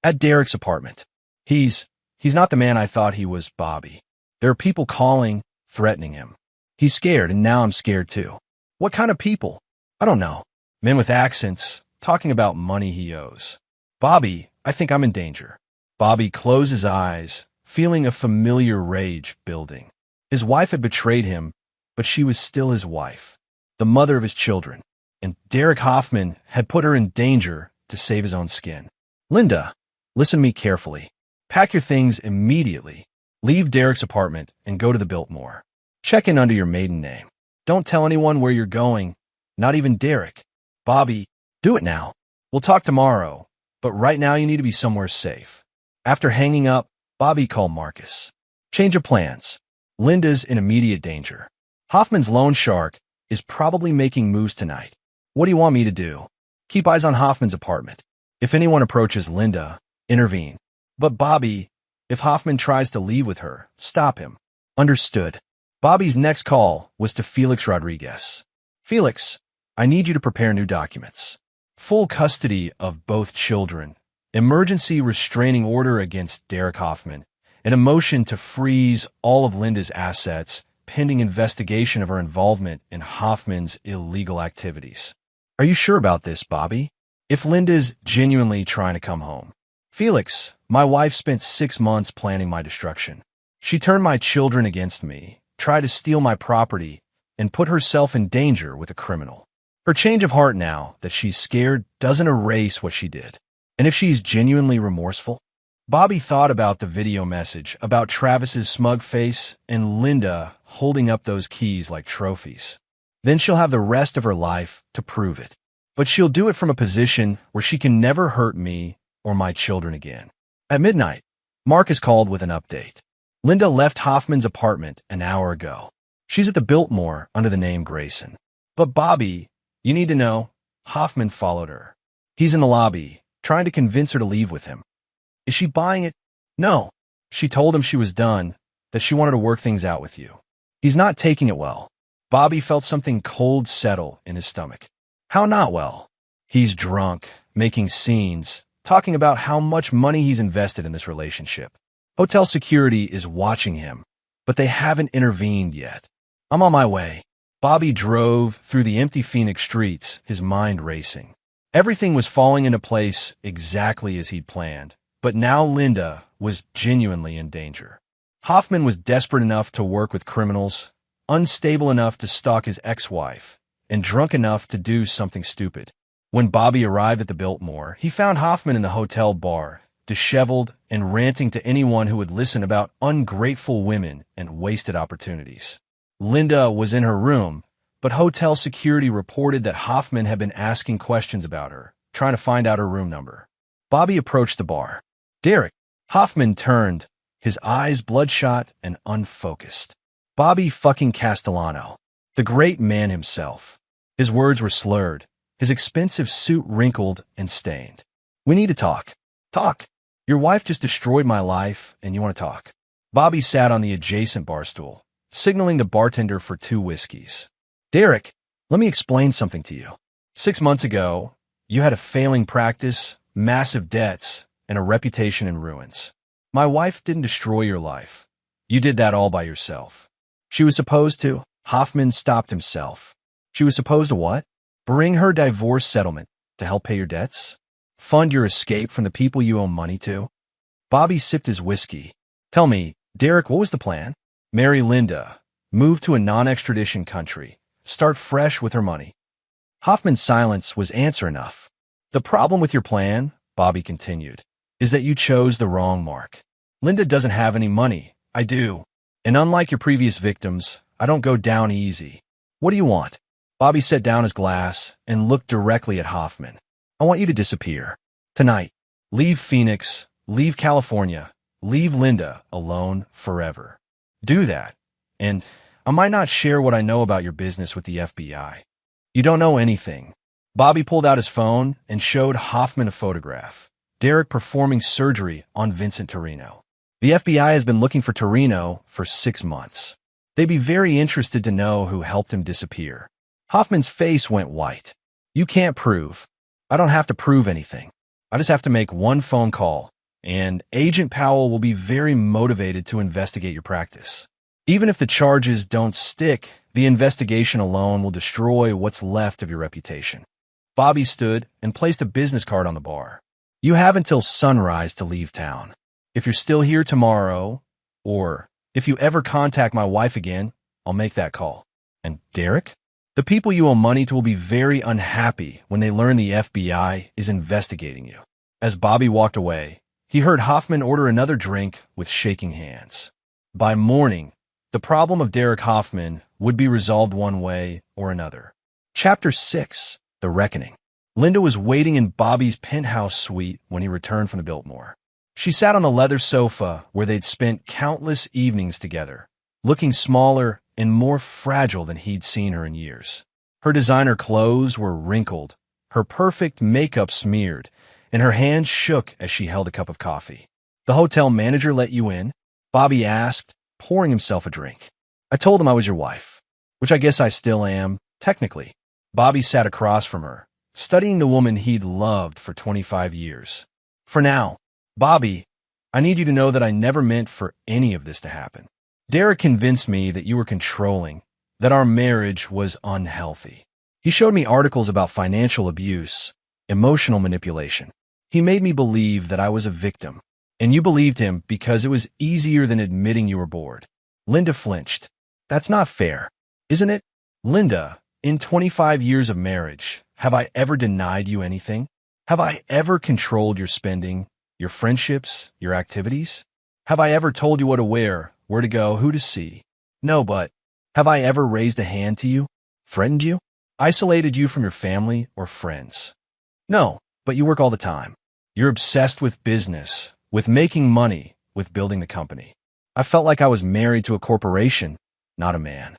At Derek's apartment. He's not the man I thought he was, Bobby. There are people calling, threatening him. He's scared, and now I'm scared too. What kind of people? I don't know. Men with accents, talking about money he owes. Bobby, I think I'm in danger. Bobby closed his eyes, feeling a familiar rage building. His wife had betrayed him, but she was still his wife, the mother of his children, and Derek Hoffman had put her in danger to save his own skin. Linda, listen to me carefully. Pack your things immediately. Leave Derek's apartment and go to the Biltmore. Check in under your maiden name. Don't tell anyone where you're going, not even Derek. Bobby, do it now. We'll talk tomorrow, but right now you need to be somewhere safe. After hanging up, Bobby called Marcus. Change of plans. Linda's in immediate danger. Hoffman's loan shark is probably making moves tonight. What do you want me to do? Keep eyes on Hoffman's apartment. If anyone approaches Linda, intervene. But Bobby, if Hoffman tries to leave with her, stop him. Understood. Bobby's next call was to Felix Rodriguez. Felix, I need you to prepare new documents. Full custody of both children, emergency restraining order against Derek Hoffman, and a motion to freeze all of Linda's assets pending investigation of her involvement in Hoffman's illegal activities. Are you sure about this, Bobby? If Linda's genuinely trying to come home. Felix, my wife spent 6 months planning my destruction. She turned my children against me, tried to steal my property, and put herself in danger with a criminal. Her change of heart now that she's scared doesn't erase what she did. And if she's genuinely remorseful? Bobby thought about the video message, about Travis's smug face, and Linda holding up those keys like trophies. Then she'll have the rest of her life to prove it. But she'll do it from a position where she can never hurt me or my children again. At midnight, Marcus called with an update. Linda left Hoffman's apartment an hour ago. She's at the Biltmore under the name Grayson. But Bobby, you need to know, Hoffman followed her. He's in the lobby, trying to convince her to leave with him. Is she buying it? No. She told him she was done, that she wanted to work things out with you. He's not taking it well. Bobby felt something cold settle in his stomach. How not well? He's drunk, making scenes, talking about how much money he's invested in this relationship. Hotel security is watching him, but they haven't intervened yet. I'm on my way. Bobby drove through the empty Phoenix streets, his mind racing. Everything was falling into place exactly as he'd planned, but now Linda was genuinely in danger. Hoffman was desperate enough to work with criminals, unstable enough to stalk his ex-wife, and drunk enough to do something stupid. When Bobby arrived at the Biltmore, he found Hoffman in the hotel bar, disheveled, and ranting to anyone who would listen about ungrateful women and wasted opportunities. Linda was in her room, but hotel security reported that Hoffman had been asking questions about her, trying to find out her room number. Bobby approached the bar. "Derek." Hoffman turned, his eyes bloodshot and unfocused. "Bobby fucking Castellano, the great man himself." His words were slurred, his expensive suit wrinkled and stained. "We need to talk." "Talk? Your wife just destroyed my life, and you want to talk?" Bobby sat on the adjacent bar stool, signaling the bartender for 2 whiskeys. "Derek, let me explain something to you. 6 months ago, you had a failing practice, massive debts, and a reputation in ruins. My wife didn't destroy your life. You did that all by yourself. She was supposed to—" Hoffman stopped himself. "She was supposed to what? Bring her divorce settlement to help pay your debts? Fund your escape from the people you owe money to?" Bobby sipped his whiskey. "Tell me, Derek, what was the plan?" "Marry Linda, move to a non-extradition country, start fresh with her money." Hoffman's silence was answer enough. "The problem with your plan," Bobby continued, "is that you chose the wrong mark. Linda doesn't have any money. I do. And unlike your previous victims, I don't go down easy. What do you want?" Bobby set down his glass and looked directly at Hoffman. "I want you to disappear. Tonight. Leave Phoenix, leave California, leave Linda alone forever. Do that. And I might not share what I know about your business with the FBI. You don't know anything." Bobby pulled out his phone and showed Hoffman a photograph. Derek performing surgery on Vincent Torino. "The FBI has been looking for Torino for 6 months. They'd be very interested to know who helped him disappear." Hoffman's face went white. "You can't prove." "I don't have to prove anything. I just have to make one phone call, and Agent Powell will be very motivated to investigate your practice. Even if the charges don't stick, the investigation alone will destroy what's left of your reputation." Bobby stood and placed a business card on the bar. "You have until sunrise to leave town. If you're still here tomorrow, or if you ever contact my wife again, I'll make that call." "And Derek?" "The people you owe money to will be very unhappy when they learn the FBI is investigating you." As Bobby walked away, he heard Hoffman order another drink with shaking hands. By morning, the problem of Derek Hoffman would be resolved one way or another. Chapter 6. The Reckoning. Linda was waiting in Bobby's penthouse suite when he returned from the Biltmore. She sat on the leather sofa where they'd spent countless evenings together, looking smaller and more fragile than he'd seen her in years. Her designer clothes were wrinkled, her perfect makeup smeared, and her hands shook as she held a cup of coffee. "The hotel manager let you in?" Bobby asked, pouring himself a drink. "I told him I was your wife, which I guess I still am, technically." Bobby sat across from her, studying the woman he'd loved for 25 years. "For now, Bobby, I need you to know that I never meant for any of this to happen. Derek convinced me that you were controlling, that our marriage was unhealthy. He showed me articles about financial abuse, emotional manipulation. He made me believe that I was a victim, and you believed him because it was easier than admitting you were bored." Linda flinched. "That's not fair, isn't it?" "Linda, in 25 years of marriage, have I ever denied you anything? Have I ever controlled your spending, your friendships, your activities? Have I ever told you what to wear, where to go, who to see? No, but have I ever raised a hand to you, threatened you, isolated you from your family or friends? No, but you work all the time. You're obsessed with business, with making money, with building the company. I felt like I was married to a corporation, not a man."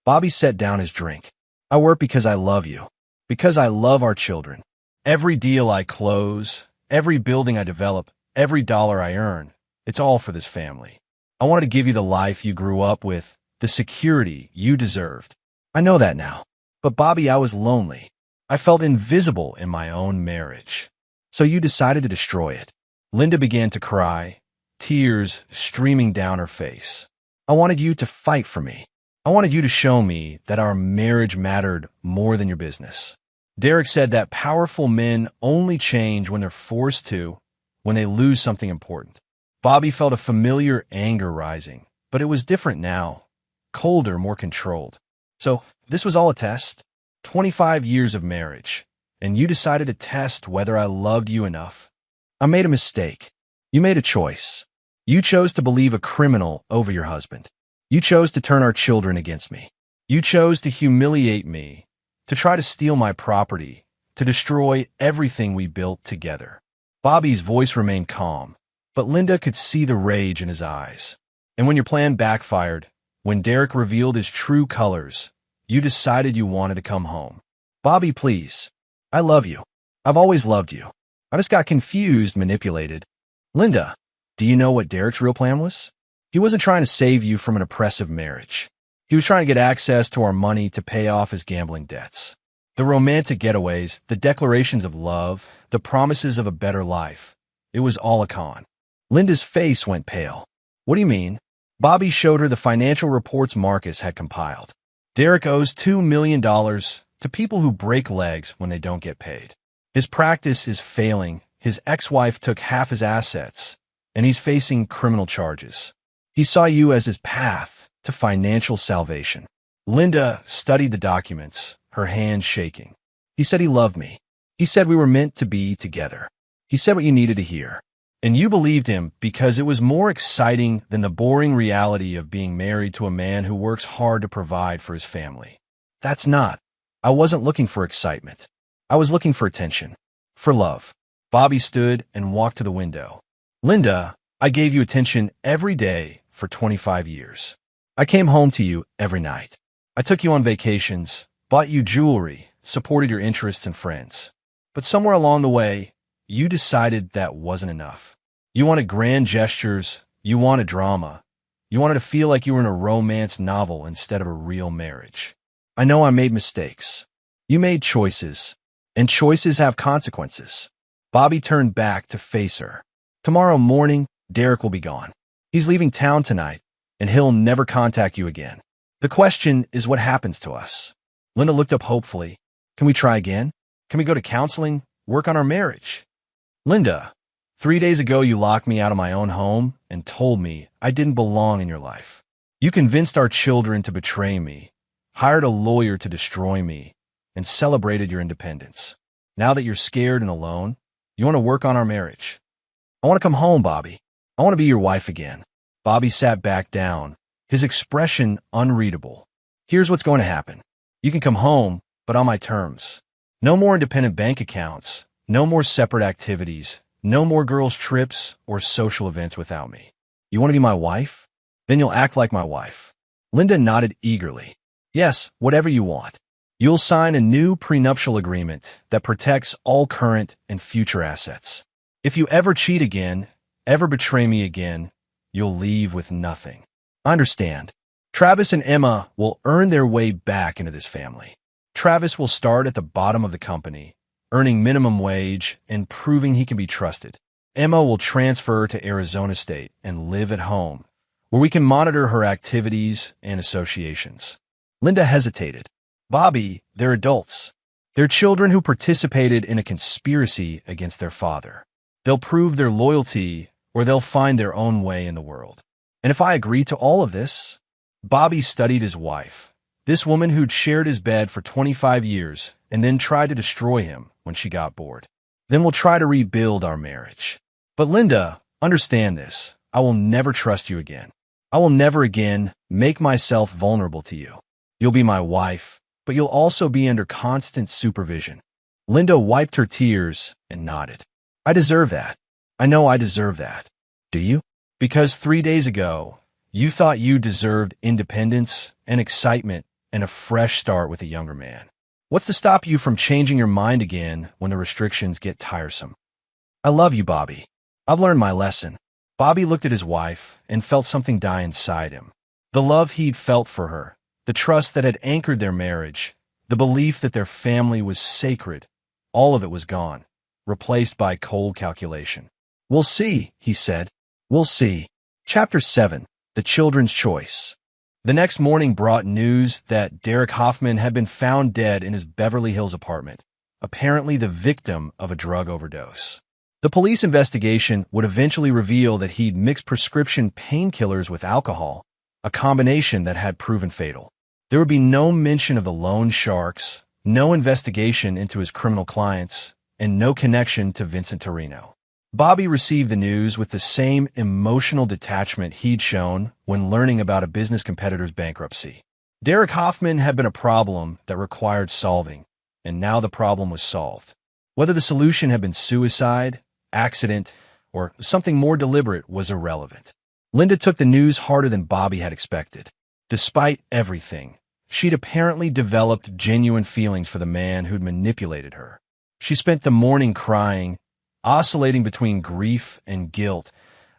Bobby set down his drink. "I work because I love you, because I love our children. Every deal I close, every building I develop, every dollar I earn, it's all for this family. I wanted to give you the life you grew up with, the security you deserved. I know that now. But Bobby, I was lonely. I felt invisible in my own marriage. So you decided to destroy it." Linda began to cry, tears streaming down her face. "I wanted you to fight for me. I wanted you to show me that our marriage mattered more than your business." Derek said that powerful men only change when they're forced to, when they lose something important. Bobby felt a familiar anger rising, but it was different now, colder, more controlled. "So this was all a test? 25 years of marriage, and you decided to test whether I loved you enough? I made a mistake. You made a choice. You chose to believe a criminal over your husband. You chose to turn our children against me. You chose to humiliate me, to try to steal my property, to destroy everything we built together. Bobby's voice remained calm, but Linda could see the rage in his eyes. And when your plan backfired, when Derek revealed his true colors, you decided you wanted to come home. Bobby, please. I love you. I've always loved you. I just got confused, manipulated. Linda, do you know what Derek's real plan was? He wasn't trying to save you from an oppressive marriage. He was trying to get access to our money to pay off his gambling debts. The romantic getaways, the declarations of love, the promises of a better life. It was all a con. Linda's face went pale. What do you mean? Bobby showed her the financial reports Marcus had compiled. Derek owes $2 million to people who break legs when they don't get paid. His practice is failing. His ex-wife took half his assets, and he's facing criminal charges. He saw you as his path to financial salvation. Linda studied the documents, her hands shaking. He said he loved me. He said we were meant to be together. He said what you needed to hear. And you believed him because it was more exciting than the boring reality of being married to a man who works hard to provide for his family. That's not. I wasn't looking for excitement. I was looking for attention. For love. Bobby stood and walked to the window. Linda, I gave you attention every day for 25 years. I came home to you every night. I took you on vacations, bought you jewelry, supported your interests and friends. But somewhere along the way, you decided that wasn't enough. You wanted grand gestures, you wanted drama. You wanted to feel like you were in a romance novel instead of a real marriage. I know I made mistakes. You made choices, and choices have consequences. Bobby turned back to face her. Tomorrow morning, Derek will be gone. He's leaving town tonight, and he'll never contact you again. The question is what happens to us. Linda looked up hopefully. Can we try again? Can we go to counseling, work on our marriage? Linda, 3 days ago you locked me out of my own home and told me I didn't belong in your life. You convinced our children to betray me, hired a lawyer to destroy me, and celebrated your independence. Now that you're scared and alone, you want to work on our marriage. I want to come home, Bobby. I want to be your wife again. Bobby sat back down, his expression unreadable. Here's what's going to happen. You can come home, but on my terms. No more independent bank accounts, no more separate activities, no more girls' trips or social events without me. You want to be my wife? Then you'll act like my wife. Linda nodded eagerly. Yes, whatever you want. You'll sign a new prenuptial agreement that protects all current and future assets. If you ever cheat again, ever betray me again, you'll leave with nothing. I understand. Travis and Emma will earn their way back into this family. Travis will start at the bottom of the company, earning minimum wage and proving he can be trusted. Emma will transfer to Arizona State and live at home, where we can monitor her activities and associations. Linda hesitated. Bobby, they're adults. They're children who participated in a conspiracy against their father. They'll prove their loyalty or they'll find their own way in the world. And if I agree to all of this, Bobby studied his wife, this woman who'd shared his bed for 25 years and then tried to destroy him when she got bored. Then we'll try to rebuild our marriage. But Linda, understand this. I will never trust you again. I will never again make myself vulnerable to you. You'll be my wife, but you'll also be under constant supervision. Linda wiped her tears and nodded. I deserve that. I know I deserve that. Do you? Because 3 days ago, you thought you deserved independence and excitement and a fresh start with a younger man. What's to stop you from changing your mind again when the restrictions get tiresome? I love you, Bobby. I've learned my lesson. Bobby looked at his wife and felt something die inside him. The love he'd felt for her, the trust that had anchored their marriage, the belief that their family was sacred, all of it was gone, replaced by cold calculation. We'll see, he said. We'll see. Chapter 7. The Children's Choice. The next morning brought news that Derek Hoffman had been found dead in his Beverly Hills apartment, apparently the victim of a drug overdose. The police investigation would eventually reveal that he'd mixed prescription painkillers with alcohol, a combination that had proven fatal. There would be no mention of the loan sharks, no investigation into his criminal clients, and no connection to Vincent Torino. Bobby received the news with the same emotional detachment he'd shown when learning about a business competitor's bankruptcy. Derek Hoffman had been a problem that required solving, and now the problem was solved. Whether the solution had been suicide, accident, or something more deliberate was irrelevant. Linda took the news harder than Bobby had expected. Despite everything, she'd apparently developed genuine feelings for the man who'd manipulated her. She spent the morning crying, oscillating between grief and guilt,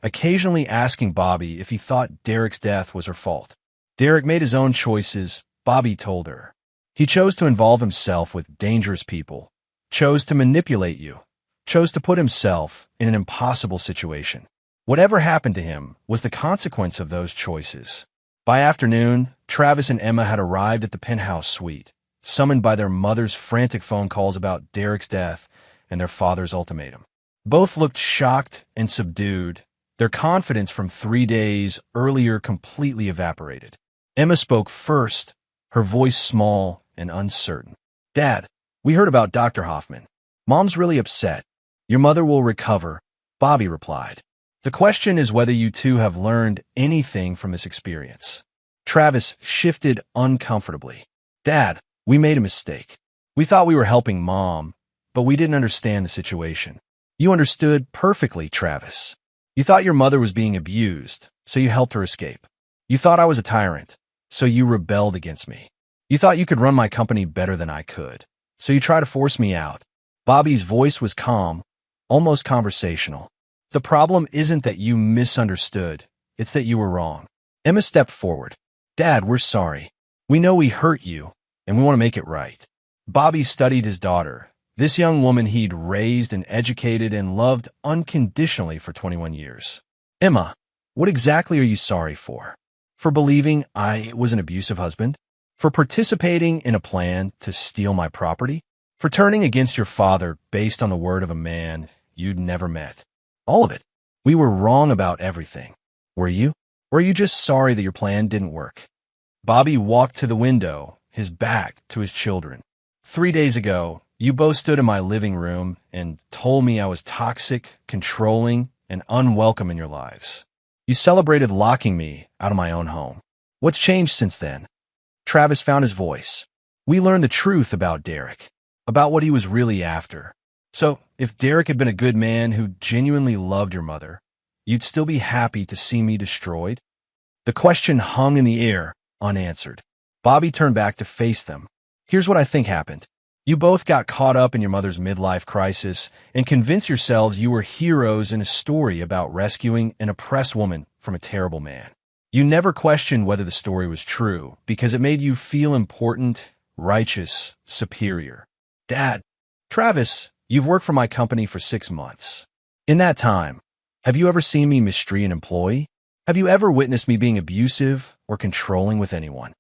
occasionally asking Bobby if he thought Derek's death was her fault. Derek made his own choices, Bobby told her. He chose to involve himself with dangerous people, chose to manipulate you, chose to put himself in an impossible situation. Whatever happened to him was the consequence of those choices. By afternoon, Travis and Emma had arrived at the penthouse suite, summoned by their mother's frantic phone calls about Derek's death and their father's ultimatum. Both looked shocked and subdued, their confidence from 3 days earlier completely evaporated. Emma spoke first, her voice small and uncertain. "Dad, we heard about Dr. Hoffman. Mom's really upset. Your mother will recover," Bobby replied. "The question is whether you two have learned anything from this experience." Travis shifted uncomfortably. "Dad, we made a mistake. We thought we were helping Mom, but we didn't understand the situation." "You understood perfectly, Travis. You thought your mother was being abused, so you helped her escape. You thought I was a tyrant, so you rebelled against me. You thought you could run my company better than I could, so you tried to force me out." Bobby's voice was calm, almost conversational. "The problem isn't that you misunderstood, it's that you were wrong." Emma stepped forward. "Dad, we're sorry. We know we hurt you, and we want to make it right." Bobby studied his daughter, this young woman he'd raised and educated and loved unconditionally for 21 years. "Emma, what exactly are you sorry for? For believing I was an abusive husband? For participating in a plan to steal my property? For turning against your father based on the word of a man you'd never met? All of it. We were wrong about everything. Were you? Or are you just sorry that your plan didn't work?" Bobby walked to the window, his back to his children. 3 days ago, you both stood in my living room and told me I was toxic, controlling, and unwelcome in your lives. You celebrated locking me out of my own home. What's changed since then? Travis found his voice. "We learned the truth about Derek, about what he was really after. So, if Derek had been a good man who genuinely loved your mother, you'd still be happy to see me destroyed?" The question hung in the air, unanswered. Bobby turned back to face them. "Here's what I think happened. You both got caught up in your mother's midlife crisis and convinced yourselves you were heroes in a story about rescuing an oppressed woman from a terrible man. You never questioned whether the story was true because it made you feel important, righteous, superior. Dad, Travis, you've worked for my company for 6 months. In that time, have you ever seen me mistreat an employee? Have you ever witnessed me being abusive or controlling with anyone?"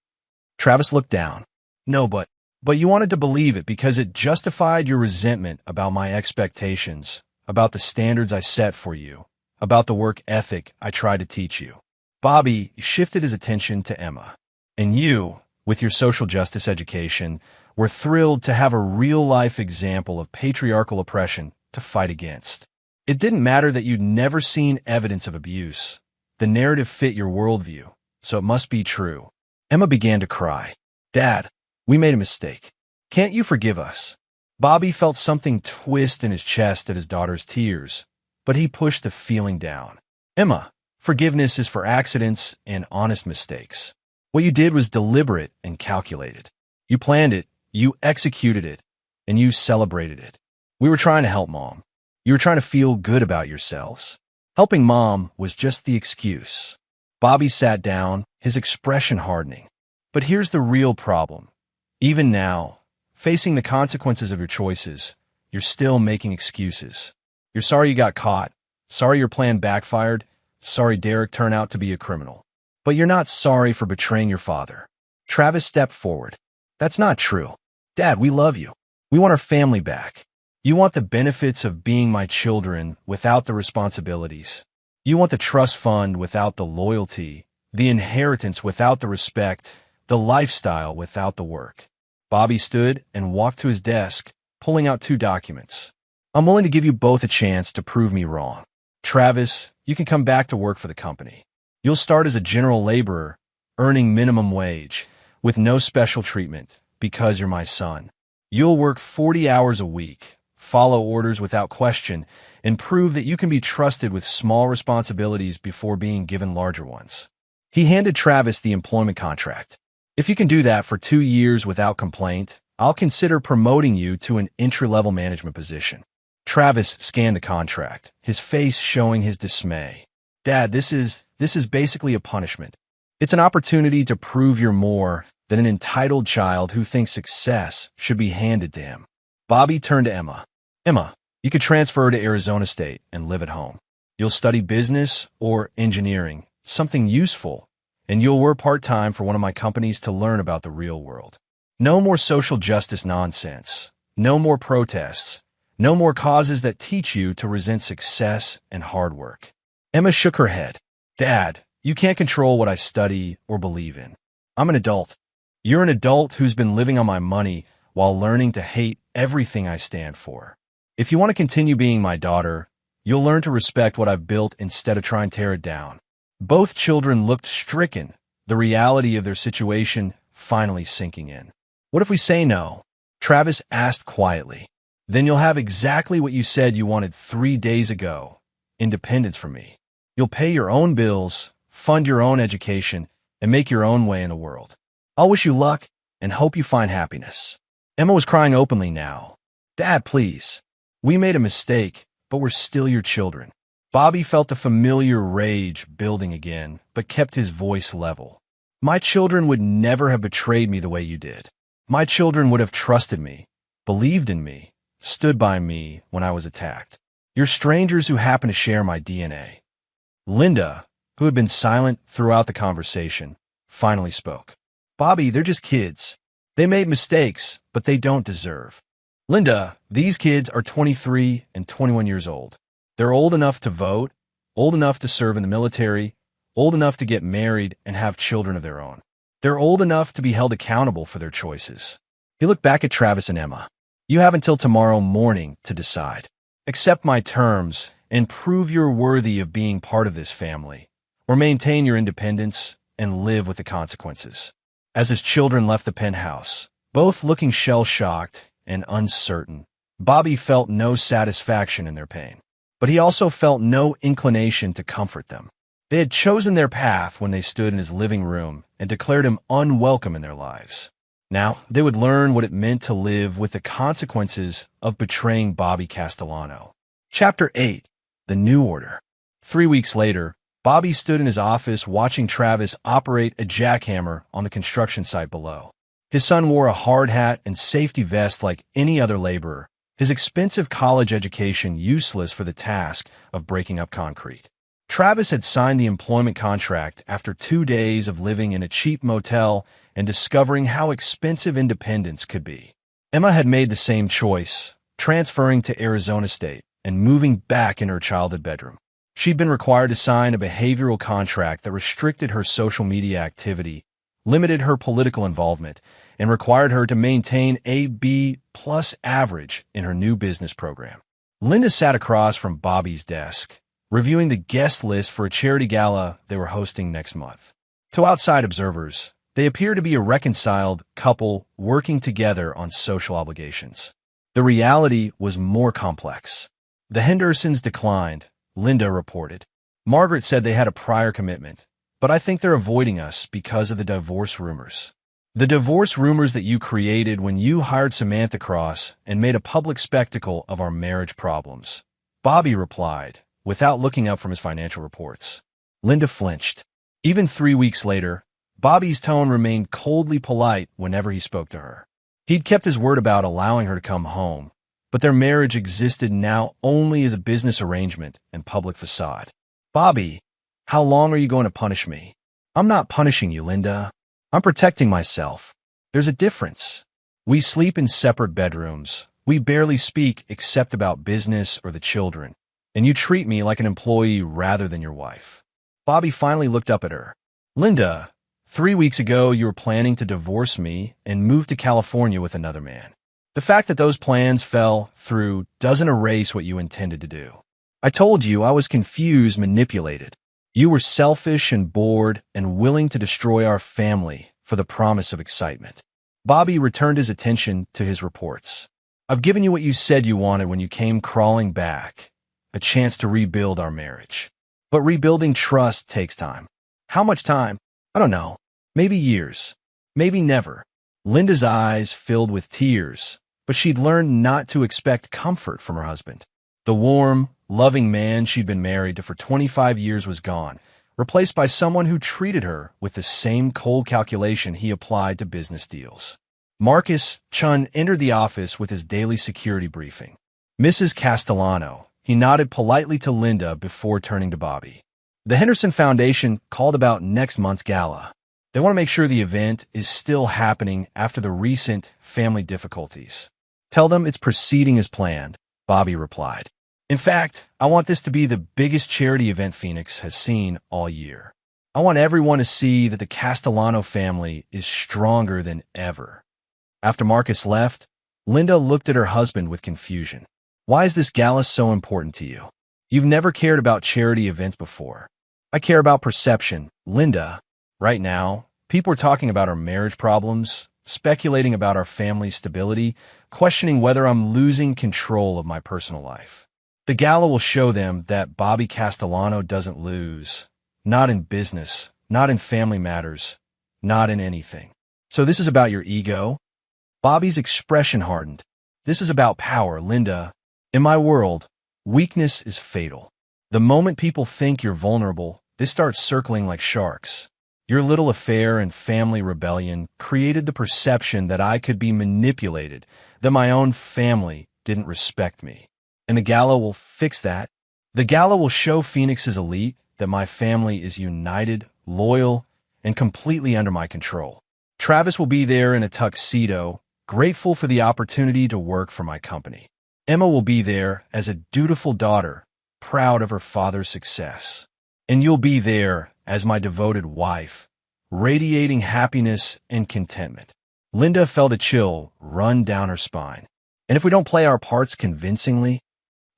Travis looked down. "No, but you wanted to believe it because it justified your resentment about my expectations, about the standards I set for you, about the work ethic I tried to teach you." Bobby shifted his attention to Emma. "And you, with your social justice education, were thrilled to have a real-life example of patriarchal oppression to fight against. It didn't matter that you'd never seen evidence of abuse. The narrative fit your worldview, so it must be true." Emma began to cry. "Dad, we made a mistake. Can't you forgive us?" Bobby felt something twist in his chest at his daughter's tears, but he pushed the feeling down. "Emma, forgiveness is for accidents and honest mistakes. What you did was deliberate and calculated. You planned it, you executed it, and you celebrated it. We were trying to help Mom. You were trying to feel good about yourselves. Helping Mom was just the excuse." Bobby sat down, his expression hardening. "But here's the real problem. Even now, facing the consequences of your choices, you're still making excuses. You're sorry you got caught, sorry your plan backfired, sorry Derek turned out to be a criminal. But you're not sorry for betraying your father." Travis stepped forward. "That's not true. Dad, we love you. We want our family back. You want the benefits of being my children without the responsibilities. You want the trust fund without the loyalty, the inheritance without the respect, the lifestyle without the work." Bobby stood and walked to his desk, pulling out 2 documents. I'm willing to give you both a chance to prove me wrong. Travis, you can come back to work for the company. You'll start as a general laborer, earning minimum wage, with no special treatment, because you're my son. You'll work 40 hours a week, follow orders without question, and prove that you can be trusted with small responsibilities before being given larger ones. He handed Travis the employment contract. If you can do that for 2 years without complaint, I'll consider promoting you to an entry-level management position. Travis scanned the contract, his face showing his dismay. Dad, this is basically a punishment. It's an opportunity to prove you're more than an entitled child who thinks success should be handed to him. Bobby turned to Emma. Emma, you could transfer to Arizona State and live at home. You'll study business or engineering, something useful, and you'll work part-time for one of my companies to learn about the real world. No more social justice nonsense. No more protests. No more causes that teach you to resent success and hard work. Emma shook her head. Dad, you can't control what I study or believe in. I'm an adult. You're an adult who's been living on my money while learning to hate everything I stand for. If you want to continue being my daughter, you'll learn to respect what I've built instead of trying to tear it down. Both children looked stricken, the reality of their situation finally sinking in. What if we say no? Travis asked quietly. Then you'll have exactly what you said you wanted 3 days ago, independence from me. You'll pay your own bills, fund your own education, and make your own way in the world. I'll wish you luck and hope you find happiness. Emma was crying openly now. Dad, please. We made a mistake, but we're still your children. Bobby felt the familiar rage building again, but kept his voice level. My children would never have betrayed me the way you did. My children would have trusted me, believed in me, stood by me when I was attacked. You're strangers who happen to share my DNA. Linda, who had been silent throughout the conversation, finally spoke. Bobby, they're just kids. They made mistakes, but they don't deserve. Linda, these kids are 23 and 21 years old. They're old enough to vote, old enough to serve in the military, old enough to get married and have children of their own. They're old enough to be held accountable for their choices. He looked back at Travis and Emma. You have until tomorrow morning to decide. Accept my terms and prove you're worthy of being part of this family, or maintain your independence and live with the consequences. As his children left the penthouse, both looking shell-shocked and uncertain, Bobby felt no satisfaction in their pain. But he also felt no inclination to comfort them. They had chosen their path when they stood in his living room and declared him unwelcome in their lives. Now, they would learn what it meant to live with the consequences of betraying Bobby Castellano. Chapter 8. The New Order. 3 weeks later, Bobby stood in his office watching Travis operate a jackhammer on the construction site below. His son wore a hard hat and safety vest like any other laborer, his expensive college education useless for the task of breaking up concrete. Travis had signed the employment contract after 2 days of living in a cheap motel and discovering how expensive independence could be. Emma had made the same choice, transferring to Arizona State and moving back in her childhood bedroom. She'd been required to sign a behavioral contract that restricted her social media activity, limited her political involvement, and required her to maintain a B+ average in her new business program. Linda sat across from Bobby's desk, reviewing the guest list for a charity gala they were hosting next month. To outside observers, they appeared to be a reconciled couple working together on social obligations. The reality was more complex. The Hendersons declined, Linda reported. Margaret said they had a prior commitment, but I think they're avoiding us because of the divorce rumors. The divorce rumors that you created when you hired Samantha Cross and made a public spectacle of our marriage problems. Bobby replied, without looking up from his financial reports. Linda flinched. Even 3 weeks later, Bobby's tone remained coldly polite whenever he spoke to her. He'd kept his word about allowing her to come home, but their marriage existed now only as a business arrangement and public facade. Bobby, how long are you going to punish me? I'm not punishing you, Linda. I'm protecting myself. There's a difference. We sleep in separate bedrooms. We barely speak except about business or the children. And you treat me like an employee rather than your wife. Bobby finally looked up at her. Linda, 3 weeks ago you were planning to divorce me and move to California with another man. The fact that those plans fell through doesn't erase what you intended to do. I told you I was confused, manipulated. You were selfish and bored and willing to destroy our family for the promise of excitement. Bobby returned his attention to his reports. I've given you what you said you wanted when you came crawling back, a chance to rebuild our marriage. But rebuilding trust takes time. How much time? I don't know. Maybe years. Maybe never. Linda's eyes filled with tears, but she'd learned not to expect comfort from her husband. The warm, loving man she'd been married to for 25 years was gone, replaced by someone who treated her with the same cold calculation he applied to business deals. Marcus Chun entered the office with his daily security briefing. Mrs. Castellano, he nodded politely to Linda before turning to Bobby. The Henderson Foundation called about next month's gala. They want to make sure the event is still happening after the recent family difficulties. Tell them it's proceeding as planned, Bobby replied. In fact, I want this to be the biggest charity event Phoenix has seen all year. I want everyone to see that the Castellano family is stronger than ever. After Marcus left, Linda looked at her husband with confusion. Why is this gala so important to you? You've never cared about charity events before. I care about perception, Linda. Right now, people are talking about our marriage problems, speculating about our family's stability, questioning whether I'm losing control of my personal life. The gala will show them that Bobby Castellano doesn't lose. Not in business, not in family matters, not in anything. So this is about your ego? Bobby's expression hardened. This is about power, Linda. In my world, weakness is fatal. The moment people think you're vulnerable, they start circling like sharks. Your little affair and family rebellion created the perception that I could be manipulated, that my own family didn't respect me. And the gala will fix that. The gala will show Phoenix's elite that my family is united, loyal, and completely under my control. Travis will be there in a tuxedo, grateful for the opportunity to work for my company. Emma will be there as a dutiful daughter, proud of her father's success. And you'll be there as my devoted wife, radiating happiness and contentment. Linda felt a chill run down her spine. And if we don't play our parts convincingly,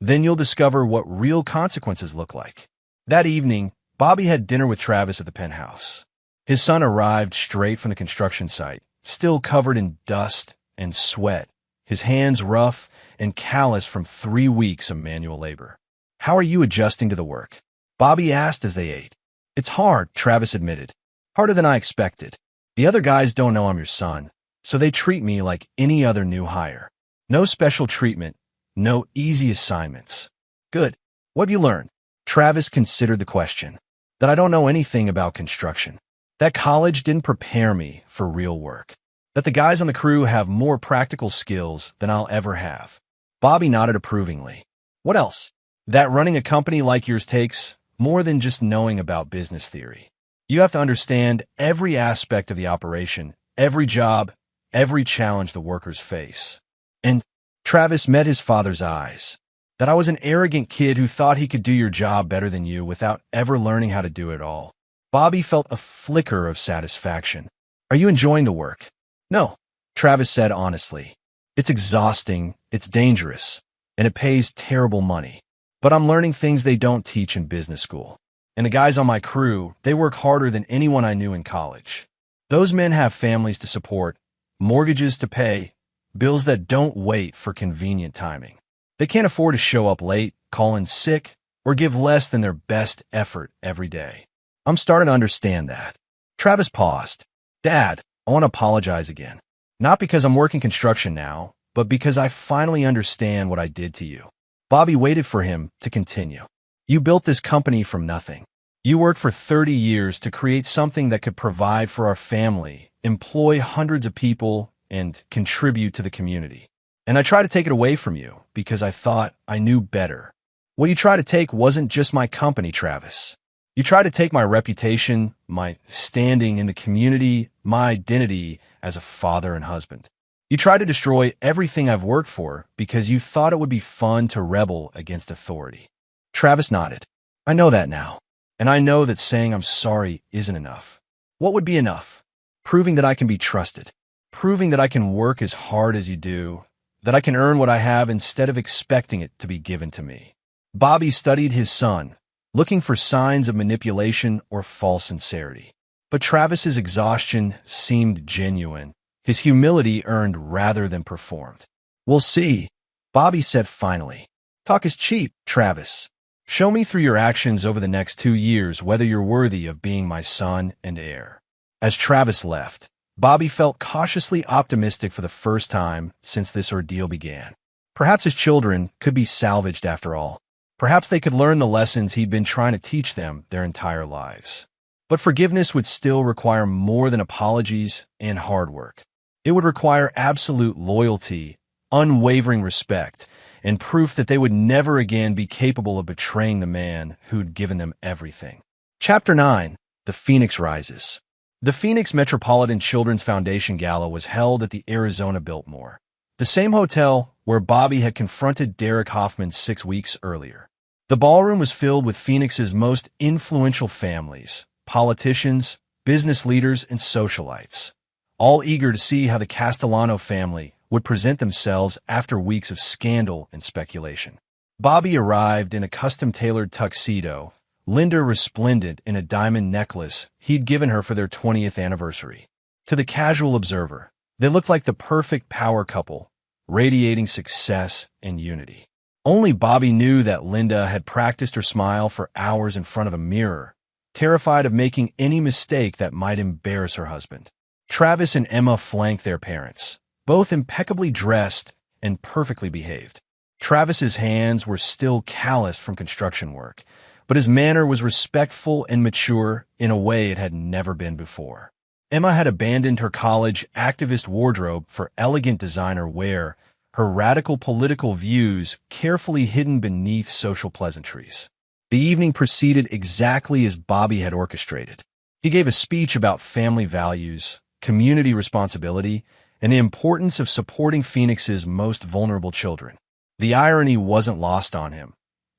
then you'll discover what real consequences look like. That evening, Bobby had dinner with Travis at the penthouse. His son arrived straight from the construction site, still covered in dust and sweat, his hands rough and calloused from 3 weeks of manual labor. How are you adjusting to the work? Bobby asked as they ate. It's hard, Travis admitted. Harder than I expected. The other guys don't know I'm your son, so they treat me like any other new hire. No special treatment, no easy assignments. Good. What have you learned? Travis considered the question. That I don't know anything about construction. That college didn't prepare me for real work. That the guys on the crew have more practical skills than I'll ever have. Bobby nodded approvingly. What else? That running a company like yours takes more than just knowing about business theory. You have to understand every aspect of the operation, every job, every challenge the workers face. And Travis met his father's eyes. That I was an arrogant kid who thought he could do your job better than you without ever learning how to do it all. Bobby felt a flicker of satisfaction. Are you enjoying the work? No, Travis said honestly. It's exhausting, it's dangerous, and it pays terrible money. But I'm learning things they don't teach in business school. And the guys on my crew, they work harder than anyone I knew in college. Those men have families to support, mortgages to pay, bills that don't wait for convenient timing. They can't afford to show up late, call in sick, or give less than their best effort every day. I'm starting to understand that. Travis paused. Dad, I want to apologize again. Not because I'm working construction now, but because I finally understand what I did to you. Bobby waited for him to continue. You built this company from nothing. You worked for 30 years to create something that could provide for our family, employ hundreds of people, and contribute to the community. And I tried to take it away from you because I thought I knew better. What you tried to take wasn't just my company, Travis. You tried to take my reputation, my standing in the community, my identity as a father and husband. You tried to destroy everything I've worked for because you thought it would be fun to rebel against authority. Travis nodded. I know that now. And I know that saying I'm sorry isn't enough. What would be enough? Proving that I can be trusted. Proving that I can work as hard as you do, that I can earn what I have instead of expecting it to be given to me. Bobby studied his son, looking for signs of manipulation or false sincerity. But Travis's exhaustion seemed genuine. His humility earned rather than performed. "We'll see," Bobby said finally. "Talk is cheap, Travis. Show me through your actions over the next 2 years whether you're worthy of being my son and heir." As Travis left, Bobby felt cautiously optimistic for the first time since this ordeal began. Perhaps his children could be salvaged after all. Perhaps they could learn the lessons he'd been trying to teach them their entire lives. But forgiveness would still require more than apologies and hard work. It would require absolute loyalty, unwavering respect, and proof that they would never again be capable of betraying the man who'd given them everything. Chapter 9. The Phoenix Rises. The Phoenix Metropolitan Children's Foundation Gala was held at the Arizona Biltmore, the same hotel where Bobby had confronted Derek Hoffman 6 weeks earlier. The ballroom was filled with Phoenix's most influential families, politicians, business leaders, and socialites, all eager to see how the Castellano family would present themselves after weeks of scandal and speculation. Bobby arrived in a custom-tailored tuxedo, Linda resplendent in a diamond necklace he'd given her for their 20th anniversary. To the casual observer, they looked like the perfect power couple, radiating success and unity. Only Bobby knew that Linda had practiced her smile for hours in front of a mirror, terrified of making any mistake that might embarrass her husband. Travis and Emma flanked their parents, both impeccably dressed and perfectly behaved. Travis's hands were still calloused from construction work, but his manner was respectful and mature in a way it had never been before. Emma had abandoned her college activist wardrobe for elegant designer wear, her radical political views carefully hidden beneath social pleasantries. The evening proceeded exactly as Bobby had orchestrated. He gave a speech about family values, community responsibility, and the importance of supporting Phoenix's most vulnerable children. The irony wasn't lost on him.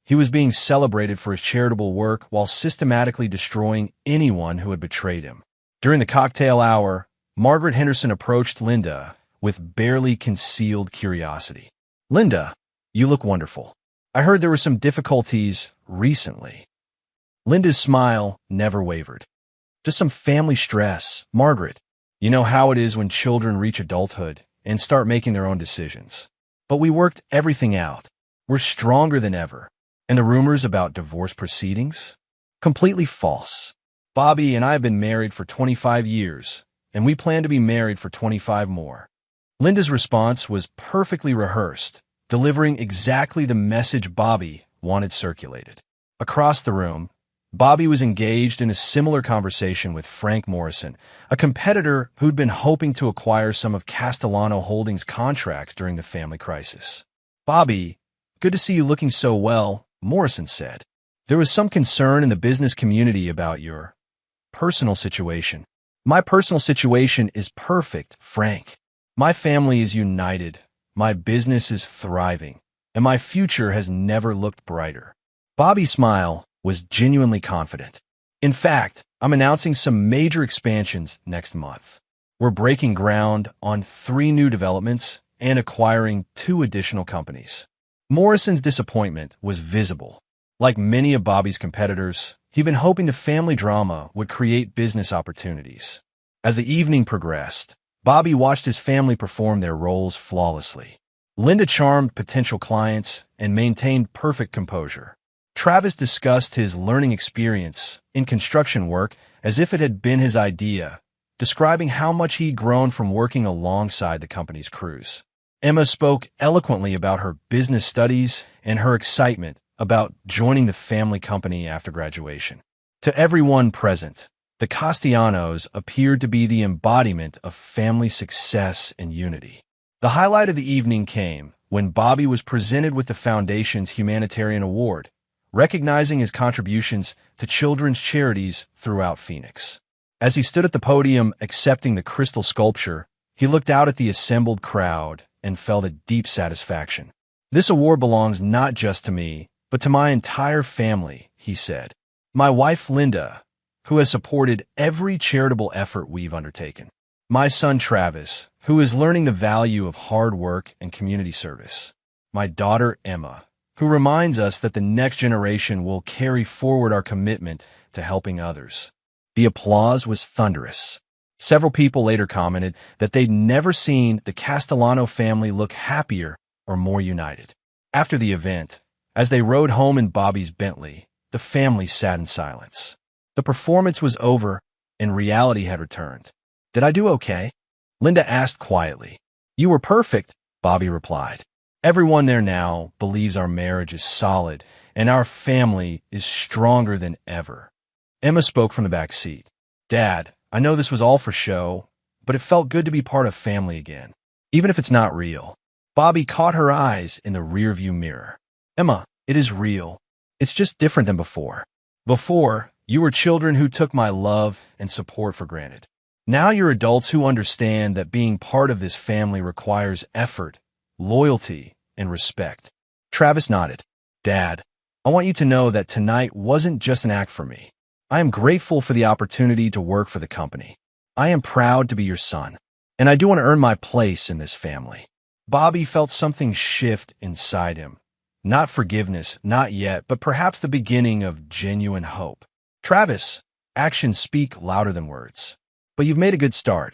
He was being celebrated for his charitable work while systematically destroying anyone who had betrayed him. During the cocktail hour, Margaret Henderson approached Linda with barely concealed curiosity. "Linda, you look wonderful. I heard there were some difficulties recently." Linda's smile never wavered. "Just some family stress, Margaret. You know how it is when children reach adulthood and start making their own decisions. But we worked everything out. We're stronger than ever. And the rumors about divorce proceedings? Completely false. Bobby and I have been married for 25 years, and we plan to be married for 25 more." Linda's response was perfectly rehearsed, delivering exactly the message Bobby wanted circulated. Across the room, Bobby was engaged in a similar conversation with Frank Morrison, a competitor who'd been hoping to acquire some of Castellano Holdings' contracts during the family crisis. "Bobby, good to see you looking so well," Morrison said. "There was some concern in the business community about your personal situation." "My personal situation is perfect, Frank. My family is united, my business is thriving, and my future has never looked brighter." Bobby's smile was genuinely confident. "In fact, I'm announcing some major expansions next month. We're breaking ground on 3 new developments and acquiring 2 additional companies." Morrison's disappointment was visible. Like many of Bobby's competitors, he'd been hoping the family drama would create business opportunities. As the evening progressed, Bobby watched his family perform their roles flawlessly. Linda charmed potential clients and maintained perfect composure. Travis discussed his learning experience in construction work as if it had been his idea, describing how much he'd grown from working alongside the company's crews. Emma spoke eloquently about her business studies and her excitement about joining the family company after graduation. To everyone present, the Castellanos appeared to be the embodiment of family success and unity. The highlight of the evening came when Bobby was presented with the Foundation's Humanitarian Award, recognizing his contributions to children's charities throughout Phoenix. As he stood at the podium accepting the crystal sculpture, he looked out at the assembled crowd and felt a deep satisfaction. "This award belongs not just to me, but to my entire family," he said. "My wife, Linda, who has supported every charitable effort we've undertaken. My son, Travis, who is learning the value of hard work and community service. My daughter, Emma, who reminds us that the next generation will carry forward our commitment to helping others. The applause was thunderous. Several people later commented that they'd never seen the Castellano family look happier or more united. After the event, as they rode home in Bobby's Bentley, the family sat in silence. The performance was over and reality had returned. "Did I do okay?" Linda asked quietly. "You were perfect," Bobby replied. "Everyone there now believes our marriage is solid and our family is stronger than ever." Emma spoke from the back seat. "Dad, I know this was all for show, but it felt good to be part of family again, even if it's not real." Bobby caught her eyes in the rearview mirror. "Emma, it is real. It's just different than before. Before, you were children who took my love and support for granted. Now you're adults who understand that being part of this family requires effort, loyalty, and respect." Travis nodded. "Dad, I want you to know that tonight wasn't just an act for me. I am grateful for the opportunity to work for the company. I am proud to be your son, and I do want to earn my place in this family." Bobby felt something shift inside him. Not forgiveness, not yet, but perhaps the beginning of genuine hope. "Travis, actions speak louder than words. But you've made a good start."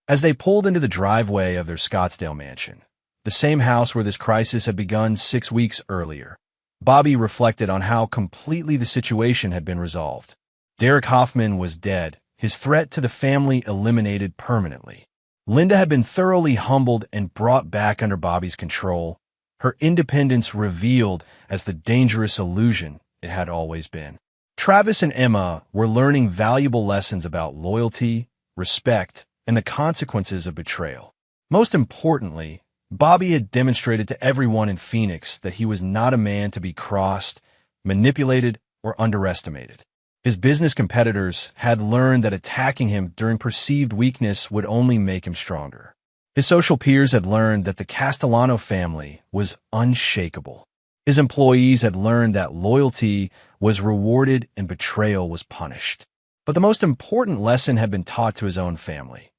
As they pulled into the driveway of their Scottsdale mansion, the same house where this crisis had begun 6 weeks earlier, Bobby reflected on how completely the situation had been resolved. Derek Hoffman was dead, his threat to the family eliminated permanently. Linda had been thoroughly humbled and brought back under Bobby's control, her independence revealed as the dangerous illusion it had always been. Travis and Emma were learning valuable lessons about loyalty, respect, and the consequences of betrayal. Most importantly, Bobby had demonstrated to everyone in Phoenix that he was not a man to be crossed, manipulated, or underestimated. His business competitors had learned that attacking him during perceived weakness would only make him stronger. His social peers had learned that the Castellano family was unshakable. His employees had learned that loyalty was rewarded and betrayal was punished. But the most important lesson had been taught to his own family.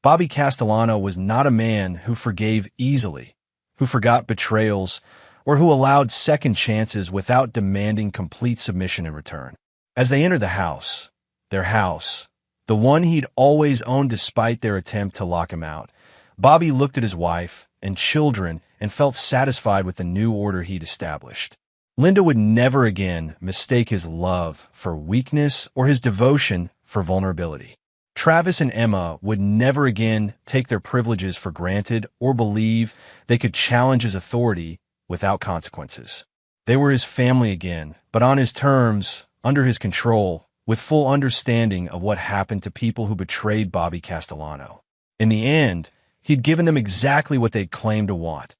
Bobby Castellano was not a man who forgave easily, who forgot betrayals, or who allowed second chances without demanding complete submission in return. As they entered the house, their house, the one he'd always owned despite their attempt to lock him out, Bobby looked at his wife and children and felt satisfied with the new order he'd established. Linda would never again mistake his love for weakness or his devotion for vulnerability. Travis and Emma would never again take their privileges for granted or believe they could challenge his authority without consequences. They were his family again, but on his terms, under his control, with full understanding of what happened to people who betrayed Bobby Castellano. In the end, he'd given them exactly what they'd claimed to want: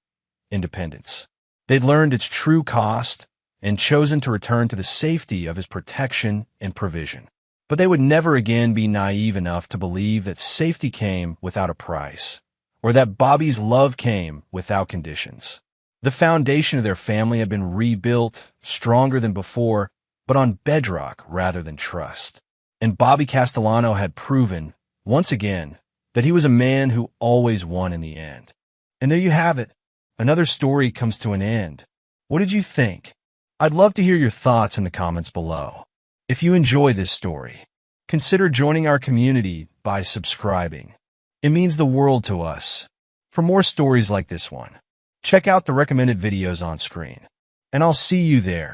independence. They'd learned its true cost and chosen to return to the safety of his protection and provision. But they would never again be naive enough to believe that safety came without a price, or that Bobby's love came without conditions. The foundation of their family had been rebuilt, stronger than before, but on bedrock rather than trust. And Bobby Castellano had proven, once again, that he was a man who always won in the end. And there you have it. Another story comes to an end. What did you think? I'd love to hear your thoughts in the comments below. If you enjoy this story, consider joining our community by subscribing. It means the world to us. For more stories like this one, check out the recommended videos on screen. And I'll see you there.